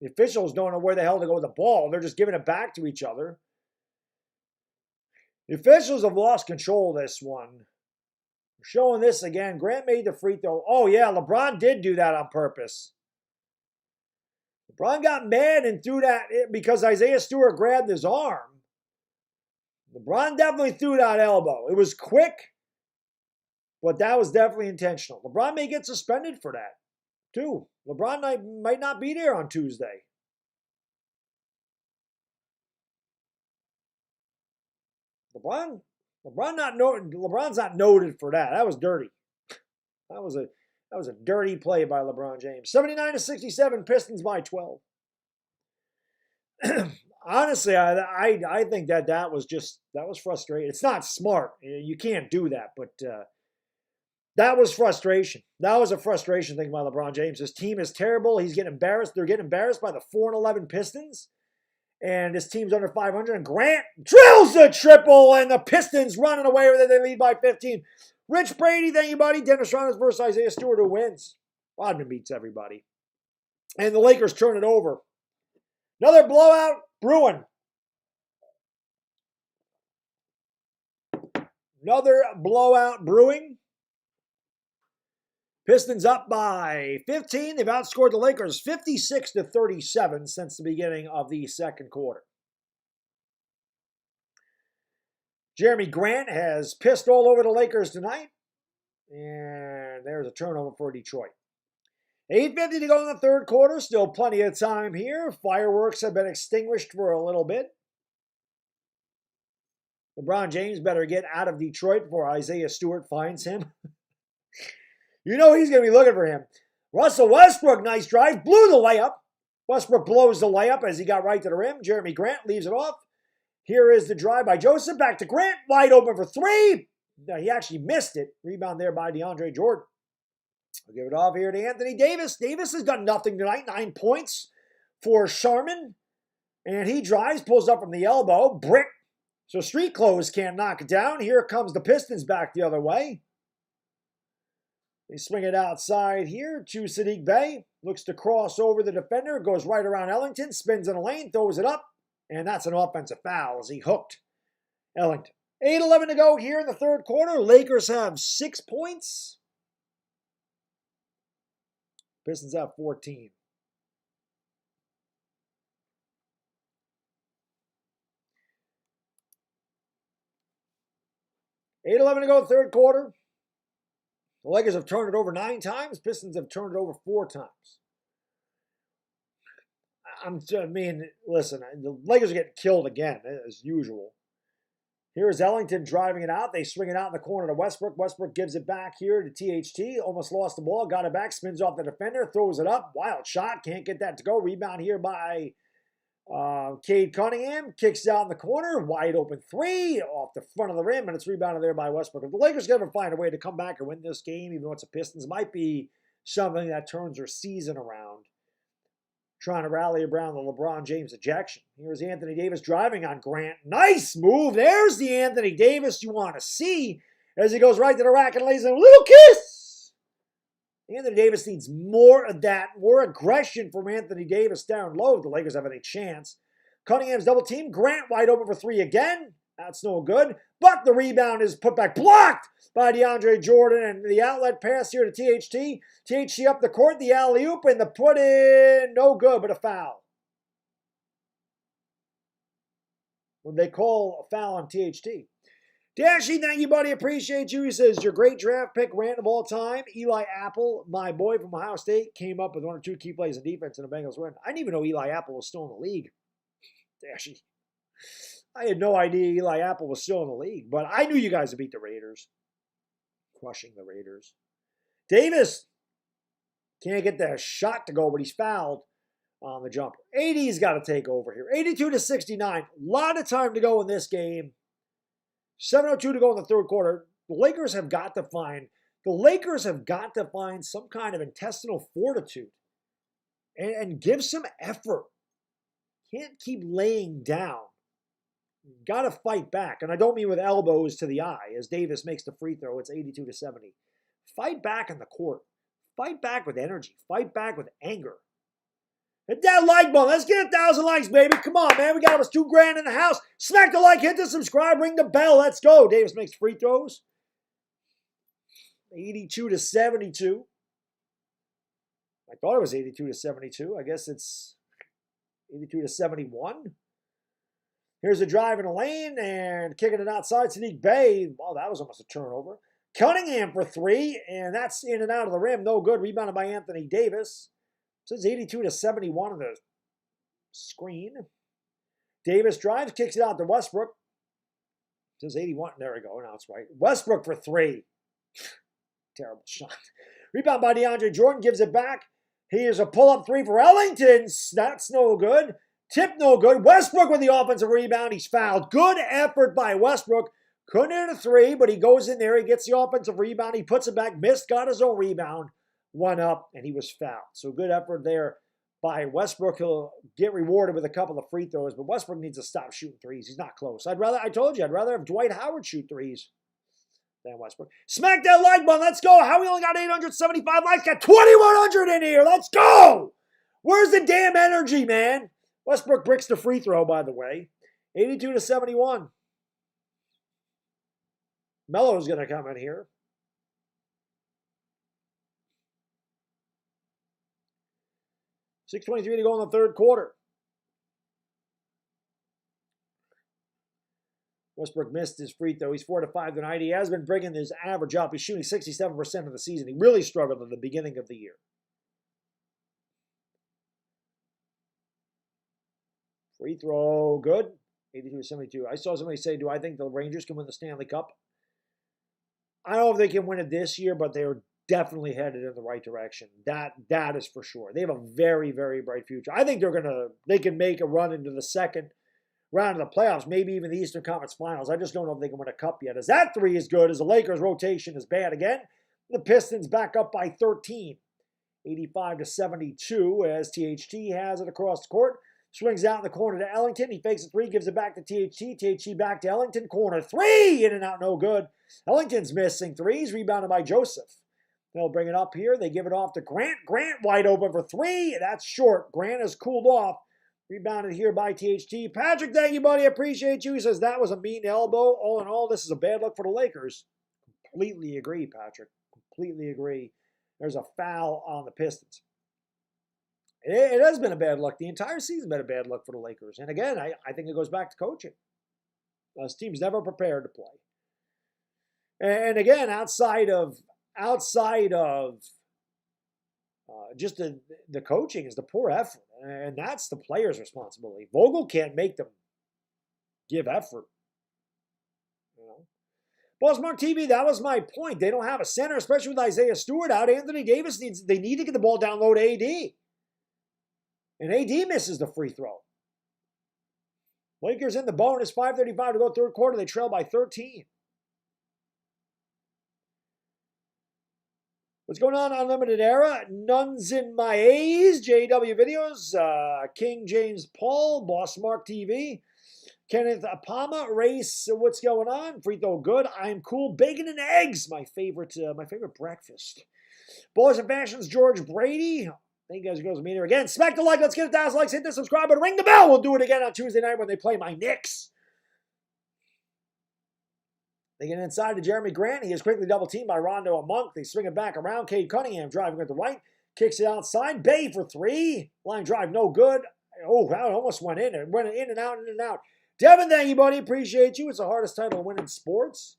The officials don't know where the hell to go with the ball. They're just giving it back to each other. The officials have lost control of this one. Showing this again. Grant made the free throw. Oh, yeah, LeBron did do that on purpose. LeBron got mad and threw that because Isaiah Stewart grabbed his arm. LeBron definitely threw that elbow. It was quick, but that was definitely intentional. LeBron may get suspended for that, too. LeBron might not be there on Tuesday. LeBron's not noted for that. That was dirty. That was a dirty play by LeBron James. 79-67, Pistons by 12. Honestly, I think that was frustrating. It's not smart. You can't do that, but that was frustration. That was a frustration thing by LeBron James. His team is terrible. He's getting embarrassed. They're getting embarrassed by the 4-11 Pistons. And his team's under 500. And Grant drills the triple, and the Pistons running away with it. They lead by 15. Rich Brady, thank you, buddy. Dennis Rodman versus Isaiah Stewart, who wins. Rodman beats everybody. And the Lakers turn it over. Another blowout brewing. Another blowout brewing. Pistons up by 15. They've outscored the Lakers 56-37 since the beginning of the second quarter. Jeremy Grant has pissed all over the Lakers tonight. And there's a turnover for Detroit. 8:50 to go in the third quarter. Still plenty of time here. Fireworks have been extinguished for a little bit. LeBron James better get out of Detroit before Isaiah Stewart finds him. You know he's going to be looking for him. Russell Westbrook, nice drive. Blew the layup. Westbrook blows the layup as he got right to the rim. Jeremy Grant leaves it off. Here is the drive by Joseph. Back to Grant. Wide open for three. No, he actually missed it. Rebound there by DeAndre Jordan. I'll give it off here to Anthony Davis. Davis has done nothing tonight. 9 points for Sharman. And he drives, pulls up from the elbow. Brick. So Street Clothes can't knock it down. Here comes the Pistons back the other way. They swing it outside here to Sadiq Bey. Looks to cross over the defender. Goes right around Ellington. Spins in the lane. Throws it up. And that's an offensive foul as he hooked Ellington. 8:11 to go here in the third quarter. Lakers have 6 points. Pistons have 14. $8:11 to go, third quarter. The Lakers have turned it over 9 times. Pistons have turned it over 4 times. Listen, the Lakers are getting killed again, as usual. Here's Ellington driving it out. They swing it out in the corner to Westbrook. Westbrook gives it back here to THT. Almost lost the ball. Got it back. Spins off the defender. Throws it up. Wild shot. Can't get that to go. Rebound here by Cade Cunningham. Kicks out in the corner. Wide open three off the front of the rim. And it's rebounded there by Westbrook. If the Lakers can ever find a way to come back and win this game, even though it's the Pistons, might be something that turns their season around. Trying to rally around the LeBron James ejection. Here's Anthony Davis driving on Grant. Nice move. There's the Anthony Davis you want to see as he goes right to the rack and lays in a little kiss. Anthony Davis needs more of that, more aggression from Anthony Davis down low if the Lakers have any chance. Cunningham's double team. Grant wide open for three again. That's no good. But the rebound is put back. Blocked by DeAndre Jordan. And the outlet pass here to THT. THT up the court. The alley-oop and the put in. No good, but a foul. When they call a foul on THT. Dashy, thank you, buddy. Appreciate you. He says, your great draft pick rant of all time. Eli Apple, my boy from Ohio State, came up with 1 or 2 key plays in defense in the Bengals win. I didn't even know Eli Apple was still in the league. Dashy. I had no idea Eli Apple was still in the league, but I knew you guys would beat the Raiders. Crushing the Raiders. Davis can't get that shot to go, but he's fouled on the jumper. AD's got to take over here. 82-69. A lot of time to go in this game. 7:02 to go in the third quarter. The Lakers have got to find some kind of intestinal fortitude and give some effort. Can't keep laying down. Got to fight back. And I don't mean with elbows to the eye. As Davis makes the free throw, it's 82-70. Fight back in the court. Fight back with energy. Fight back with anger. Hit that like button. Let's get 1,000 likes, baby. Come on, man. We got almost $2,000 in the house. Smack the like, hit the subscribe, ring the bell. Let's go. Davis makes free throws. 82-72. I thought it was 82-72. I guess it's 82-71. Here's a drive in the lane and kicking it outside. Sadiq Bey. Oh, that was almost a turnover. Cunningham for three, and that's in and out of the rim. No good. Rebounded by Anthony Davis. So it's 82-71 on the screen. Davis drives, kicks it out to Westbrook. It says 81. There we go. Now it's right. Westbrook for three. Terrible shot. Rebound by DeAndre Jordan. Gives it back. Here's a pull-up three for Ellington. That's no good. Tip no good. Westbrook with the offensive rebound. He's fouled. Good effort by Westbrook. Couldn't hit a three, but he goes in there. He gets the offensive rebound. He puts it back. Missed. Got his own rebound. One up, and he was fouled. So good effort there by Westbrook. He'll get rewarded with a couple of free throws, but Westbrook needs to stop shooting threes. He's not close. I told you, I'd rather have Dwight Howard shoot threes than Westbrook. Smack that like button. Let's go. How we only got 875 likes? Got 2,100 in here. Let's go. Where's the damn energy, man? Westbrook bricks the free throw, by the way. 82-71. Melo's going to come in here. .623 to go in the third quarter. Westbrook missed his free throw. He's 4 to 5 tonight. He has been bringing his average up. He's shooting 67% of the season. He really struggled at the beginning of the year. Free throw, good. 82-72. I saw somebody say, do I think the Rangers can win the Stanley Cup? I don't know if they can win it this year, but they're definitely headed in the right direction. That is for sure. They have a very, very bright future. I think they can make a run into the second round of the playoffs, maybe even the Eastern Conference Finals. I just don't know if they can win a cup yet. As that three is good, as the Lakers' rotation is bad again. The Pistons back up by 13. 85-72 as THT has it across the court. Swings out in the corner to Ellington. He fakes a three, gives it back to THT. THT back to Ellington. Corner three. In and out, no good. Ellington's missing threes. Rebounded by Joseph. They'll bring it up here. They give it off to Grant. Grant wide open for three. That's short. Grant has cooled off. Rebounded here by THT. Patrick, thank you, buddy. Appreciate you. He says that was a mean elbow. All in all, this is a bad look for the Lakers. Completely agree, Patrick. Completely agree. There's a foul on the Pistons. It has been a bad look. The entire season has been a bad look for the Lakers. And again, I think it goes back to coaching. This team's never prepared to play. And again, outside of just the coaching is the poor effort. And that's the player's responsibility. Vogel can't make them give effort. You know? Bossmark TV, that was my point. They don't have a center, especially with Isaiah Stewart out. Anthony Davis they need to get the ball down low to AD. And AD misses the free throw. Lakers in the bonus, 5:35 to go third quarter. They trail by 13. What's going on, Unlimited Era? Nuns in my A's, JW Videos, King James Paul, Boss Mark TV, Kenneth Apama, Race, what's going on? Free throw good. I'm cool. Bacon and eggs, my favorite breakfast. Ballers and Fashions, George Brady. Thank you guys for going to meet here again. Smack the like. Let's get 1,000 likes. Hit the subscribe button. Ring the bell. We'll do it again on Tuesday night when they play my Knicks. They get inside to Jeremy Grant. He is quickly double-teamed by Rondo and Monk. They swing it back around. Cade Cunningham driving at the right. Kicks it outside. Bay for three. Line drive, no good. Oh, that almost went in. It went in and out, in and out. Devin, thank you, buddy. Appreciate you. It's the hardest title to win in sports.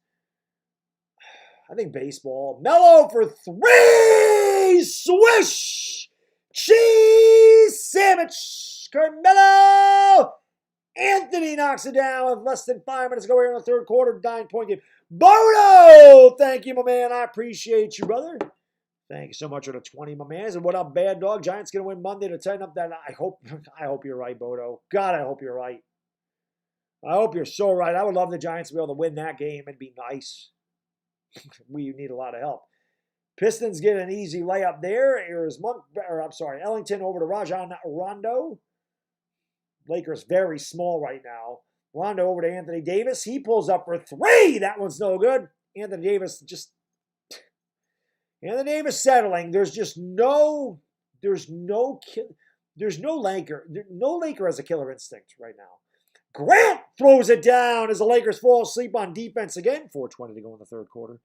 I think baseball. Melo for three. Swish. Cheese sandwich. Carmelo. Anthony knocks it down with less than 5 minutes to go here in the third quarter. 9-point game. Bono! Thank you, my man. I appreciate you, brother. Thank you so much for the 20, my man. And what up, Baddog? Giants going to win Monday to tighten up that. I hope you're right, Bodo. God, I hope you're right. I hope you're so right. I would love the Giants to be able to win that game. It'd be nice. We need a lot of help. Pistons get an easy layup there. Here's Ellington over to Rajon Rondo. Lakers very small right now. Rondo over to Anthony Davis. He pulls up for three. That one's no good. Anthony Davis settling. There's no Laker. No Laker has a killer instinct right now. Grant throws it down as the Lakers fall asleep on defense again. 4:20 to go in the third quarter.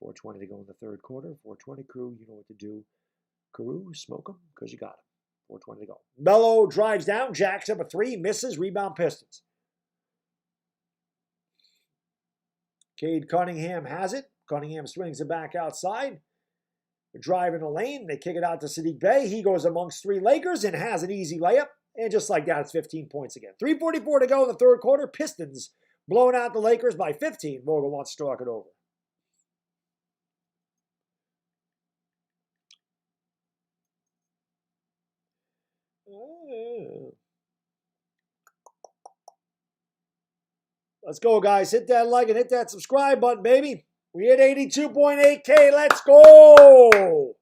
4:20 to go in the third quarter. 4:20 crew, you know what to do. Carew, smoke them because you got them. 4:20 to go. Melo drives down, jacks up a three, misses, rebound Pistons. Cade Cunningham has it. Cunningham swings it back outside. They're driving the lane. They kick it out to Sadiq Bey. He goes amongst three Lakers and has an easy layup. And just like that, it's 15 points again. 3:44 to go in the third quarter. Pistons blowing out the Lakers by 15. Vogel wants to talk it over. Let's go, guys. Hit that like and hit that subscribe button, baby. We hit 82.8K. Let's go.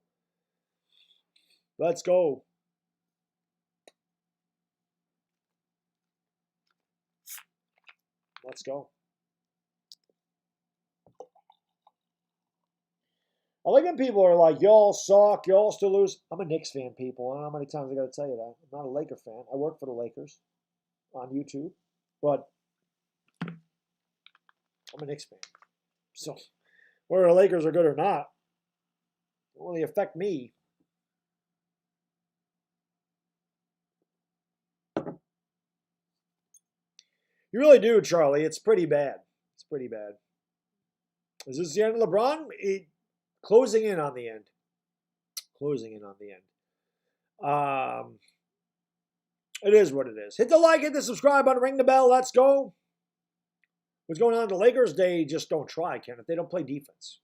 Let's go. Let's go. I like when people are like, y'all suck, y'all still lose. I'm a Knicks fan, people. I don't know how many times I got to tell you that. I'm not a Laker fan. I work for the Lakers on YouTube, but I'm a Knicks fan. So whether the Lakers are good or not, it don't really affect me. You really do, Charlie. It's pretty bad. It's pretty bad. Is this the end of LeBron? Closing in on the end. Closing in on the end. It is what it is. Hit the like, hit the subscribe button, ring the bell. Let's go. What's going on in the Lakers? They just don't try, Kenneth. They don't play defense.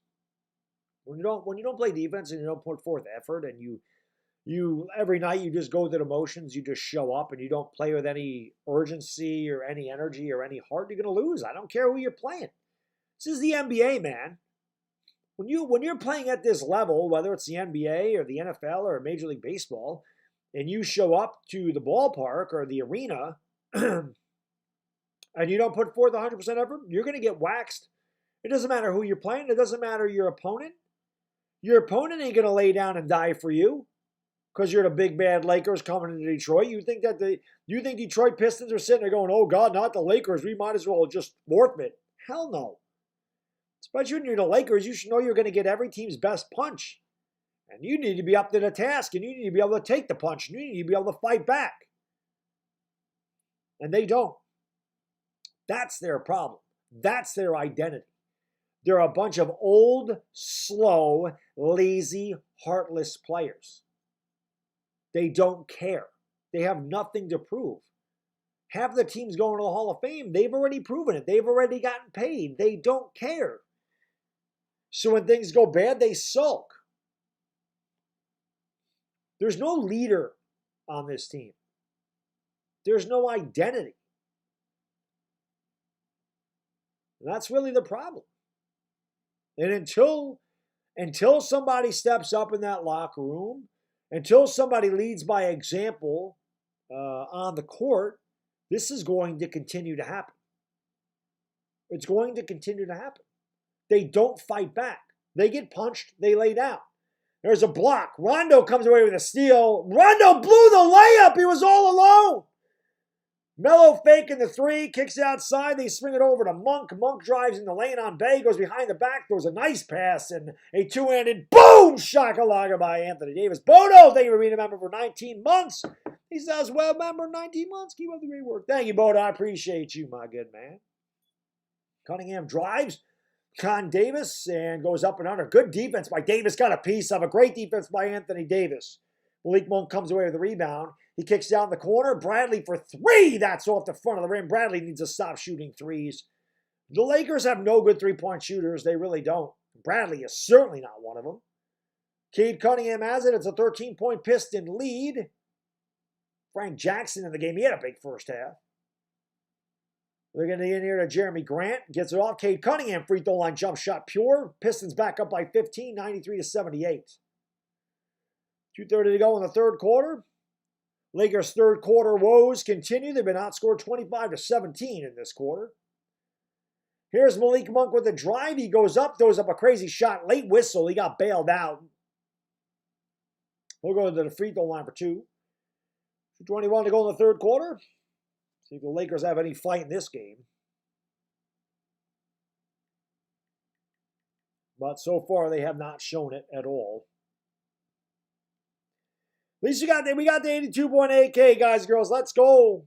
When you don't play defense and you don't put forth effort, and you every night you just go through the motions, you just show up and you don't play with any urgency or any energy or any heart, you're going to lose. I don't care who you're playing. This is the NBA, man. When you're playing at this level, whether it's the NBA or the NFL or Major League Baseball, and you show up to the ballpark or the arena and you don't put forth 100% effort, you're going to get waxed. It doesn't matter who you're playing. It doesn't matter your opponent. Your opponent ain't going to lay down and die for you because you're the big bad Lakers coming into Detroit. You think Detroit Pistons are sitting there going, oh God, not the Lakers. We might as well just forfeit. Hell no. Especially when you're the Lakers, you should know you're going to get every team's best punch. And you need to be up to the task, and you need to be able to take the punch, and you need to be able to fight back. And they don't. That's their problem. That's their identity. They're a bunch of old, slow, lazy, heartless players. They don't care. They have nothing to prove. Half the teams going to the Hall of Fame, they've already proven it. They've already gotten paid. They don't care. So when things go bad, they sulk. There's no leader on this team. There's no identity. And that's really the problem. And until somebody steps up in that locker room, until somebody leads by example on the court, this is going to continue to happen. It's going to continue to happen. They don't fight back. They get punched, they lay down. There's a block. Rondo comes away with a steal. Rondo blew the layup. He was all alone. Melo faking the three, kicks outside. They swing it over to Monk. Monk drives in the lane on Bay, goes behind the back. Throws a nice pass and a two-handed boom shakalaka by Anthony Davis. Bodo, thank you for being a member for 19 months. He says, well, member, 19 months. Keep up the great work. Thank you, Bodo. I appreciate you, my good man. Cunningham drives. Con Davis and goes up and under. Good defense by Davis. Got a piece of a great defense by Anthony Davis. Malik Monk comes away with the rebound. He kicks down the corner. Bradley for three. That's off the front of the rim. Bradley needs to stop shooting threes. The Lakers have no good three-point shooters. They really don't. Bradley is certainly not one of them. Cade Cunningham has it. It's a 13-point Piston lead. Frank Jackson in the game. He had a big first half. They're going to get in here to Jeremy Grant. Gets it off. Cade Cunningham, free throw line jump shot pure. Pistons back up by 15, 93-78. 2:30 to go in the third quarter. Lakers' third quarter woes continue. They've been outscored 25-17 in this quarter. Here's Malik Monk with a drive. He goes up, throws up a crazy shot. Late whistle. He got bailed out. We'll go to the free throw line for two. 2:21 to go in the third quarter. See if the Lakers have any fight in this game. But so far, they have not shown it at all. At least we got the 82.8K, guys and girls. Let's go.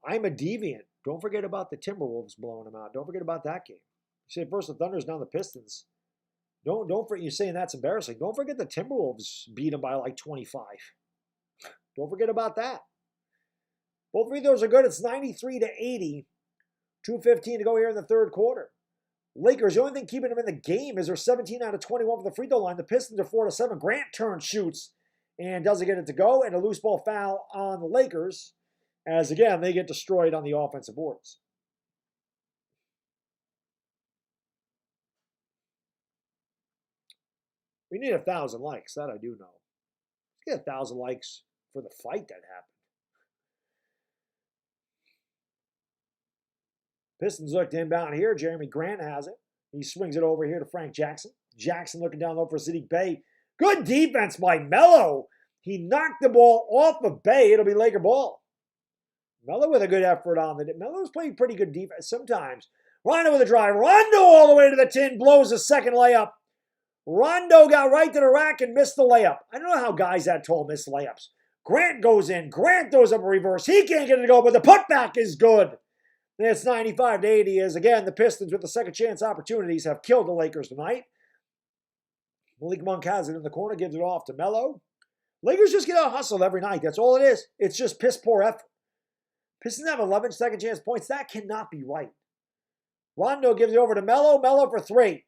I'm a deviant. Don't forget about the Timberwolves blowing them out. Don't forget about that game. You say first the Thunder's now the Pistons. Don't forget, you're saying that's embarrassing. Don't forget the Timberwolves beat them by like 25. Don't forget about that. Both free throws are good. It's 93-80. 2:15 to go here in the third quarter. Lakers, the only thing keeping them in the game is they're 17 out of 21 for the free throw line. The Pistons are 4-7. Grant turns, shoots, and doesn't get it to go. And a loose ball foul on the Lakers, as again, they get destroyed on the offensive boards. We need 1,000 likes. That I do know. Let's get 1,000 likes for the fight that happened. Pistons look to inbound here. Jeremy Grant has it. He swings it over here to Frank Jackson. Jackson looking down low for Saddiq Bey. Good defense by Melo. He knocked the ball off of Bey. It'll be Laker ball. Melo with a good effort on the... Melo's playing pretty good defense sometimes. Rondo with a drive. Rondo all the way to the tin. Blows a second layup. Rondo got right to the rack and missed the layup. I don't know how guys that tall miss layups. Grant goes in. Grant throws up a reverse. He can't get it to go, but the putback is good. And it's 95-80 as, again, the Pistons with the second chance opportunities have killed the Lakers tonight. Malik Monk has it in the corner, gives it off to Melo. Lakers just get out hustled every night. That's all it is. It's just piss poor effort. Pistons have 11 second chance points. That cannot be right. Rondo gives it over to Melo. Melo for three.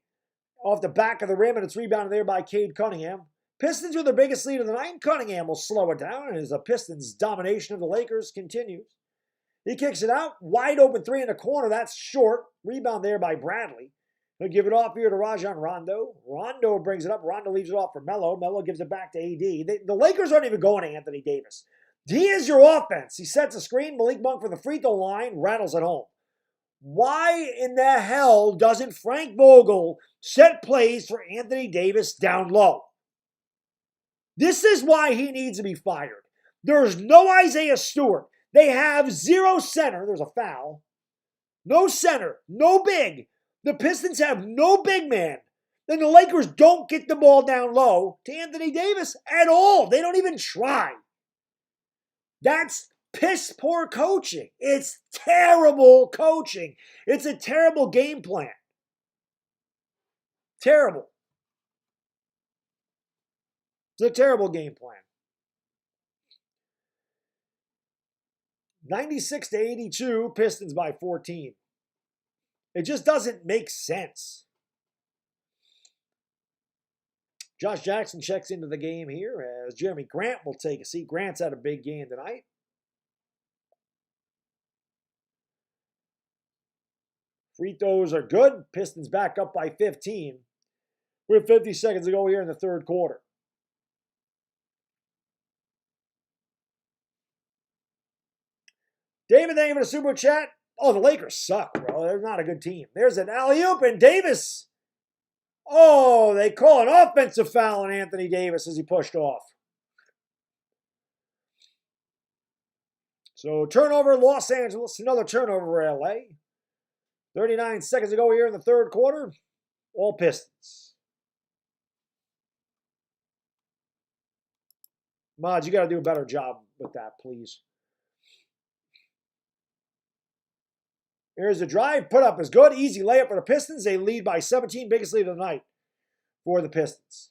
Off the back of the rim, and it's rebounded there by Cade Cunningham. Pistons with their biggest lead of the night. Cunningham will slow it down as the Pistons' domination of the Lakers continues. He kicks it out. Wide open three in the corner. That's short. Rebound there by Bradley. He'll give it off here to Rajon Rondo. Rondo brings it up. Rondo leaves it off for Melo. Melo gives it back to AD. The Lakers aren't even going to Anthony Davis. He is your offense. He sets a screen. Malik Monk from the free throw line rattles it home. Why in the hell doesn't Frank Vogel set plays for Anthony Davis down low? This is why he needs to be fired. There's no Isaiah Stewart. They have zero center. There's a foul. No center. No big. The Pistons have no big man. Then the Lakers don't get the ball down low to Anthony Davis at all. They don't even try. That's piss poor coaching. It's terrible coaching. It's a terrible game plan. Terrible. It's a terrible game plan. 96-82, Pistons by 14. It just doesn't make sense. Josh Jackson checks into the game here as Jeremy Grant will take a seat. Grant's had a big game tonight. Free throws are good. Pistons back up by 15. We have 50 seconds to go here in the third quarter. David, thank you for the super chat. Oh, the Lakers suck, bro. They're not a good team. There's an alley-oop, and Davis. Oh, they call an offensive foul on Anthony Davis as he pushed off. So turnover, Los Angeles. Another turnover for LA. 39 seconds to go here in the third quarter. All Pistons. Mods, you got to do a better job with that, please. Here's the drive. Put up is good. Easy layup for the Pistons. They lead by 17. Biggest lead of the night for the Pistons.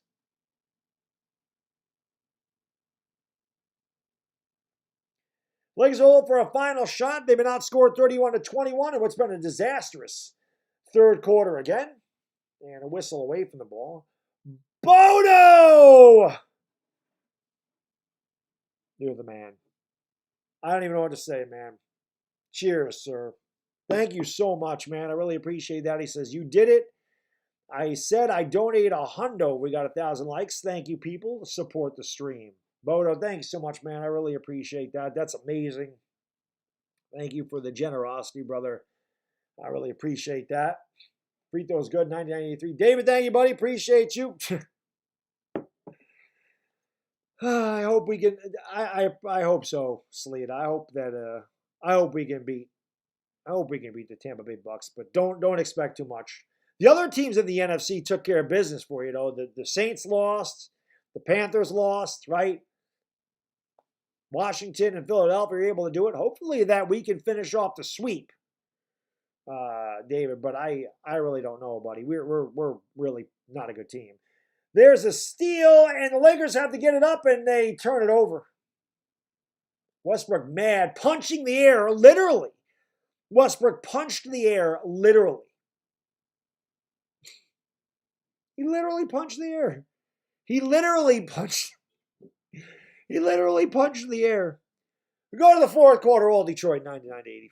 Lakers hold for a final shot. They've been outscored 31-21 in what's been a disastrous third quarter again. And a whistle away from the ball. Bodo! You're the man. I don't even know what to say, man. Cheers, sir. Thank you so much, man. I really appreciate that. He says, you did it. I said I donated $100. We got 1,000 likes. Thank you, people. Support the stream. Bodo, thanks so much, man. I really appreciate that. That's amazing. Thank you for the generosity, brother. I really appreciate that. Free throw's good, 99-83. David, thank you, buddy. Appreciate you. I hope we can. I hope so, Sleet. I hope that. I hope we can beat the Tampa Bay Bucks, but don't expect too much. The other teams in the NFC took care of business for you, though. The Saints lost, the Panthers lost, right? Washington and Philadelphia are able to do it. Hopefully that we can finish off the sweep, David. But I really don't know, buddy. We're really not a good team. There's a steal, and the Lakers have to get it up, and they turn it over. Westbrook mad, punching the air, literally. Westbrook punched the air, literally. He literally punched the air. He literally punched the air. We go to the fourth quarter, all Detroit 99-84.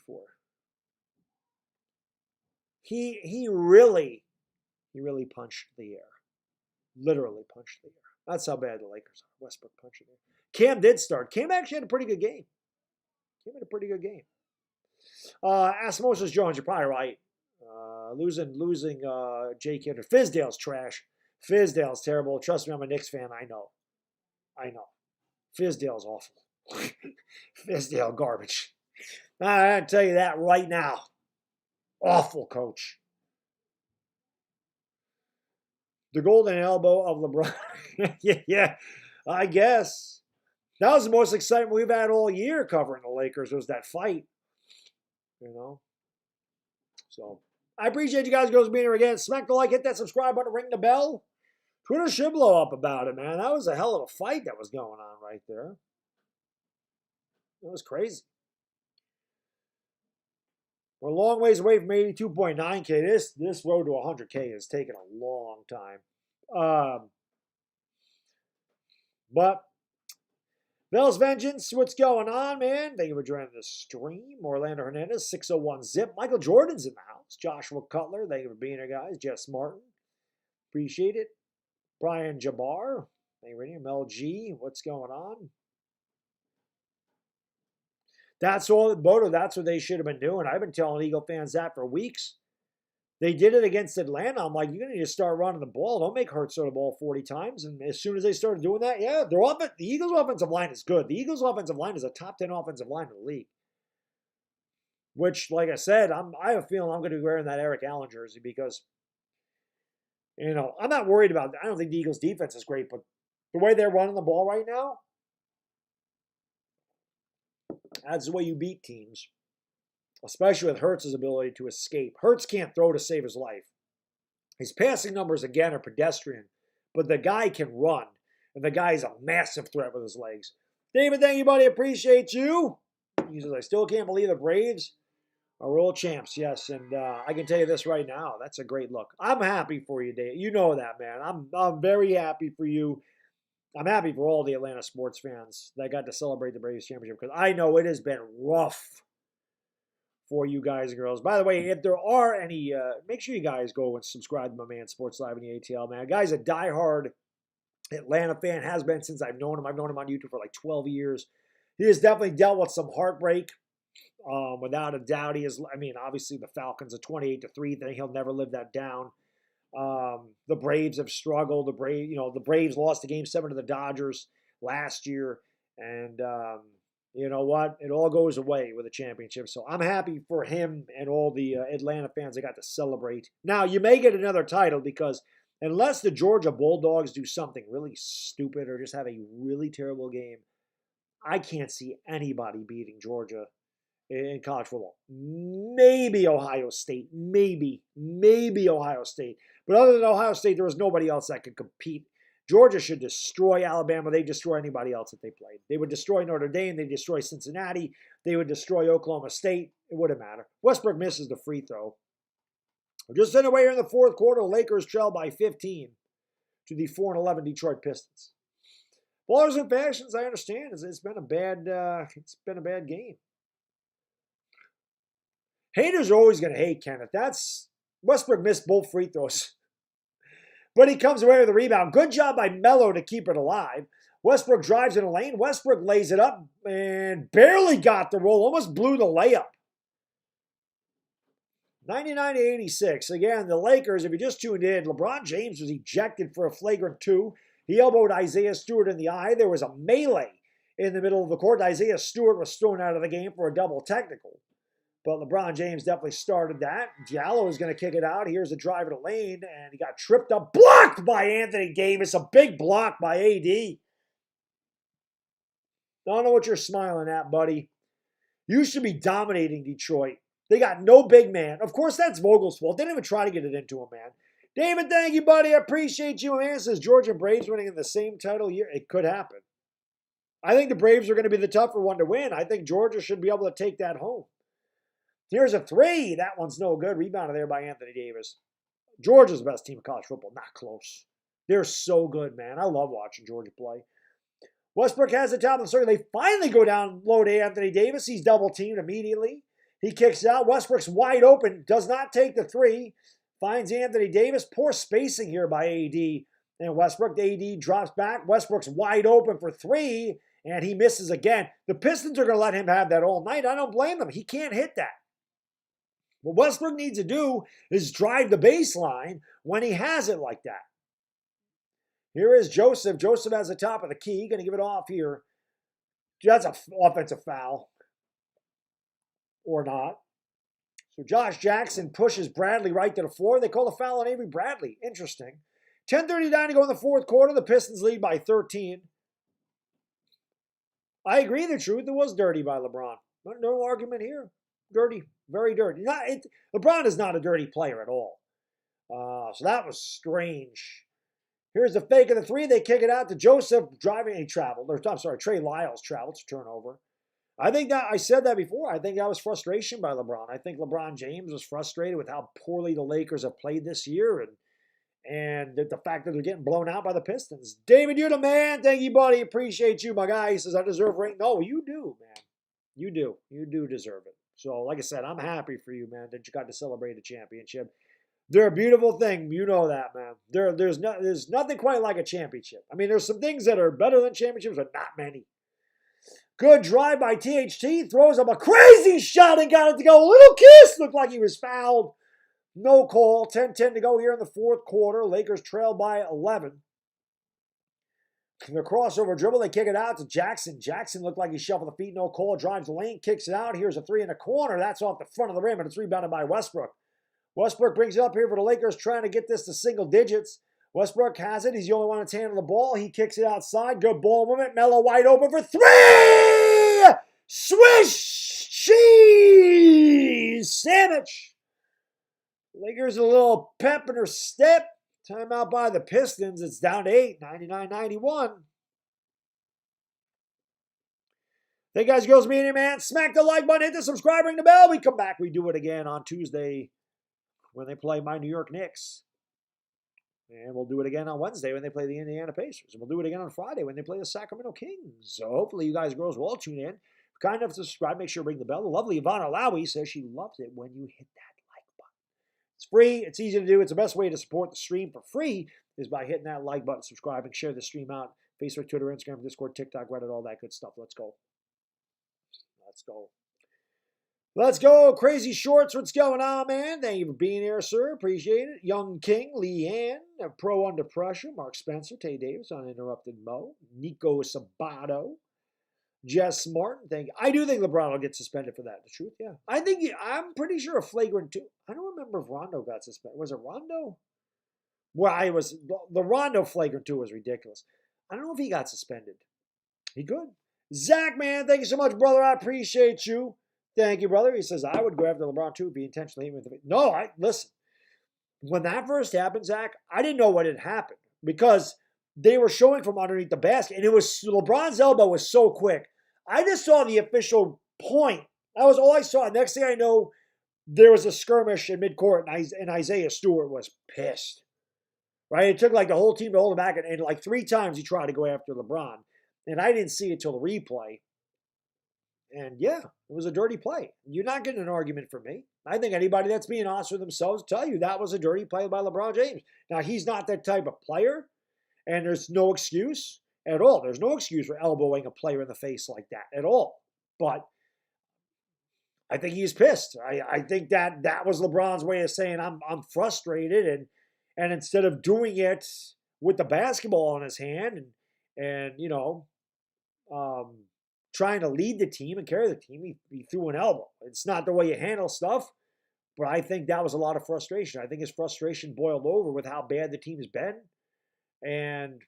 He really punched the air. Literally punched the air. That's how bad the Lakers are. Westbrook punched the air. Cam did start. Cam actually had a pretty good game. Osmosis Jones, you're probably right. Losing Jake Hitter. Fizdale's trash. Fizdale's terrible. Trust me, I'm a Knicks fan. I know. Fizdale's awful. Fizdale garbage. I tell you that right now. Awful coach. The golden elbow of LeBron. yeah, I guess. That was the most excitement we've had all year covering the Lakers, was that fight. So, I appreciate you guys being here again. Smack the like, hit that subscribe button, ring the bell. Twitter should blow up about it, man. That was a hell of a fight that was going on right there. It was crazy. We're a long ways away from 82.9K. This road to 100K has taken a long time. But Bell's Vengeance, what's going on, man? Thank you for joining the stream. Orlando Hernandez, 601 Zip. Michael Jordan's in the house. Joshua Cutler, thank you for being here, guys. Jess Martin, appreciate it. Brian Jabbar, thank you for being here. Mel G, what's going on? That's all, Bodo, that's what they should have been doing. I've been telling Eagle fans that for weeks. They did it against Atlanta. I'm like, you're going to need to start running the ball. Don't make Hurts throw the ball 40 times. And as soon as they started doing that, yeah, the Eagles' offensive line is good. The Eagles' offensive line is a top 10 offensive line in the league. Which, like I said, I have a feeling I'm going to be wearing that Eric Allen jersey because, I'm not worried about that. I don't think the Eagles' defense is great, but the way they're running the ball right now, that's the way you beat teams, especially with Hurts' ability to escape. Hurts can't throw to save his life. His passing numbers, again, are pedestrian, but the guy can run, and the guy's a massive threat with his legs. David, thank you, buddy. Appreciate you. He says, I still can't believe the Braves are world champs. Yes, and I can tell you this right now. That's a great look. I'm happy for you, Dave. You know that, man. I'm very happy for you. I'm happy for all the Atlanta sports fans that got to celebrate the Braves championship because I know it has been rough for you guys and girls. By the way, if there are any, make sure you guys go and subscribe to my man Sports Live in the ATL, man. Guy's a diehard Atlanta fan, has been since I've known him. I've known him on YouTube for like 12 years. He has definitely dealt with some heartbreak. Without a doubt, obviously the Falcons, a 28-3 thing. He'll never live that down. The Braves have struggled. The Braves lost the Game 7 to the Dodgers last year. And you know what? It all goes away with a championship. So I'm happy for him and all the Atlanta fans that got to celebrate. Now, you may get another title because unless the Georgia Bulldogs do something really stupid or just have a really terrible game, I can't see anybody beating Georgia in college football. Maybe Ohio State. Maybe Ohio State. But other than Ohio State, there was nobody else that could compete. Georgia should destroy Alabama. They destroy anybody else that they played. They would destroy Notre Dame. They destroy Cincinnati. They would destroy Oklahoma State. It wouldn't matter. Westbrook misses the free throw. We're just in the way here in the fourth quarter. The Lakers trail by 15 to the 4-11 Detroit Pistons. Ballers and fashions, I understand. It's been a bad game. Haters are always going to hate, Kenneth. Westbrook missed both free throws. But he comes away with a rebound. Good job by Melo to keep it alive. Westbrook drives in a lane. Westbrook lays it up and barely got the roll. Almost blew the layup. 99-86. Again, the Lakers, if you just tuned in, LeBron James was ejected for a flagrant 2. He elbowed Isaiah Stewart in the eye. There was a melee in the middle of the court. Isaiah Stewart was thrown out of the game for a double technical. But LeBron James definitely started that. Diallo is going to kick it out. Here's a drive in the lane, and he got tripped up. Blocked by Anthony Davis. A big block by AD. I don't know what you're smiling at, buddy. You should be dominating Detroit. They got no big man. Of course, that's Vogel's fault. They didn't even try to get it into him, man. David, thank you, buddy. I appreciate you, man. Says Georgia Braves winning in the same title year. It could happen. I think the Braves are going to be the tougher one to win. I think Georgia should be able to take that home. Here's a three. That one's no good. Rebounded there by Anthony Davis. Georgia's the best team in college football. Not close. They're so good, man. I love watching Georgia play. Westbrook has the top of the circle. They finally go down low to Anthony Davis. He's double teamed immediately. He kicks out. Westbrook's wide open. Does not take the three. Finds Anthony Davis. Poor spacing here by AD. And Westbrook, AD drops back. Westbrook's wide open for three. And he misses again. The Pistons are going to let him have that all night. I don't blame them. He can't hit that. What Westbrook needs to do is drive the baseline when he has it like that. Here is Joseph. Joseph has the top of the key. Going to give it off here. That's an offensive foul. Or not. So Josh Jackson pushes Bradley right to the floor. They call the foul on Avery Bradley. Interesting. 10:39 to go in the fourth quarter. The Pistons lead by 13. I agree the truth. It was dirty by LeBron. No argument here. Dirty. Very dirty. LeBron is not a dirty player at all. So that was strange. Here's the fake of the three. They kick it out to Joseph driving a travel. I'm sorry, Trey Lyles traveled to turnover. I think that I said that before. I think that was frustration by LeBron. I think LeBron James was frustrated with how poorly the Lakers have played this year and the fact that they're getting blown out by the Pistons. David, you're the man. Thank you, buddy. Appreciate you, my guy. He says, I deserve rank. No, you do, man. You do. You do deserve it. So, like I said, I'm happy for you, man, that you got to celebrate a championship. They're a beautiful thing. You know that, man. There's nothing quite like a championship. I mean, there's some things that are better than championships, but not many. Good drive by THT. Throws up a crazy shot and got it to go. A little kiss. Looked like he was fouled. No call. 10-10 to go here in the fourth quarter. Lakers trail by 11. The crossover dribble. They kick it out to Jackson. Jackson looked like he shuffled the feet. No call. Drives the lane. Kicks it out. Here's a three in the corner. That's off the front of the rim, and it's rebounded by Westbrook. Westbrook brings it up here for the Lakers, trying to get this to single digits. Westbrook has it. He's the only one that's handling the ball. He kicks it outside. Good ball movement. Melo wide open for three! Swish! Cheese! Sandwich! Lakers a little pep in her step. Timeout by the Pistons. It's down to 8, 99-91. Hey guys, girls, me and you, man. Smack the like button, hit the subscribe, ring the bell. We come back. We do it again on Tuesday when they play my New York Knicks. And we'll do it again on Wednesday when they play the Indiana Pacers. And we'll do it again on Friday when they play the Sacramento Kings. So hopefully you guys, girls, will all tune in. Kind enough to subscribe. Make sure to ring the bell. The lovely Ivana Lowy says she loves it when you hit that like button. It's free. It's easy to do. It's the best way to support the stream for free is by hitting that like button, subscribe, and share the stream out. Facebook, Twitter, Instagram, Discord, TikTok, Reddit, all that good stuff. Let's go. Let's go. Let's go. Crazy Shorts, what's going on, man? Thank you for being here, sir. Appreciate it. Young King, Leanne, Pro Under Pressure, Mark Spencer, Tay Davis, Uninterrupted Mo, Nico Sabato, Jess Martin. Thank you. I do think LeBron will get suspended for that. The truth, yeah. I'm pretty sure a flagrant 2. I don't remember if Rondo got suspended. Was it Rondo? Well, the Rondo flagrant 2 was ridiculous. I don't know if he got suspended. He could. Zach, man, thank you so much, brother. I appreciate you. Thank you, brother. He says, I would go after LeBron too if he intentionally hit me with the... No, listen. When that first happened, Zach, I didn't know what had happened because they were showing from underneath the basket, and it was LeBron's elbow was so quick. I just saw the official point. That was all I saw. Next thing I know, there was a skirmish in midcourt, and Isaiah Stewart was pissed. Right? It took like the whole team to hold him back, and like 3 times he tried to go after LeBron. And I didn't see it till the replay. And yeah, it was a dirty play. You're not getting an argument from me. I think anybody that's being honest with themselves tell you that was a dirty play by LeBron James. Now, he's not that type of player, and there's no excuse at all. There's no excuse for elbowing a player in the face like that at all. But I think he's pissed. I think that was LeBron's way of saying I'm frustrated, and instead of doing it with the basketball in his hand and you know, trying to lead the team and carry the team, he threw an elbow. It's not the way you handle stuff, but I think that was a lot of frustration. I think his frustration boiled over with how bad the team has been. And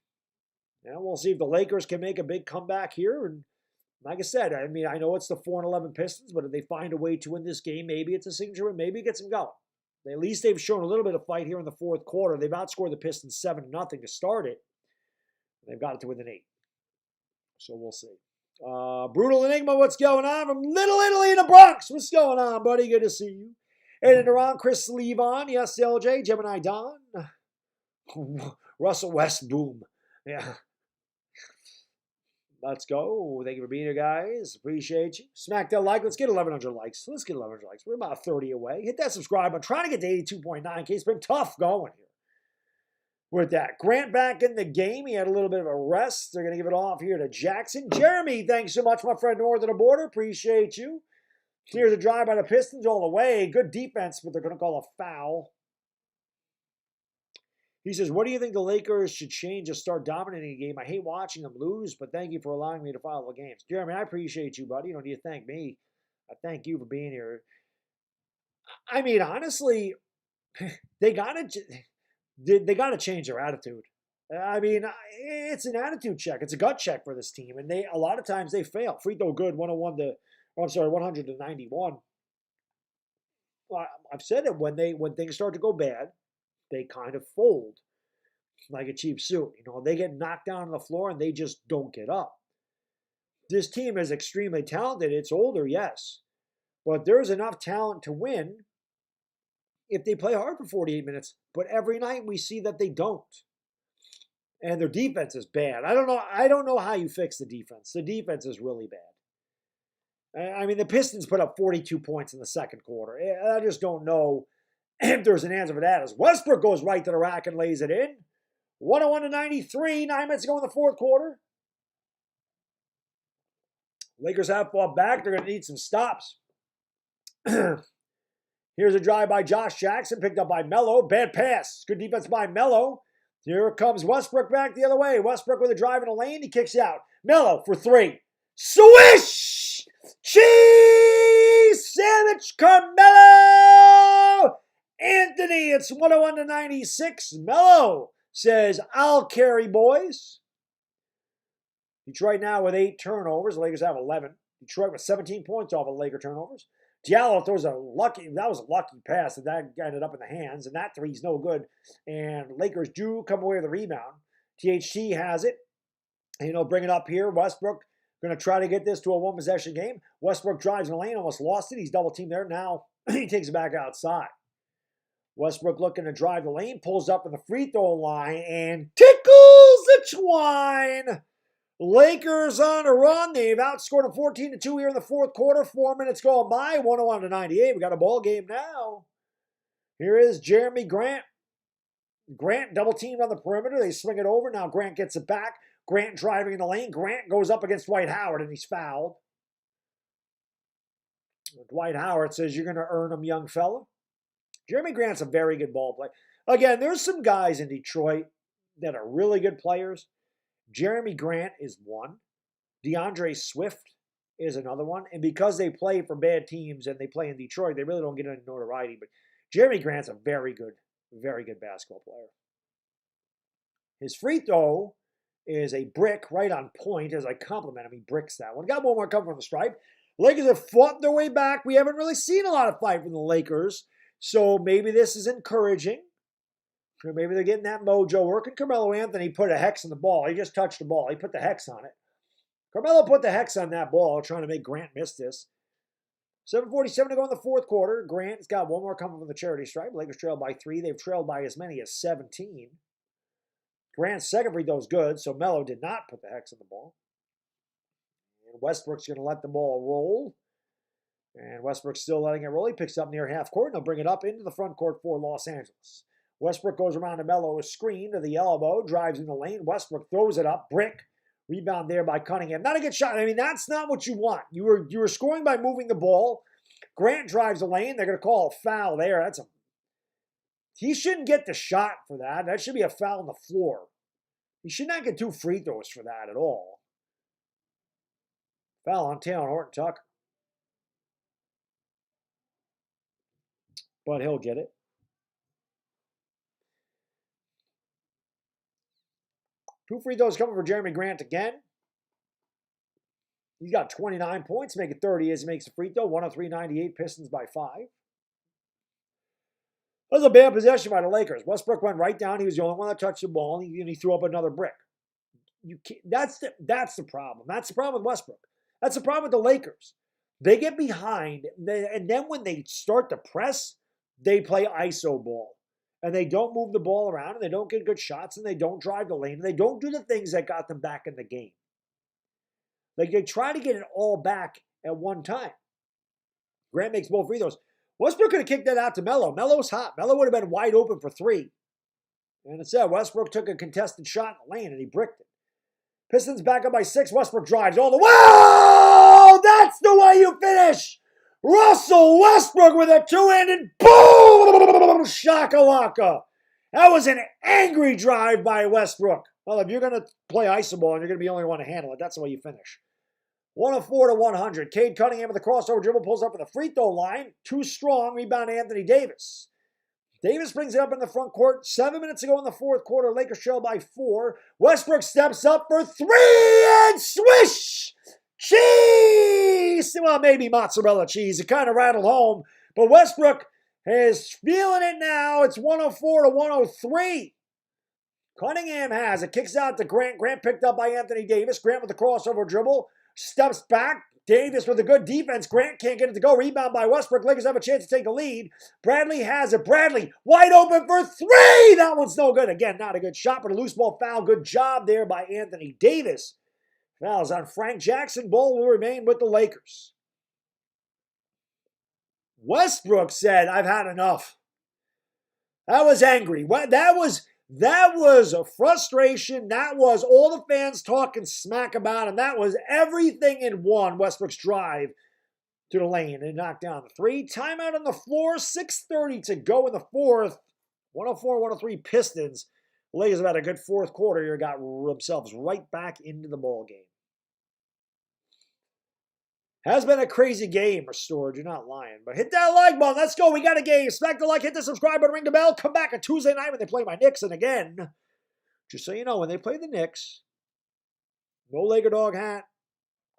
we'll see if the Lakers can make a big comeback here. And Like I said, I mean, I know it's the 4-11 Pistons, but if they find a way to win this game, maybe it's a signature win, maybe it gets them going. At least they've shown a little bit of fight here in the fourth quarter. They've outscored the Pistons 7-0 to start it. They've got it to within 8. So we'll see. Brutal Enigma, what's going on? From Little Italy in the Bronx. What's going on, buddy? Good to see you. And around Chris Levon, yes, LJ, Gemini Don, Russell West, boom. Yeah. Let's go. Thank you for being here, guys. Appreciate you. Smack that like. Let's get 1,100 likes. Let's get 1,100 likes. We're about 30 away. Hit that subscribe button. Trying to get to 82.9K. It's been tough going here with that. Grant back in the game. He had a little bit of a rest. They're going to give it off here to Jackson. Jeremy, thanks so much, my friend north of the border. Appreciate you. Here's a drive by the Pistons all the way. Good defense, but they're going to call a foul. He says, what do you think the Lakers should change to start dominating a game? I hate watching them lose, but thank you for allowing me to follow the games. Jeremy, I appreciate you, buddy. You don't need to thank me. I thank you for being here. I mean, honestly, they got to change their attitude. I mean, it's an attitude check. It's a gut check for this team, and a lot of times they fail. Free throw good, 100 to 91. Well, I've said it, when things start to go bad, they kind of fold like a cheap suit. You know, they get knocked down on the floor and they just don't get up. This team is extremely talented. It's older, yes, but there's enough talent to win if they play hard for 48 minutes. But every night we see that they don't. And their defense is bad. I don't know how you fix the defense. The defense is really bad. I mean, the Pistons put up 42 points in the second quarter. I just don't know if there's an answer for that. As Westbrook goes right to the rack and lays it in. 101 to 93, 9 minutes to go in the fourth quarter. Lakers have fought back. They're going to need some stops. Here's a drive by Josh Jackson, picked up by Melo. Bad pass. Good defense by Melo. Here comes Westbrook back the other way. Westbrook with a drive in the lane. He kicks out. Melo for 3. Swish! Cheese sandwich, Carmelo! Anthony, it's 101 to 96. Melo says, I'll carry, boys. Detroit now with 8 turnovers. The Lakers have 11. Detroit with 17 points off of Laker turnovers. Diallo throws that was a lucky pass that ended up in the hands, and that three's no good. And Lakers do come away with a rebound. THT has it. And, bring it up here. Westbrook going to try to get this to a one-possession game. Westbrook drives in the lane, almost lost it. He's double-teamed there. Now he takes it back outside. Westbrook looking to drive the lane, pulls up in the free throw line, and tickles the twine. Lakers on a run. They've outscored them 14-2 here in the fourth quarter. 4 minutes going by. 101 to 98. We got a ball game now. Here is Jeremy Grant. Grant double teamed on the perimeter. They swing it over. Now Grant gets it back. Grant driving in the lane. Grant goes up against Dwight Howard, and he's fouled. Dwight Howard says, you're going to earn him, young fella. Jeremy Grant's a very good ball player. Again, there's some guys in Detroit that are really good players. Jeremy Grant is one. DeAndre Swift is another one. And because they play for bad teams and they play in Detroit, they really don't get any notoriety. But Jeremy Grant's a very good basketball player. His free throw is a brick right on point. As I compliment him, he bricks that one. Got one more coming from the stripe. Lakers have fought their way back. We haven't really seen a lot of fight from the Lakers. So maybe this is encouraging. Or maybe they're getting that mojo working. Carmelo Anthony put a hex on the ball. He just touched the ball. He put the hex on it. Carmelo put the hex on that ball, trying to make Grant miss this. 7:47 to go in the fourth quarter. Grant's got one more coming from the charity stripe. Lakers trailed by 3. They've trailed by as many as 17. Grant's second free throw is good, so Melo did not put the hex on the ball. And Westbrook's going to let the ball roll. And Westbrook's still letting it roll. He picks up near half court, and they'll bring it up into the front court for Los Angeles. Westbrook goes around to Melo, a screen to the elbow, drives in the lane. Westbrook throws it up, brick. Rebound there by Cunningham. Not a good shot. I mean, that's not what you want. You were scoring by moving the ball. Grant drives the lane. They're going to call a foul there. He shouldn't get the shot for that. That should be a foul on the floor. He should not get 2 free throws for that at all. Foul on Taylor Horton-Tucker. But he'll get it. Two free throws coming for Jeremy Grant again. He's got 29 points, making 30 as he makes a free throw. 103-98, Pistons by 5. That was a bad possession by the Lakers. Westbrook went right down. He was the only one that touched the ball, and he threw up another brick. You can't, that's the problem. That's the problem with Westbrook. That's the problem with the Lakers. They get behind, and then when they start to press, they play iso ball. And they don't move the ball around, and they don't get good shots, and they don't drive the lane, and they don't do the things that got them back in the game. Like, they try to get it all back at one time. Grant makes both free throws. Westbrook could have kicked that out to Melo. Melo's hot. Melo would have been wide open for 3. And instead, Westbrook took a contested shot in the lane, and he bricked it. Pistons back up by 6. Westbrook drives all the way. Whoa! That's the way you finish! Russell Westbrook with a two-handed boom! Shakalaka. That was an angry drive by Westbrook. Well, if you're going to play iso ball and you're going to be the only one to handle it, that's the way you finish. 104-100. Cade Cunningham with the crossover dribble pulls up at the free throw line. Too strong. Rebound Anthony Davis. Davis brings it up in the front court. 7 minutes ago in the fourth quarter, Lakers trail by 4. Westbrook steps up for 3 and swish! Cheese! Well, maybe mozzarella cheese. It kind of rattled home. But Westbrook is feeling it now. It's 104-103. Cunningham has it. Kicks out to Grant. Grant picked up by Anthony Davis. Grant with the crossover dribble. Steps back. Davis with a good defense. Grant can't get it to go. Rebound by Westbrook. Lakers have a chance to take the lead. Bradley has it. Bradley wide open for 3. That one's no good. Again, not a good shot, but a loose ball foul. Good job there by Anthony Davis. Fouls on Frank Jackson. Ball will remain with the Lakers. Westbrook said, I've had enough. That was angry. That was a frustration. That was all the fans talking smack about him. That was everything in one. Westbrook's drive to the lane and knocked down the 3. Timeout on the floor. 6:30 to go in the fourth. 104-103 Pistons. The Lakers have had a good fourth quarter here. Got themselves right back into the ball game. Has been a crazy game, Restored. You're not lying. But hit that like button. Let's go. We got a game. Smack the like, hit the subscribe button, ring the bell. Come back on Tuesday night when they play my Knicks. And again, just so you know, when they play the Knicks, no LakerDog hat,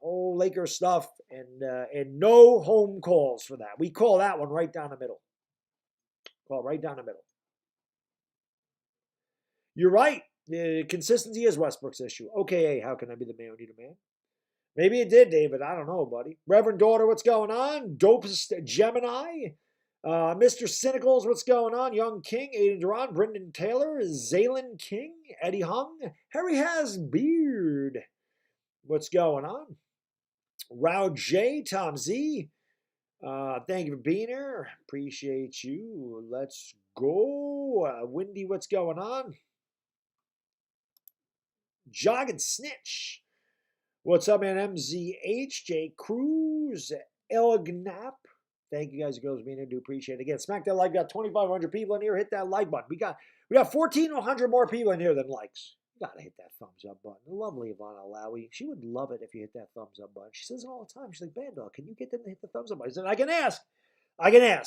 no Laker stuff, and no home calls for that. We call that one right down the middle. Call right down the middle. You're right. Consistency is Westbrook's issue. Okay, how can I be the man who need a man? Maybe it did, David. I don't know, buddy. Reverend Daughter, what's going on? Dopest Gemini. Mr. Cynicals, what's going on? Young King, Aiden Duran, Brendan Taylor, Zaylen King, Eddie Hung, Harry Has Beard. What's going on? Rao J, Tom Z. Thank you for being here. Appreciate you. Let's go. Windy, what's going on? Jogging Snitch. What's up, man? MZH, J Cruz, Elgnap. Thank you guys, girls, being here. Do appreciate it. Again, smack that like. We got 2,500 people in here. Hit that like button. We got 1,400 more people in here than likes. You gotta hit that thumbs up button. The lovely Ivana Lowy. She would love it if you hit that thumbs up button. She says it all the time. She's like, Baddog, can you get them to hit the thumbs up button? I said, I can ask.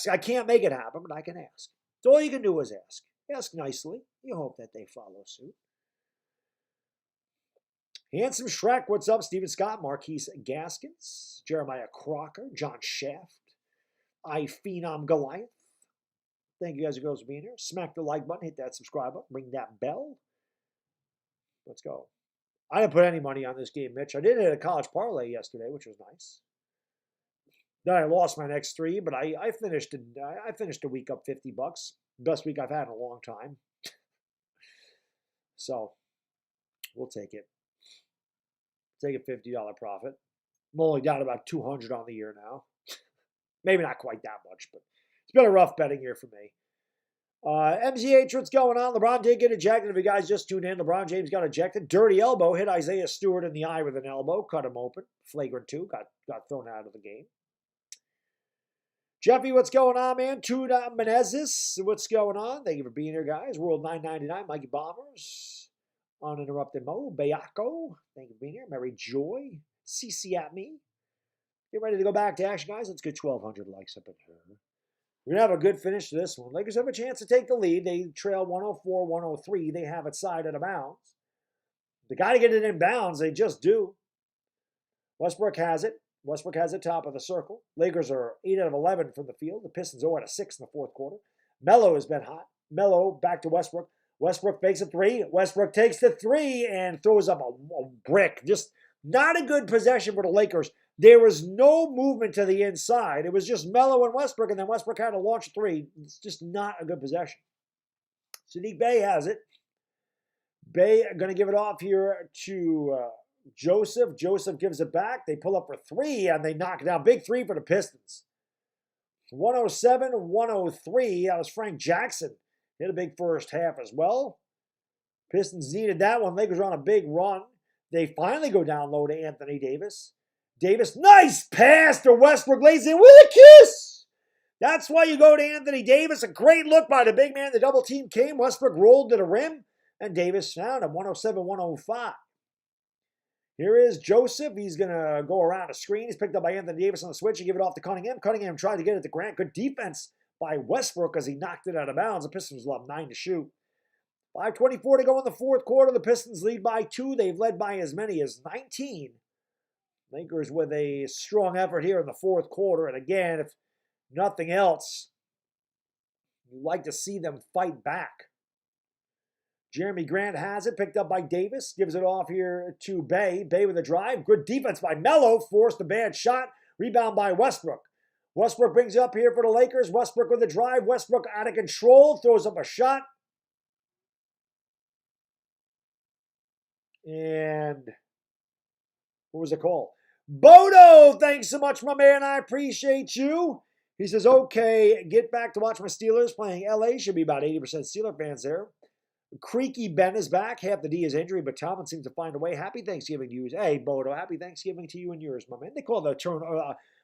I can't make it happen, but I can ask. So all you can do is ask. Ask nicely. You hope that they follow suit. Handsome Shrek, what's up? Steven Scott, Marquise Gaskins, Jeremiah Crocker, John Shaft, I Phenom Goliath. Thank you guys and girls for being here. Smack the like button, hit that subscribe button, ring that bell. Let's go. I didn't put any money on this game, Mitch. I did hit a college parlay yesterday, which was nice. Then I lost my next 3, but I finished a week up $50. Best week I've had in a long time. So we'll take it. Take a $50 profit. I'm only down about 200 on the year now. Maybe not quite that much, but it's been a rough betting year for me. MZH, what's going on? LeBron did get ejected. If you guys just tuned in, LeBron James got ejected. Dirty elbow. Hit Isaiah Stewart in the eye with an elbow. Cut him open. Flagrant 2. Got thrown out of the game. Jeffy, what's going on, man? Tuda Menezes, what's going on? Thank you for being here, guys. World 999, Mikey Bombers. Uninterrupted Mo, Bayako, thank you for being here. Mary Joy, CC at me. Get ready to go back to action, guys. Let's get 1,200 likes up in here. We're going to have a good finish to this one. Lakers have a chance to take the lead. They trail 104-103. They have it side out of bounds. They got to get it in bounds. They just do. Westbrook has it. Westbrook has it top of the circle. Lakers are 8 out of 11 from the field. The Pistons 0 out of 6 in the fourth quarter. Melo has been hot. Melo back to Westbrook. Westbrook fakes a three. Westbrook takes the three and throws up a brick. Just not a good possession for the Lakers. There was no movement to the inside. It was just Melo and Westbrook, and then Westbrook had to launch a three. It's just not a good possession. Sadiq Bey has it. Bey going to give it off here to Joseph. Joseph gives it back. They pull up for three, and they knock it down. Big three for the Pistons. 107-103. That was Frank Jackson. Hit a big first half as well. Pistons needed that one. Lakers are on a big run. They finally go down low to Anthony Davis. Davis, nice pass to Westbrook. Lays in with a kiss. That's why you go to Anthony Davis. A great look by the big man. The double team came. Westbrook rolled to the rim, and Davis found him. 107-105. Here is Joseph. He's going to go around a screen. He's picked up by Anthony Davis on the switch. He give it off to Cunningham. Cunningham tried to get it to Grant. Good defense by Westbrook as he knocked it out of bounds. The Pistons will have 9 to shoot. 5:24 to go in the fourth quarter. The Pistons lead by 2. They've led by as many as 19. Lakers with a strong effort here in the fourth quarter. And again, if nothing else, you'd like to see them fight back. Jeremy Grant has it, picked up by Davis. Gives it off here to Bey. Bey with a drive. Good defense by Melo. Forced a bad shot. Rebound by Westbrook. Westbrook brings it up here for the Lakers. Westbrook with a drive. Westbrook out of control. Throws up a shot. And what was the call? Bodo, thanks so much, my man. I appreciate you. He says, okay, get back to watch my Steelers playing LA. Should be about 80% Steeler fans there. Creaky Ben is back. Half the D is injury, but Talman seems to find a way. Happy Thanksgiving to you. Hey, Bodo, happy Thanksgiving to you and yours, my man. They call the turn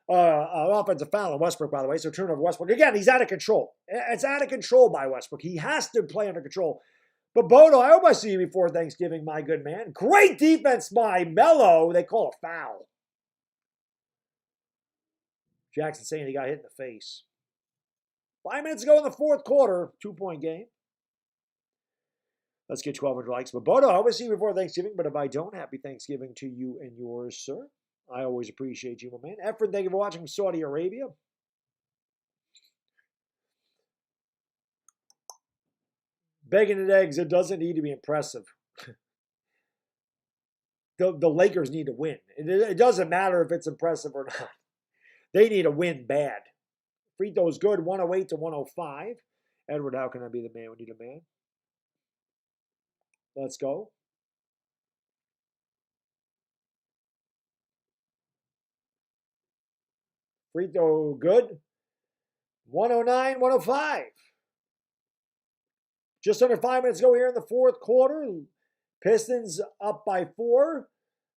offensive foul on Westbrook, by the way. So turnover Westbrook. Again, he's out of control. It's out of control by Westbrook. He has to play under control. But Bodo, I hope I see you before Thanksgiving, my good man. Great defense by Melo. They call a foul. Jackson saying he got hit in the face. 5 minutes ago in the fourth quarter, 2-point game. Let's get 1,200 likes. But Bodo, I hope I see you before Thanksgiving. But if I don't, happy Thanksgiving to you and yours, sir. I always appreciate you, my man. Efren, thank you for watching from Saudi Arabia. Bacon and eggs, it doesn't need to be impressive. The Lakers need to win. It doesn't matter if it's impressive or not. They need to win bad. Free throws good, 108-105. Edward, how can I be the man? We need a man. Let's go. Free throw good. 109-105. Just under 5 minutes ago here in the fourth quarter. Pistons up by 4.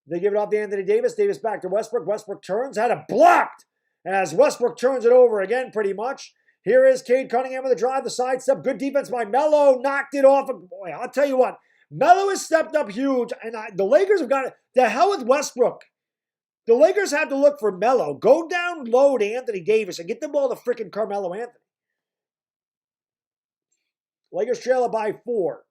They give it off to Anthony Davis. Davis back to Westbrook. Westbrook turns. Had it blocked as Westbrook turns it over again pretty much. Here is Cade Cunningham with a drive. The sidestep. Good defense by Melo. Knocked it off. Boy, I'll tell you what. Melo has stepped up huge. And the Lakers have got it. The hell with Westbrook. The Lakers have to look for Melo. Go down low to Anthony Davis and get the ball to freaking Carmelo Anthony. Lakers trail it by 4.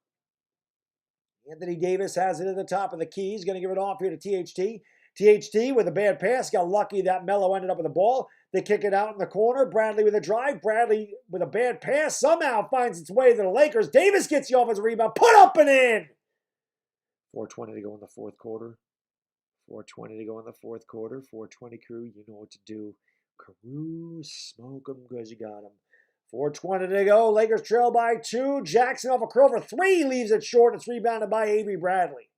Anthony Davis has it at the top of the key. He's going to give it off here to THT. THT with a bad pass. Got lucky that Melo ended up with the ball. They kick it out in the corner. Bradley with a drive. Bradley with a bad pass. Somehow finds its way to the Lakers. Davis gets the offensive rebound. Put up and in. 4:20 to go in the fourth quarter. 4:20 to go in the fourth quarter. 4:20 crew, you know what to do. Crew, smoke them because you got them. 4:20 to go. Lakers trail by 2. Jackson off a curl for 3. Leaves it short. It's rebounded by Avery Bradley.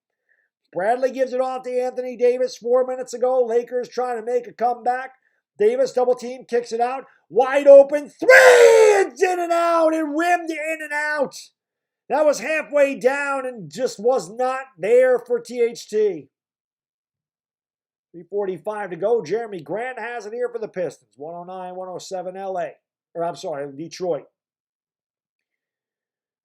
Bradley gives it off to Anthony Davis 4 minutes ago. Lakers trying to make a comeback. Davis double team, kicks it out. Wide open. 3! It's in and out. It rimmed in and out. That was halfway down and just was not there for THT. 3:45 to go. Jeremy Grant has it here for the Pistons. 109-107 LA. Or I'm sorry, Detroit.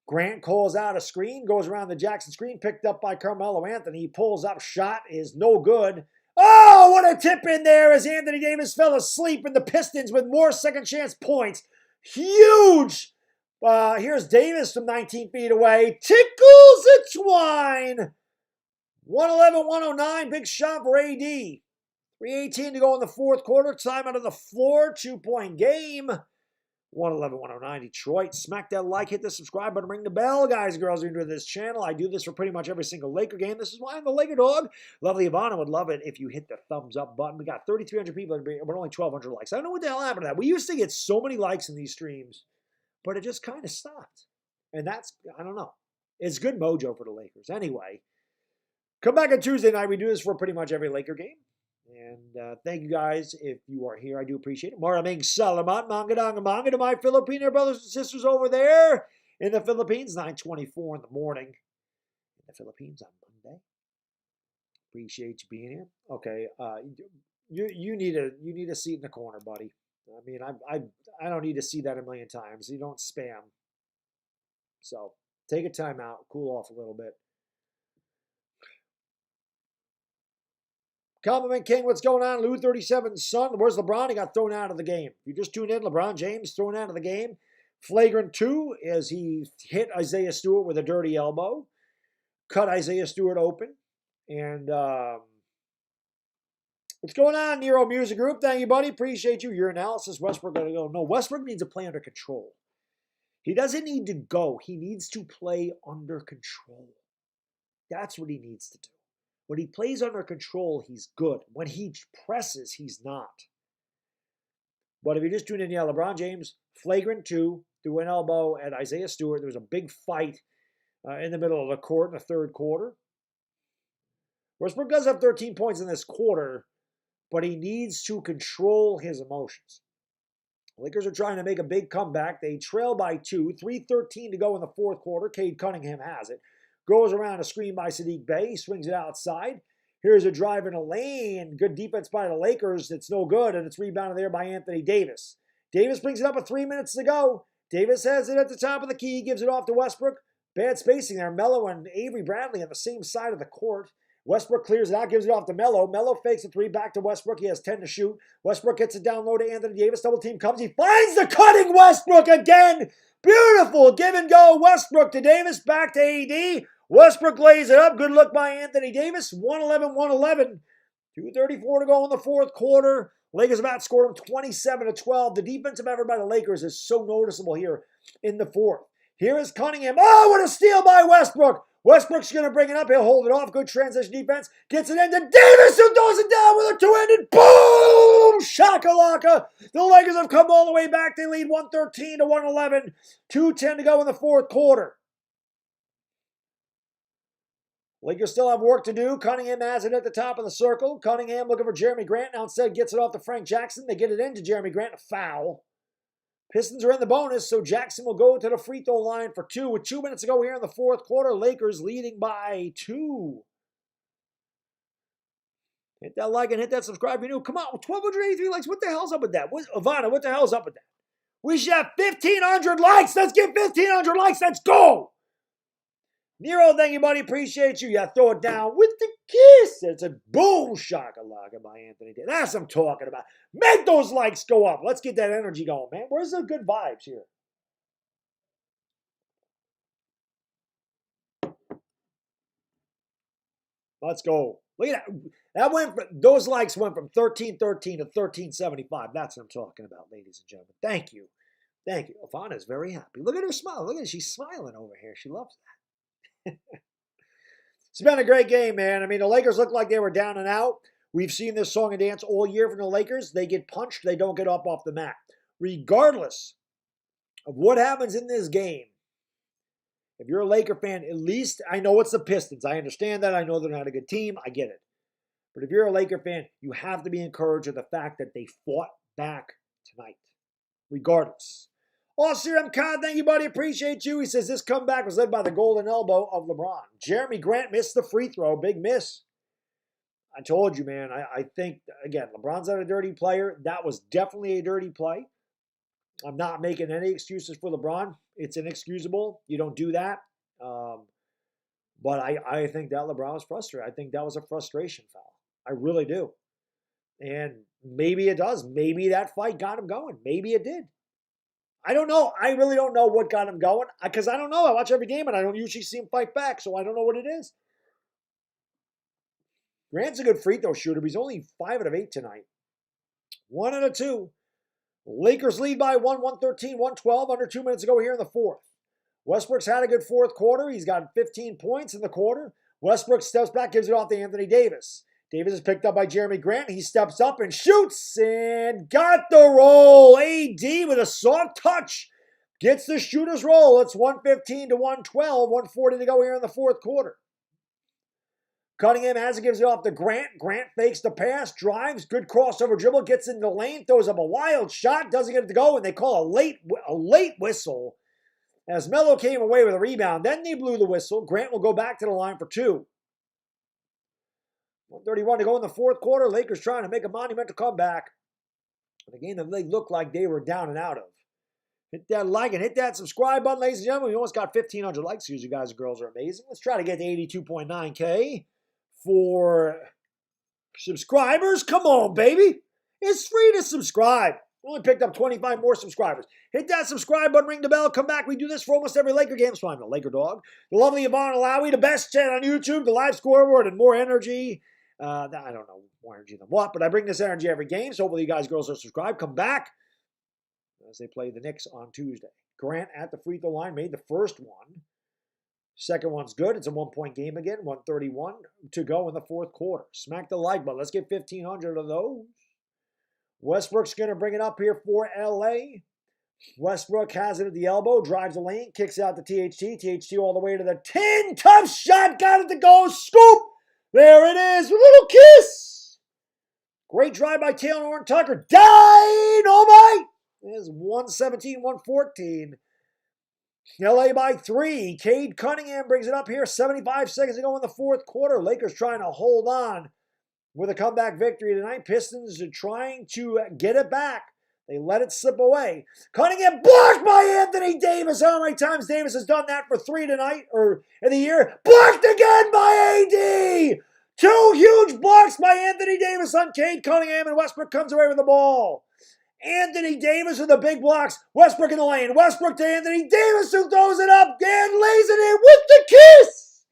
Grant calls out a screen, goes around the Jackson screen, picked up by Carmelo Anthony. He pulls up, shot is no good. Oh, what a tip in there as Anthony Davis fell asleep, and the Pistons with more second chance points. Huge! Here's Davis from 19 feet away. Tickles the twine. 111-109, big shot for AD. 3:18 to go in the fourth quarter. Time out of the floor. 2-point game. 111-109 Detroit. Smack that like, hit the subscribe button, ring the bell, guys and girls who are into this channel. I do this for pretty much every single Laker game. This is why I'm the LakerDog. Lovely Ivana would love it if you hit the thumbs up button. We got 3,300 people, but only 1,200 likes. I don't know what the hell happened to that. We used to get so many likes in these streams, but it just kind of stopped. And that's, I don't know. It's good mojo for the Lakers. Anyway, come back on Tuesday night. We do this for pretty much every Laker game. And thank you guys if you are here. I do appreciate it. Maraming salamat, mangadanga manga to my Filipino brothers and sisters over there in the Philippines. 9:24 in the morning in the Philippines on Monday. Appreciate you being here. Okay, you need a seat in the corner, buddy. I mean, I don't need to see that a million times. You don't spam. So take a time out, cool off a little bit. Compliment King, what's going on? Lou 37's son. Where's LeBron? He got thrown out of the game. You just tuned in, LeBron James thrown out of the game. Flagrant 2 as he hit Isaiah Stewart with a dirty elbow. Cut Isaiah Stewart open. And what's going on, Nero Music Group? Thank you, buddy. Appreciate you. Your analysis. Westbrook got to go. No, Westbrook needs to play under control. He doesn't need to go. He needs to play under control. That's what he needs to do. When he plays under control, he's good. When he presses, he's not. But if you just tune in, yeah, LeBron James, flagrant 2, threw an elbow at Isaiah Stewart. There was a big fight in the middle of the court in the third quarter. Westbrook does have 13 points in this quarter, but he needs to control his emotions. The Lakers are trying to make a big comeback. They trail by 2, 3:13 to go in the fourth quarter. Cade Cunningham has it. Goes around a screen by Sadiq Bey. He swings it outside. Here's a drive in a lane. Good defense by the Lakers. It's no good, and it's rebounded there by Anthony Davis. Davis brings it up with 3 minutes to go. Davis has it at the top of the key. Gives it off to Westbrook. Bad spacing there. Melo and Avery Bradley on the same side of the court. Westbrook clears it out, gives it off to Melo. Melo fakes a 3 back to Westbrook. He has 10 to shoot. Westbrook gets it down low to Anthony Davis. Double team comes. He finds the cutting Westbrook again. Beautiful give and go. Westbrook to Davis. Back to AD. Westbrook lays it up. Good look by Anthony Davis. 111-111. 2:34 to go in the fourth quarter. Lakers have outscored them 27-12. The defensive effort by the Lakers is so noticeable here in the fourth. Here is Cunningham. Oh, what a steal by Westbrook. Westbrook's going to bring it up. He'll hold it off. Good transition defense. Gets it into Davis, who throws it down with a two-handed boom! Shakalaka. The Lakers have come all the way back. They lead 113-111. 2:10 to go in the fourth quarter. Lakers still have work to do. Cunningham has it at the top of the circle. Cunningham looking for Jeremy Grant. Now instead gets it off to Frank Jackson. They get it into Jeremy Grant. A foul. Pistons are in the bonus, so Jackson will go to the free throw line for 2. With 2 minutes to go here in the fourth quarter, Lakers leading by 2. Hit that like and hit that subscribe if you're new. Come on, 1,283 likes. What the hell's up with that? Ivana, what the hell's up with that? We should have 1,500 likes. Let's get 1,500 likes. Let's go. Nero, thank you, buddy. Appreciate you. Yeah, throw it down with the kiss. It's a boom shakalaka by Anthony Davis. That's what I'm talking about. Make those likes go up. Let's get that energy going, man. Where's the good vibes here? Let's go. Look at that. Those likes went from 1313 to 1375. That's what I'm talking about, ladies and gentlemen. Thank you. Thank you. Ivana's very happy. Look at her smile. Look at her. She's smiling over here. She loves that. It's been a great game, man. I mean, the Lakers looked like they were down and out. We've seen this song and dance all year from the Lakers. They get punched. They don't get up off the mat. Regardless of what happens in this game, if you're a Laker fan, at least, I know it's the Pistons. I understand that. I know they're not a good team. I get it. But if you're a Laker fan, you have to be encouraged with the fact that they fought back tonight. Regardless. Austin M. Khan, thank you, buddy. Appreciate you. He says this comeback was led by the golden elbow of LeBron. Jeremy Grant missed the free throw. Big miss. I told you, man. I think, again, LeBron's not a dirty player. That was definitely a dirty play. I'm not making any excuses for LeBron. It's inexcusable. You don't do that. But I think that LeBron was frustrated. I think that was a frustration foul. I really do. And maybe it does. Maybe that fight got him going. Maybe it did. I don't know. I really don't know what got him going because I don't know. I watch every game and I don't usually see him fight back, so I don't know what it is. Grant's a good free throw shooter, but he's only 5 out of 8 tonight. 1 out of 2. Lakers lead by 113, 112, under 2 minutes to go here in the fourth. Westbrook's had a good fourth quarter. He's got 15 points in the quarter. Westbrook steps back, gives it off to Anthony Davis. Davis is picked up by Jeremy Grant. He steps up and shoots and got the roll. AD with a soft touch gets the shooter's roll. It's 115 to 112, 140 to go here in the fourth quarter. Cunningham has it, gives it off to Grant. Grant fakes the pass, drives, good crossover dribble, gets in the lane, throws up a wild shot, doesn't get it to go, and they call a late whistle as Melo came away with a rebound. Then they blew the whistle. Grant will go back to the line for 2. 131 to go in the fourth quarter. Lakers trying to make a monumental comeback in a game that they looked like they were down and out of. Hit that like and hit that subscribe button, ladies and gentlemen. We almost got 1,500 likes. You guys and girls are amazing. Let's try to get to 82.9K for subscribers. Come on, baby. It's free to subscribe. We only picked up 25 more subscribers. Hit that subscribe button, ring the bell, come back. We do this for almost every Laker game. So I'm the LakerDog, the lovely Yvonne Alawi, the best chat on YouTube, the live scoreboard, and more energy. I don't know more energy than what, but I bring this energy every game. So hopefully you guys, girls, are subscribed. Come back as they play the Knicks on Tuesday. Grant at the free throw line made the first one. Second one's good. It's a 1-point game again. 131 to go in the fourth quarter. Smack the like button. Let's get 1,500 of those. Westbrook's going to bring it up here for LA. Westbrook has it at the elbow, drives the lane, kicks out to THT. THT all the way to the 10. Tough shot. Got it to go. Scoop. There it is. A little kiss. Great drive by Taylor Horton Tucker. Dynamite. There's 117, 114. LA by 3. Cade Cunningham brings it up here. 75 seconds to go in the fourth quarter. Lakers trying to hold on with a comeback victory tonight. Pistons are trying to get it back. They let it slip away. Cunningham blocked by Anthony Davis. How many times Davis has done that for 3 tonight or in the year? Blocked again by AD. 2 huge blocks by Anthony Davis on Cade Cunningham, and Westbrook comes away with the ball. Anthony Davis with the big blocks. Westbrook in the lane. Westbrook to Anthony Davis, who throws it up and lays it in with the kiss.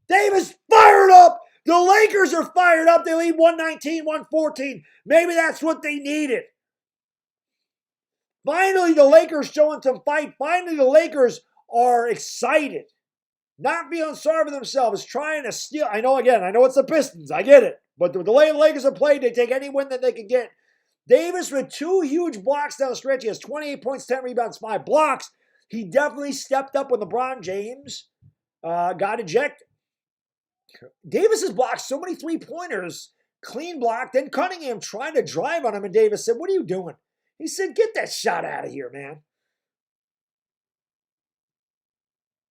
Davis fired up. The Lakers are fired up. They lead 119, 114. Maybe that's what they needed. Finally, the Lakers showing some fight. Finally, the Lakers are excited. Not feeling sorry for themselves. Trying to steal. I know it's the Pistons. I get it. But the way the Lakers have played, they take any win that they can get. Davis with 2 huge blocks down the stretch. He has 28 points, 10 rebounds, 5 blocks. He definitely stepped up when LeBron James got ejected. Davis has blocked so many 3-pointers, clean block. Then Cunningham trying to drive on him, and Davis said, "What are you doing?" He said, "Get that shot out of here, man."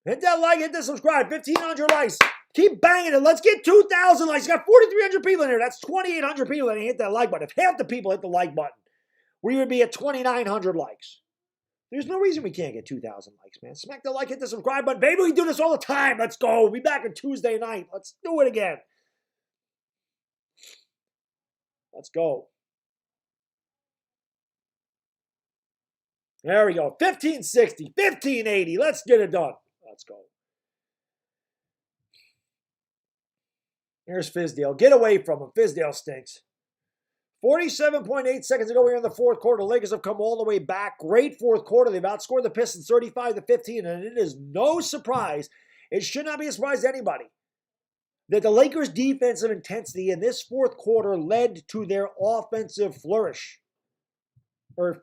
Hit that like, hit that subscribe. 1,500 likes. Keep banging it. Let's get 2,000 likes. You got 4,300 people in here. That's 2,800 people that hit that like button. If half the people hit the like button, we would be at 2,900 likes. There's no reason we can't get 2,000 likes, man. Smack the like, hit the subscribe button. Baby, we do this all the time. Let's go. We'll be back on Tuesday night. Let's do it again. Let's go. There we go. 1560, 1580. Let's get it done. Let's go. Here's Fizdale. Get away from him. Fizdale stinks. 47.8 seconds to go here in the fourth quarter. The Lakers have come all the way back. Great fourth quarter. They've outscored the Pistons 35-15, and it is no surprise. It should not be a surprise to anybody that the Lakers' defensive intensity in this fourth quarter led to their offensive flourish. Flourish.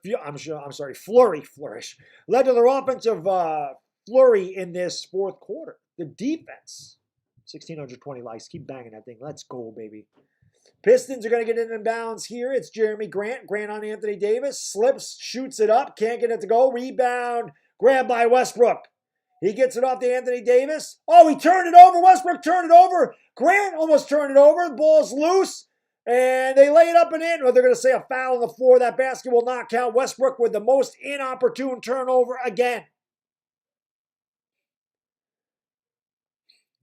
Led to their offensive flurry in this fourth quarter. The defense. 1,620 likes. Keep banging that thing. Let's go, baby. Pistons are going to get in bounds here. It's Jeremy Grant. Grant on Anthony Davis. Slips, shoots it up. Can't get it to go. Rebound. Grabbed by Westbrook. He gets it off to Anthony Davis. Oh, he turned it over. Westbrook turned it over. Grant almost turned it over. The ball's loose. And they lay it up and in. Well, they're going to say a foul on the floor. That basket will not count. Westbrook with the most inopportune turnover again.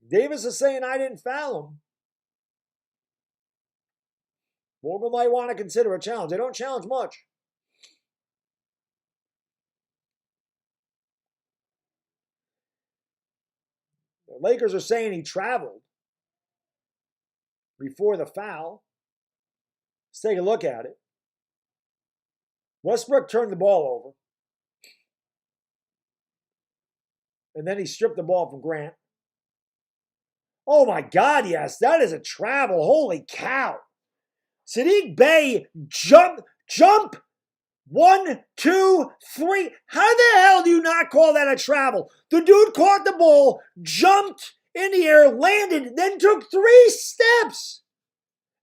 Davis is saying, "I didn't foul him." Vogel might want to consider a challenge. They don't challenge much. The Lakers are saying he traveled. before the foul. Let's take a look at it. Westbrook turned the ball over. And then he stripped the ball from Grant. Oh my God, yes, that is a travel. Holy cow. Sadiq Bey, jump. 1, 2, 3. How the hell do you not call that a travel? The dude caught the ball, jumped in the air, landed, then took 3 steps.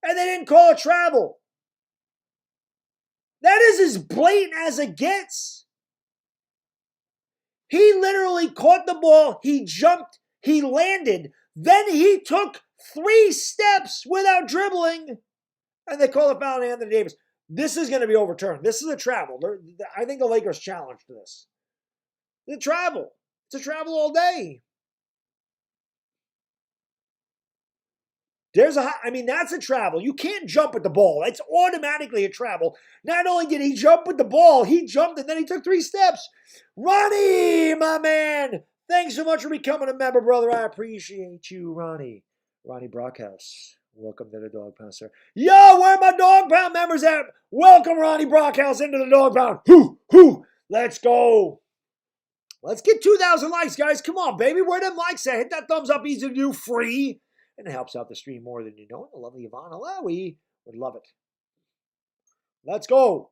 And they didn't call it travel. That is as blatant as it gets. He literally caught the ball, he jumped, he landed, then he took 3 steps without dribbling, and they call it foul on Anthony Davis. This is going to be overturned. This is a travel. I think the Lakers challenged this. It's a travel. It's a travel all day. That's a travel. You can't jump at the ball. It's automatically a travel. Not only did he jump with the ball, he jumped and then he took 3 steps. Ronnie, my man, thanks so much for becoming a member, brother. I appreciate you, Ronnie. Ronnie Brockhouse. Welcome to the Dog Pound, sir. Yo, where are my Dog Pound members at? Welcome, Ronnie Brockhouse, into the Dog Pound. Hoo. Let's go. Let's get 2,000 likes, guys. Come on, baby. Where them likes at? Hit that thumbs up. Easy to do. Free. And it helps out the stream more than you know. The lovely Ivana Lowy would love it. Let's go.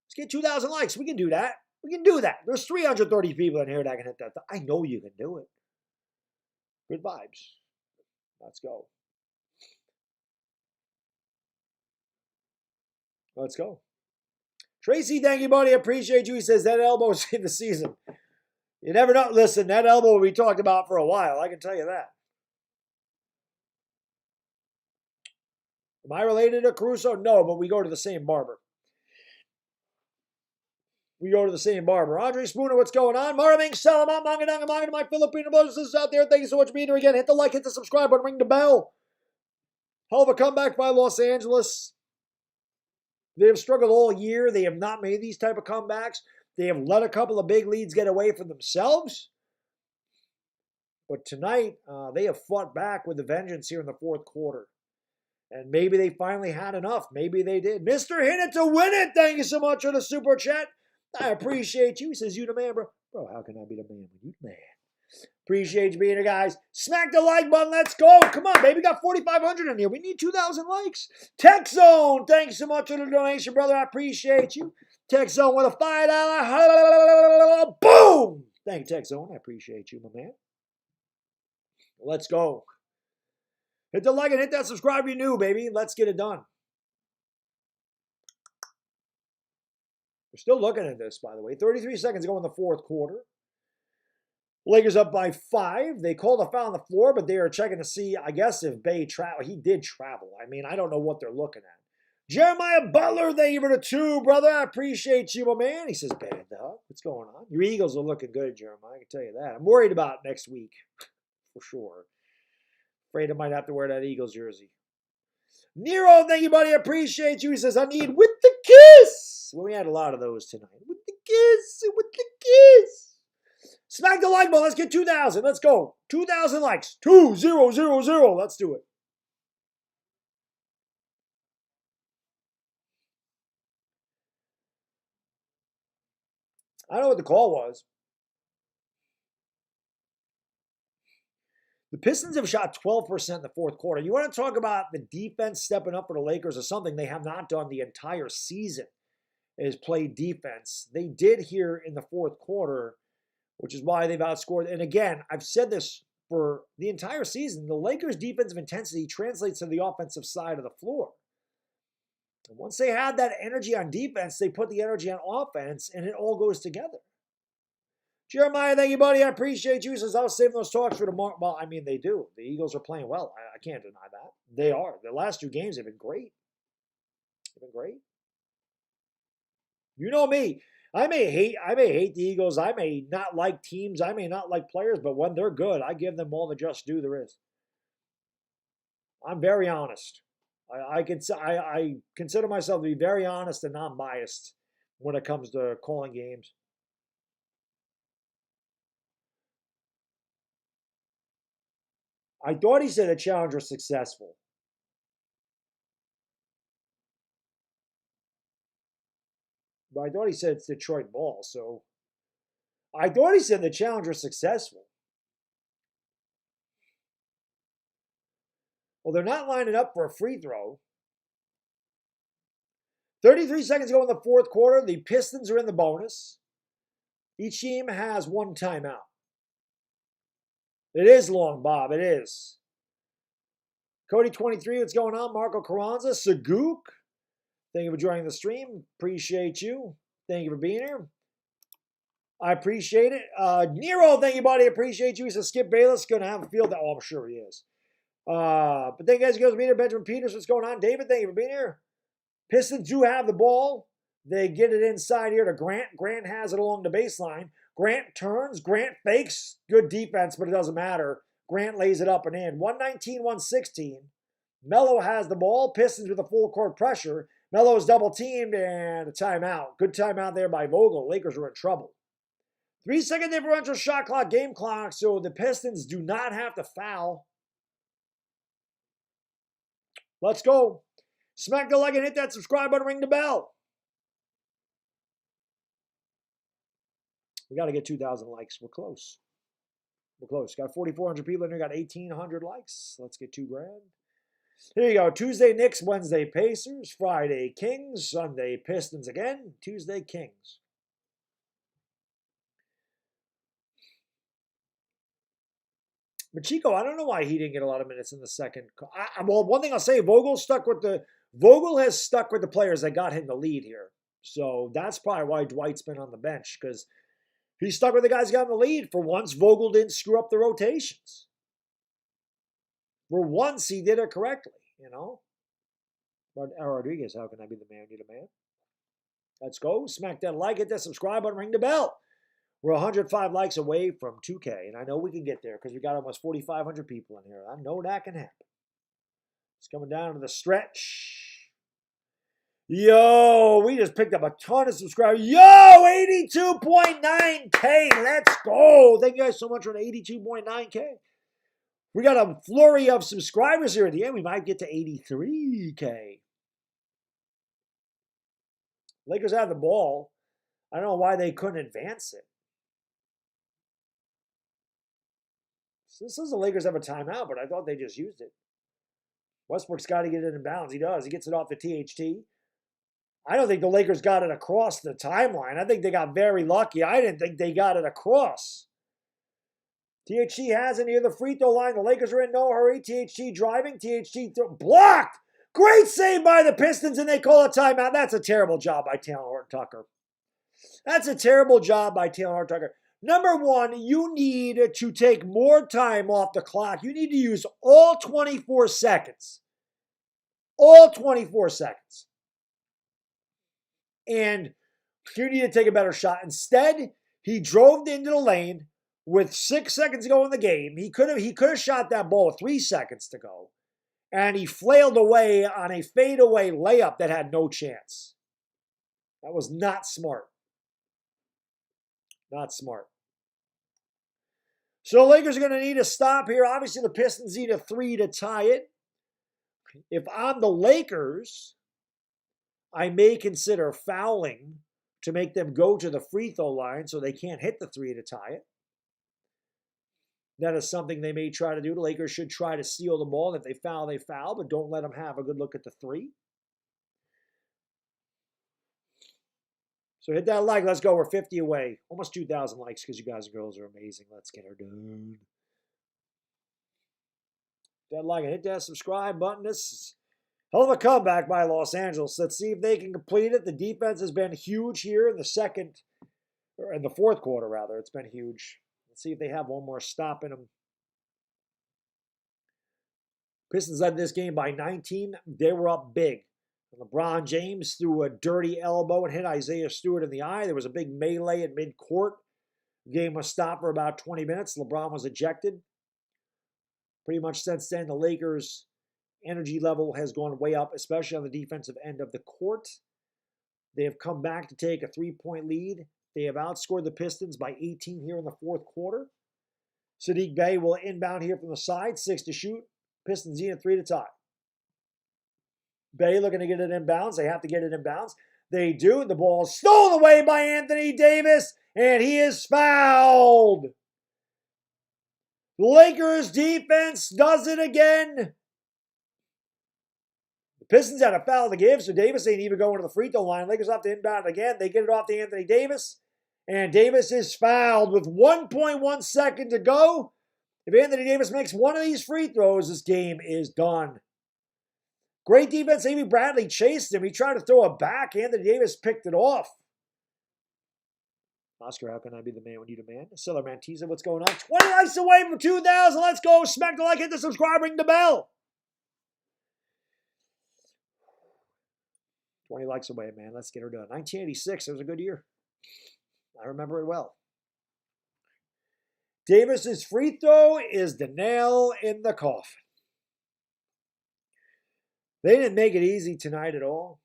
Let's get 2,000 likes. We can do that. We can do that. There's 330 people in here that can hit that. I know you can do it. Good vibes. Let's go. Let's go. Tracy, thank you, buddy. Appreciate you. He says that elbow's in the season. You never know. Listen, that elbow we talked about for a while. I can tell you that. Am I related to Caruso? No, but we go to the same barber. Andre Spooner, what's going on? Marvin, Salamat, Mangananga, my Filipino brothers and sisters out there. Thank you so much for being here again. Hit the like, hit the subscribe button, ring the bell. Hell of a comeback by Los Angeles. They have struggled all year. They have not made these type of comebacks. They have let a couple of big leads get away from themselves. But tonight, they have fought back with a vengeance here in the 4th quarter. And maybe they finally had enough. Maybe they did. Mr. Hit It to Win It. Thank you so much for the super chat. I appreciate you. He says, you the man, bro. Bro, how can I be the man when you the man? Appreciate you being here, guys. Smack the like button. Let's go. Come on, baby. We got 4,500 in here. We need 2,000 likes. Tech Zone. Thanks so much for the donation, brother. I appreciate you. Tech Zone with a $5. Boom. Thank you, Tech Zone. I appreciate you, my man. Let's go. Hit the like and hit that subscribe if you're new, baby. Let's get it done. We're still looking at this, by the way. 33 seconds to go in the 4th quarter. Lakers up by 5. They called a foul on the floor, but they are checking to see, I guess, if Bey traveled. He did travel. I don't know what they're looking at. Jeremiah Butler, thank you for the 2, brother. I appreciate you, my man. He says, Baddog, what's going on? Your Eagles are looking good, Jeremiah. I can tell you that. I'm worried about next week, for sure. Afraid I might have to wear that Eagles jersey. Nero, thank you, buddy. I appreciate you. He says, I need with the kiss. Well, we had a lot of those tonight. With the kiss. Smack the like button. Let's get 2,000. Let's go. 2,000 likes. 2,000. Let's do it. I don't know what the call was. The Pistons have shot 12% in the 4th quarter. You want to talk about the defense stepping up for the Lakers or something they have not done the entire season is play defense. They did here in the 4th quarter, which is why they've outscored. And again, I've said this for the entire season. The Lakers' defensive intensity translates to the offensive side of the floor. And once they had that energy on defense, they put the energy on offense, and it all goes together. Jeremiah, thank you, buddy. I appreciate you. Since I was saving those talks for tomorrow. Well, they do. The Eagles are playing well. I can't deny that. They are. The last 2 games have been great. You know me. I may hate the Eagles. I may not like teams. I may not like players. But when they're good, I give them all the just due there is. I'm very honest. I consider myself to be very honest and non-biased when it comes to calling games. I thought he said the challenge was successful. I thought he said it's Detroit ball, so I thought he said the Challenger successful. Well, they're not lining up for a free throw. 33 seconds to go in the fourth quarter. The Pistons are in the bonus. Each team has one timeout. It is long, Bob. It is. Cody 23, what's going on? Marco Carranza, Sagook. Thank you for joining the stream. Appreciate you. Thank you for being here. I appreciate it. Nero, thank you, buddy. Appreciate you. He says Skip Bayless going to have a field. Oh, I'm sure he is. But thank you guys for being here. Benjamin Peters, what's going on? David, thank you for being here. Pistons do have the ball. They get it inside here to Grant. Grant has it along the baseline. Grant turns. Grant fakes. Good defense, but it doesn't matter. Grant lays it up and in. 119-116. Melo has the ball. Pistons with a full court pressure. Melo is double teamed and a timeout. Good timeout there by Vogel. Lakers are in trouble. 3-second differential shot clock, game clock, so the Pistons do not have to foul. Let's go. Smack the like and hit that subscribe button, ring the bell. We got to get 2,000 likes. We're close. We're close. Got 4,400 people in there. Got 1,800 likes. Let's get $2,000. Here you go. Tuesday, Knicks. Wednesday, Pacers. Friday, Kings. Sunday, Pistons again. Tuesday, Kings. But Chico, I don't know why he didn't get a lot of minutes in the second. Well, one thing I'll say, Vogel has stuck with the players that got him the lead here. So that's probably why Dwight's been on the bench, because he stuck with the guys who got him the lead. For once, Vogel didn't screw up the rotations. For once, he did it correctly, you know. But Rodriguez, how can I be the man? You're the man. Let's go. Smack that like, hit that subscribe button, ring the bell. We're 105 likes away from 2K, and I know we can get there because we got almost 4,500 people in here. I know that can happen. It's coming down to the stretch. Yo, we just picked up a ton of subscribers. Yo, 82.9K. Let's go. Thank you guys so much for the 82.9K. We got a flurry of subscribers here at the end. We might get to 83K. Lakers have the ball. I don't know why they couldn't advance it. This says the Lakers have a timeout, but I thought they just used it. Westbrook's got to get it in bounds. He does. He gets it off the THT. I don't think the Lakers got it across the timeline. I think they got very lucky. I didn't think they got it across. THT has it near the free throw line. The Lakers are in no hurry. THT driving. THT blocked. Great save by the Pistons, and they call a timeout. That's a terrible job by Taylor Horton-Tucker. That's a terrible job by Taylor Horton-Tucker. Number one, you need to take more time off the clock. You need to use all 24 seconds. All 24 seconds. And you need to take a better shot. Instead, he drove into the lane with 6 seconds to go in the game. He could have shot that ball with 3 seconds to go. And he flailed away on a fadeaway layup that had no chance. That was not smart. Not smart. So the Lakers are going to need a stop here. Obviously, the Pistons need a 3 to tie it. If I'm the Lakers, I may consider fouling to make them go to the free throw line so they can't hit the 3 to tie it. That is something they may try to do. The Lakers should try to steal the ball. If they foul, they foul, but don't let them have a good look at the 3. So hit that like. Let's go. We're 50 away. Almost 2,000 likes because you guys and girls are amazing. Let's get her done. Hit that like and hit that subscribe button. This is hell of a comeback by Los Angeles. Let's see if they can complete it. The defense has been huge here in the fourth quarter, rather. It's been huge. Let's see if they have one more stop in them. Pistons led this game by 19. They were up big. LeBron James threw a dirty elbow and hit Isaiah Stewart in the eye. There was a big melee at midcourt. The game was stopped for about 20 minutes. LeBron was ejected. Pretty much since then, the Lakers' energy level has gone way up, especially on the defensive end of the court. They have come back to take a 3-point lead. They have outscored the Pistons by 18 here in the fourth quarter. Sadiq Bey will inbound here from the side, 6 to shoot. Pistons need a 3 to tie. Bey looking to get it in bounds. They have to get it in bounds. They do. The ball is stolen away by Anthony Davis, and he is fouled. Lakers defense does it again. The Pistons had a foul to give, so Davis ain't even going to the free throw line. Lakers have to inbound again. They get it off to Anthony Davis, and Davis is fouled with 1.1 second to go. If Anthony Davis makes one of these free throws, this game is done. Great defense. Avery Bradley chased him. He tried to throw it back. Anthony Davis picked it off. Oscar, how can I be the man when you demand? Siller Mantiza, what's going on? 20 likes away from 2,000. Let's go. Smack the like, hit the subscribe, ring the bell. 20 likes away, man. Let's get her done. 1986, it was a good year. I remember it well. Davis's free throw is the nail in the coffin. They didn't make it easy tonight at all.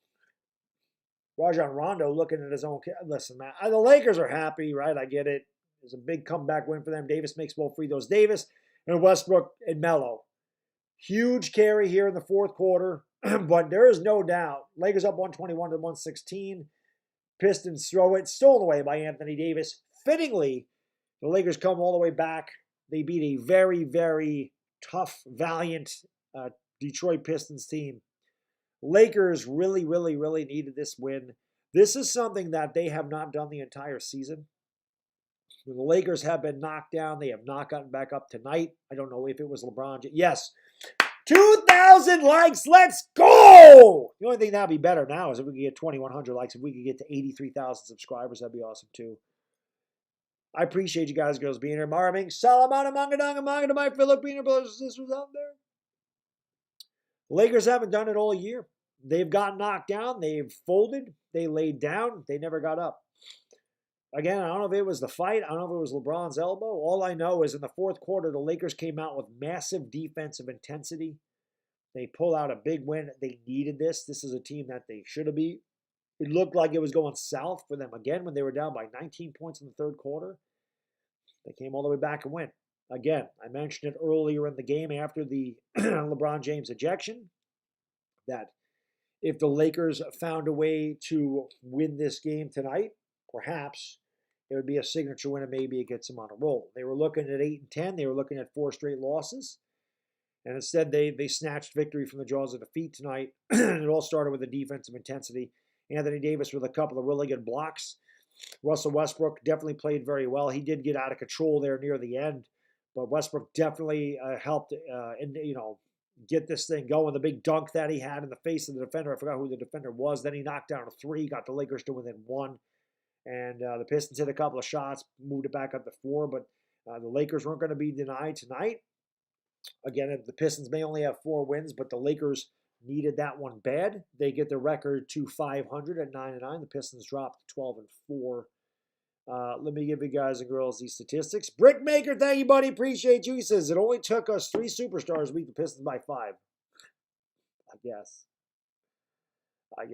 Rajon Rondo looking at his own. Listen, man, the Lakers are happy, right? I get it. It was a big comeback win for them. Davis makes both free throws. Davis and Westbrook and Melo. Huge carry here in the fourth quarter, but there is no doubt. Lakers up 121 to 116. Pistons throw it. Stolen away by Anthony Davis. Fittingly, the Lakers come all the way back. They beat a very, very tough, valiant Detroit Pistons team. Lakers really, really, really needed this win. This is something that they have not done the entire season. The Lakers have been knocked down. They have not gotten back up tonight. I don't know if it was LeBron. Yes. 2,000 likes. Let's go. The only thing that would be better now is if we could get 2,100 likes. If we could get to 83,000 subscribers, that'd be awesome too. I appreciate you guys, girls, being here. Maraming, Salamana, Mangadanga, Manga to my Filipino brothers and sisters out there. The Lakers haven't done it all year. They've gotten knocked down. They've folded. They laid down. They never got up. Again, I don't know if it was the fight. I don't know if it was LeBron's elbow. All I know is in the fourth quarter, the Lakers came out with massive defensive intensity. They pull out a big win. They needed this. This is a team that they should have beat. It looked like it was going south for them again when they were down by 19 points in the third quarter. They came all the way back and win. Again, I mentioned it earlier in the game after the LeBron James ejection that if the Lakers found a way to win this game tonight, perhaps it would be a signature win and maybe it gets them on a roll. They were looking at 8-10. They were looking at 4 straight losses. And instead, they snatched victory from the jaws of defeat tonight. It all started with the defensive intensity. Anthony Davis with a couple of really good blocks. Russell Westbrook definitely played very well. He did get out of control there near the end. But Westbrook definitely helped get this thing going. The big dunk that he had in the face of the defender. I forgot who the defender was. Then he knocked down a 3, got the Lakers to within 1. And the Pistons hit a couple of shots, moved it back up to 4. But the Lakers weren't going to be denied tonight. Again, the Pistons may only have 4 wins, but the Lakers needed that one bad. They get the record to 500 at 9-9. The Pistons dropped to 12-4. Let me give you guys and girls these statistics. Brickmaker, thank you, buddy. Appreciate you. He says, it only took us 3 superstars to beat the Pistons by 5. I guess. I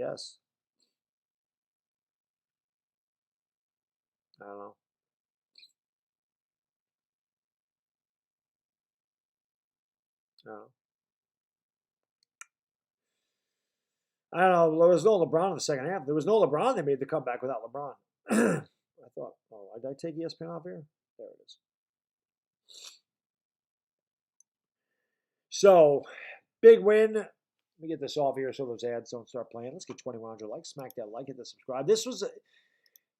don't know. I don't know. There was no LeBron in the second half. There was no LeBron. They made the comeback without LeBron. I thought, did I take ESPN off here? There it is. So, big win. Let me get this off here so those ads don't start playing. Let's get 2,100 likes. Smack that like, hit the subscribe. This was,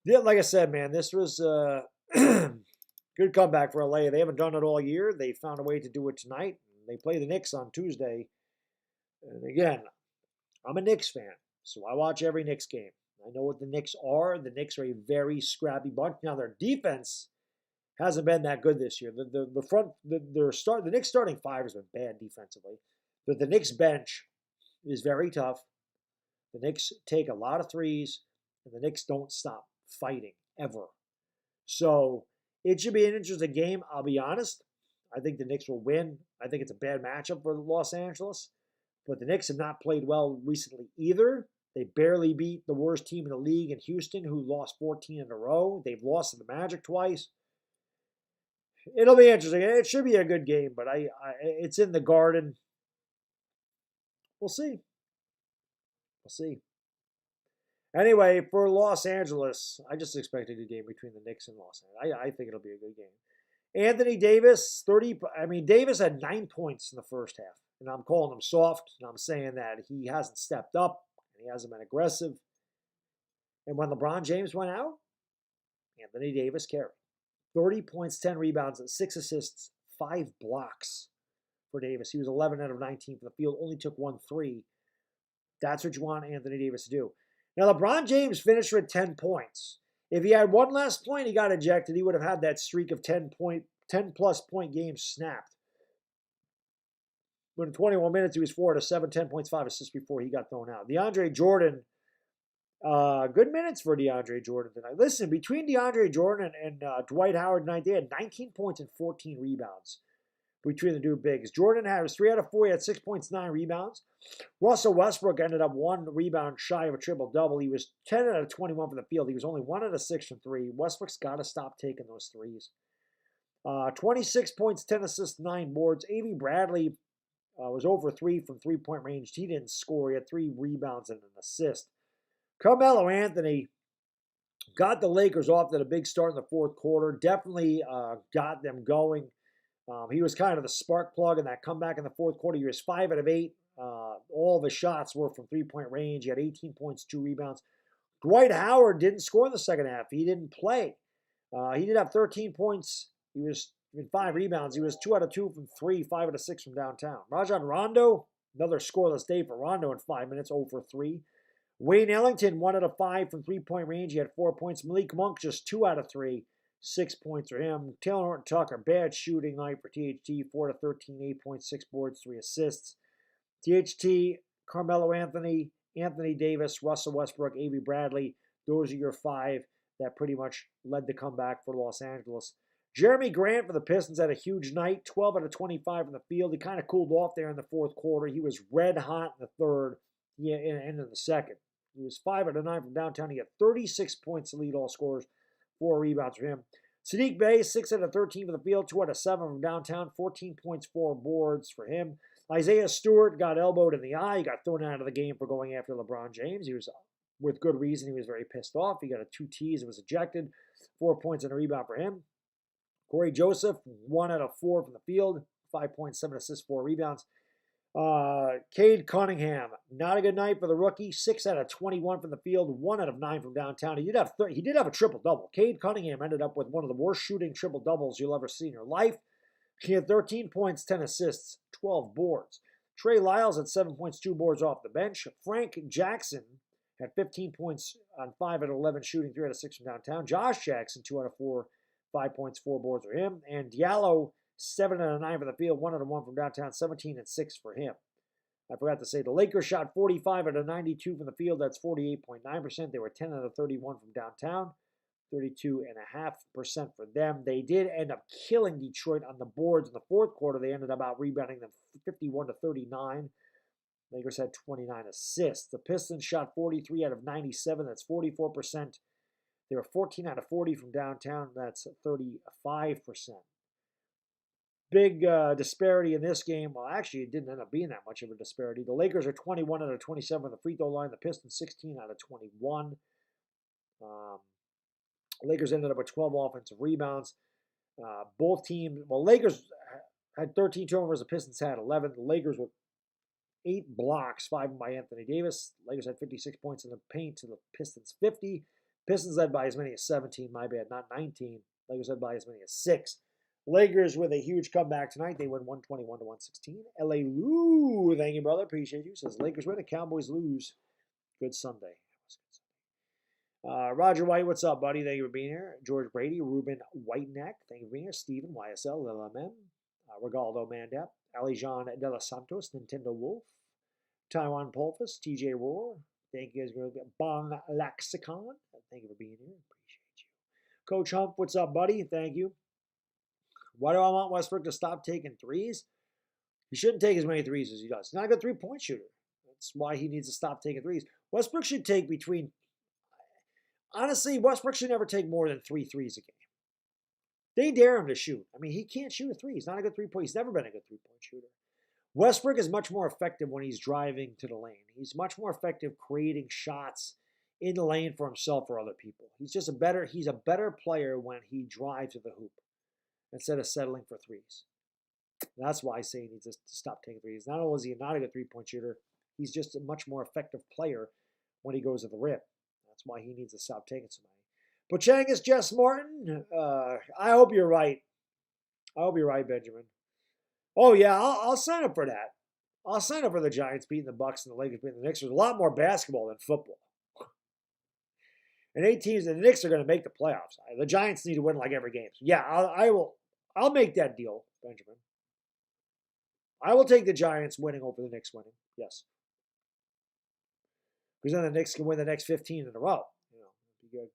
like I said, man, this was a good comeback for LA. They haven't done it all year. They found a way to do it tonight. They play the Knicks on Tuesday. And again, I'm a Knicks fan, so I watch every Knicks game. I know what the Knicks are. The Knicks are a very scrappy bunch. Now, their defense hasn't been that good this year. The Knicks starting 5 has been bad defensively. But the Knicks bench is very tough. The Knicks take a lot of threes, and the Knicks don't stop fighting ever. So it should be an interesting game. I'll be honest. I think the Knicks will win. I think it's a bad matchup for Los Angeles. But the Knicks have not played well recently either. They barely beat the worst team in the league in Houston, who lost 14 in a row. They've lost to the Magic twice. It'll be interesting. It should be a good game, but it's in the Garden. We'll see. Anyway, for Los Angeles, I just expect a good game between the Knicks and Los Angeles. I think it'll be a good game. Anthony Davis, 30. I mean, Davis had 9 points in the first half. And I'm calling him soft. And I'm saying that he hasn't stepped up and he hasn't been aggressive. And when LeBron James went out, Anthony Davis carried. 30 points, 10 rebounds, and 6 assists, 5 blocks for Davis. He was 11 out of 19 from the field, only took 1 3. That's what you want Anthony Davis to do. Now, LeBron James finished with 10 points. If he had one less point, he got ejected. He would have had that streak of 10 plus point games snapped. But in 21 minutes, he was 4 out of 7, 10 points, 5 assists before he got thrown out. DeAndre Jordan, good minutes for DeAndre Jordan tonight. Listen, between DeAndre Jordan and Dwight Howard tonight, they had 19 points and 14 rebounds between the two bigs. Jordan was 3 out of 4. He had 6 points, 9 rebounds. Russell Westbrook ended up 1 rebound shy of a triple-double. He was 10 out of 21 from the field. He was only 1 out of 6 from 3. Westbrook's got to stop taking those threes. 26 points, 10 assists, 9 boards. Avery Bradley was over 3 from three-point range. He didn't score. He had 3 rebounds and an assist. Carmelo Anthony got the Lakers off to a big start in the fourth quarter. Definitely got them going. He was kind of the spark plug in that comeback in the fourth quarter. He was 5 out of 8. All of his shots were from three-point range. He had 18 points, 2 rebounds. Dwight Howard didn't score in the second half. He didn't play. He did have 13 points. He was in 5 rebounds. He was 2 out of 2 from 3, 5 out of 6 from downtown. Rajon Rondo, another scoreless day for Rondo in 5 minutes, 0 for 3. Wayne Ellington, 1 out of 5 from three-point range. He had 4 points. Malik Monk, just 2 out of 3. 6 points for him. Taylor Horton Tucker, bad shooting night for THT. 4 to 13, 8 points, 6 boards, 3 assists. THT, Carmelo Anthony, Anthony Davis, Russell Westbrook, Avery Bradley. Those are your 5 that pretty much led the comeback for Los Angeles. Jeremy Grant for the Pistons had a huge night. 12 out of 25 from the field. He kind of cooled off there in the fourth quarter. He was red hot in the third, and in the second. He was 5 out of 9 from downtown. He had 36 points to lead all scorers. 4 rebounds for him. Sadiq Bey, 6 out of 13 from the field, 2 out of 7 from downtown, 14 points, 4 boards for him. Isaiah Stewart got elbowed in the eye. He got thrown out of the game for going after LeBron James. He was, with good reason, he was very pissed off. He got a 2 Ts and was ejected. 4 points and a rebound for him. Corey Joseph, 1 out of 4 from the field, 5 points, 7 assists, 4 rebounds. Cade Cunningham, not a good night for the rookie. 6 out of 21 from the field, 1 out of 9 from downtown. He did have a triple-double. Cade Cunningham ended up with one of the worst shooting triple-doubles you'll ever see in your life. He had 13 points, 10 assists, 12 boards. Trey Lyles had 7 points, 2 boards off the bench. Frank Jackson had 15 points on 5 out of 11 shooting, 3 out of 6 from downtown. Josh Jackson, 2 out of 4, 5 points, 4 boards for him. And Diallo, 7 out of 9 from the field, 1 out of 1 from downtown, 17 and 6 for him. I forgot to say, the Lakers shot 45 out of 92 from the field. That's 48.9%. They were 10 out of 31 from downtown, 32.5% for them. They did end up killing Detroit on the boards in the fourth quarter. They ended up out-rebounding them 51 to 39. Lakers had 29 assists. The Pistons shot 43 out of 97. That's 44%. They were 14 out of 40 from downtown. That's 35%. Big disparity in this game. Well, actually, it didn't end up being that much of a disparity. The Lakers are 21 out of 27 on the free throw line. The Pistons 16 out of 21. Lakers ended up with 12 offensive rebounds. Both teams, well, Lakers had 13 turnovers. The Pistons had 11. The Lakers with 8 blocks, 5 by Anthony Davis. Lakers had 56 points in the paint to the Pistons 50. Pistons led by as many as 17, my bad, not 19. Lakers led by as many as 6. Lakers with a huge comeback tonight. They win 121 to 116. LA Lou, thank you, brother. Appreciate you. Says Lakers win, the Cowboys lose. Good Sunday. Roger White, what's up, buddy? Thank you for being here. George Brady, Ruben Whiteneck, thank you for being here. Steven, YSL, LMM, Regaldo Mandep, Alijan De Los Santos, Nintendo Wolf, Taiwan Polfus, TJ Roar. Thank you guys for Bong Laxicon. Thank you for being here. Appreciate you. Coach Hump, what's up, buddy? Thank you. Why do I want Westbrook to stop taking threes? He shouldn't take as many threes as he does. He's not a good three-point shooter. That's why he needs to stop taking threes. Westbrook should take between... Honestly, Westbrook should never take more than 3 threes a game. They dare him to shoot. I mean, he can't shoot a 3. He's not a good three-point. He's never been a good three-point shooter. Westbrook is much more effective when he's driving to the lane. He's much more effective creating shots in the lane for himself or other people. He's a better player when he drives to the hoop instead of settling for threes. That's why I say he needs to stop taking threes. Not only is he not a good three-point shooter, he's just a much more effective player when he goes to the rim. That's why he needs to stop taking so many. Pochangas, Jess Martin, I hope you're right. I hope you're right, Benjamin. Oh, yeah, I'll sign up for that. I'll sign up for the Giants beating the Bucks and the Lakers beating the Knicks. There's a lot more basketball than football. And 8 teams, and the Knicks are going to make the playoffs. The Giants need to win like every game. So yeah, I'll make that deal, Benjamin. I will take the Giants winning over the Knicks winning. Yes. Because then the Knicks can win the next 15 in a row. It'd be good.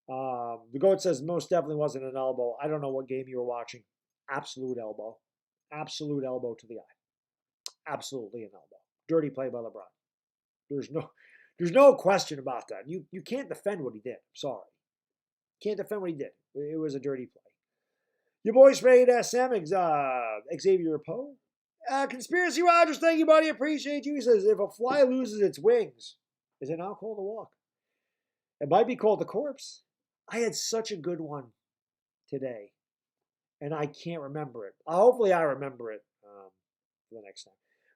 The GOAT says most definitely wasn't an elbow. I don't know what game you were watching. Absolute elbow. Absolute elbow to the eye. Absolutely an elbow. Dirty play by LeBron. There's no question about that. You can't defend what he did. I'm sorry. Can't defend what he did. It was a dirty play. Your boy Spade SM, Xavier Poe. Conspiracy Rogers, thank you, buddy. Appreciate you. He says, if a fly loses its wings, is it now called a walk? It might be called a corpse. I had such a good one today, and I can't remember it. Hopefully I remember it for the next time.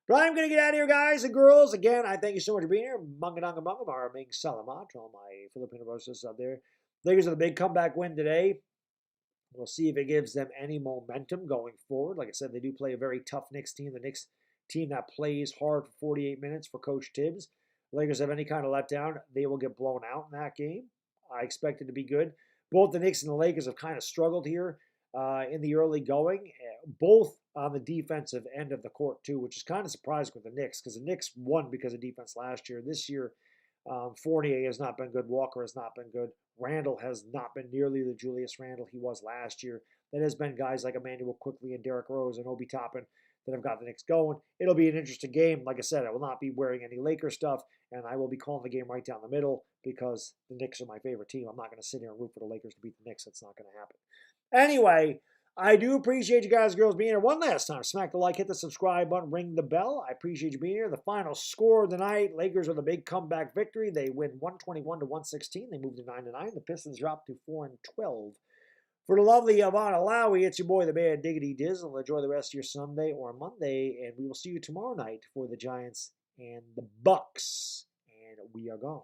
But I'm going to get out of here, guys and girls. Again, I thank you so much for being here. Mungananga Mungam, Maraming Salamat, to all my Filipino brothers out there. Lakers with a big comeback win today. We'll see if it gives them any momentum going forward. Like I said, they do play a very tough Knicks team. The Knicks team that plays hard for 48 minutes for Coach Tibbs. The Lakers have any kind of letdown, they will get blown out in that game. I expect it to be good. Both the Knicks and the Lakers have kind of struggled here in the early going, both on the defensive end of the court too, which is kind of surprising with the Knicks because the Knicks won because of defense last year. This year, Fournier has not been good. Walker has not been good. Randall has not been nearly the Julius Randle he was last year. That has been guys like Emmanuel Quickly and Derrick Rose and Obi Toppin that have got the Knicks going. It'll be an interesting game. Like I said, I will not be wearing any Lakers stuff, and I will be calling the game right down the middle because the Knicks are my favorite team. I'm not going to sit here and root for the Lakers to beat the Knicks. That's not going to happen. Anyway, I do appreciate you guys and girls being here one last time. Smack the like, hit the subscribe button, ring the bell. I appreciate you being here. The final score of the night, Lakers with a big comeback victory. They win 121-116. They move to 9-9. The Pistons drop to 4-12. For the lovely Ivana Lowry, it's your boy, the Bad Diggity Dizzle. Enjoy the rest of your Sunday or Monday, and we will see you tomorrow night for the Giants and the Bucks. And we are gone.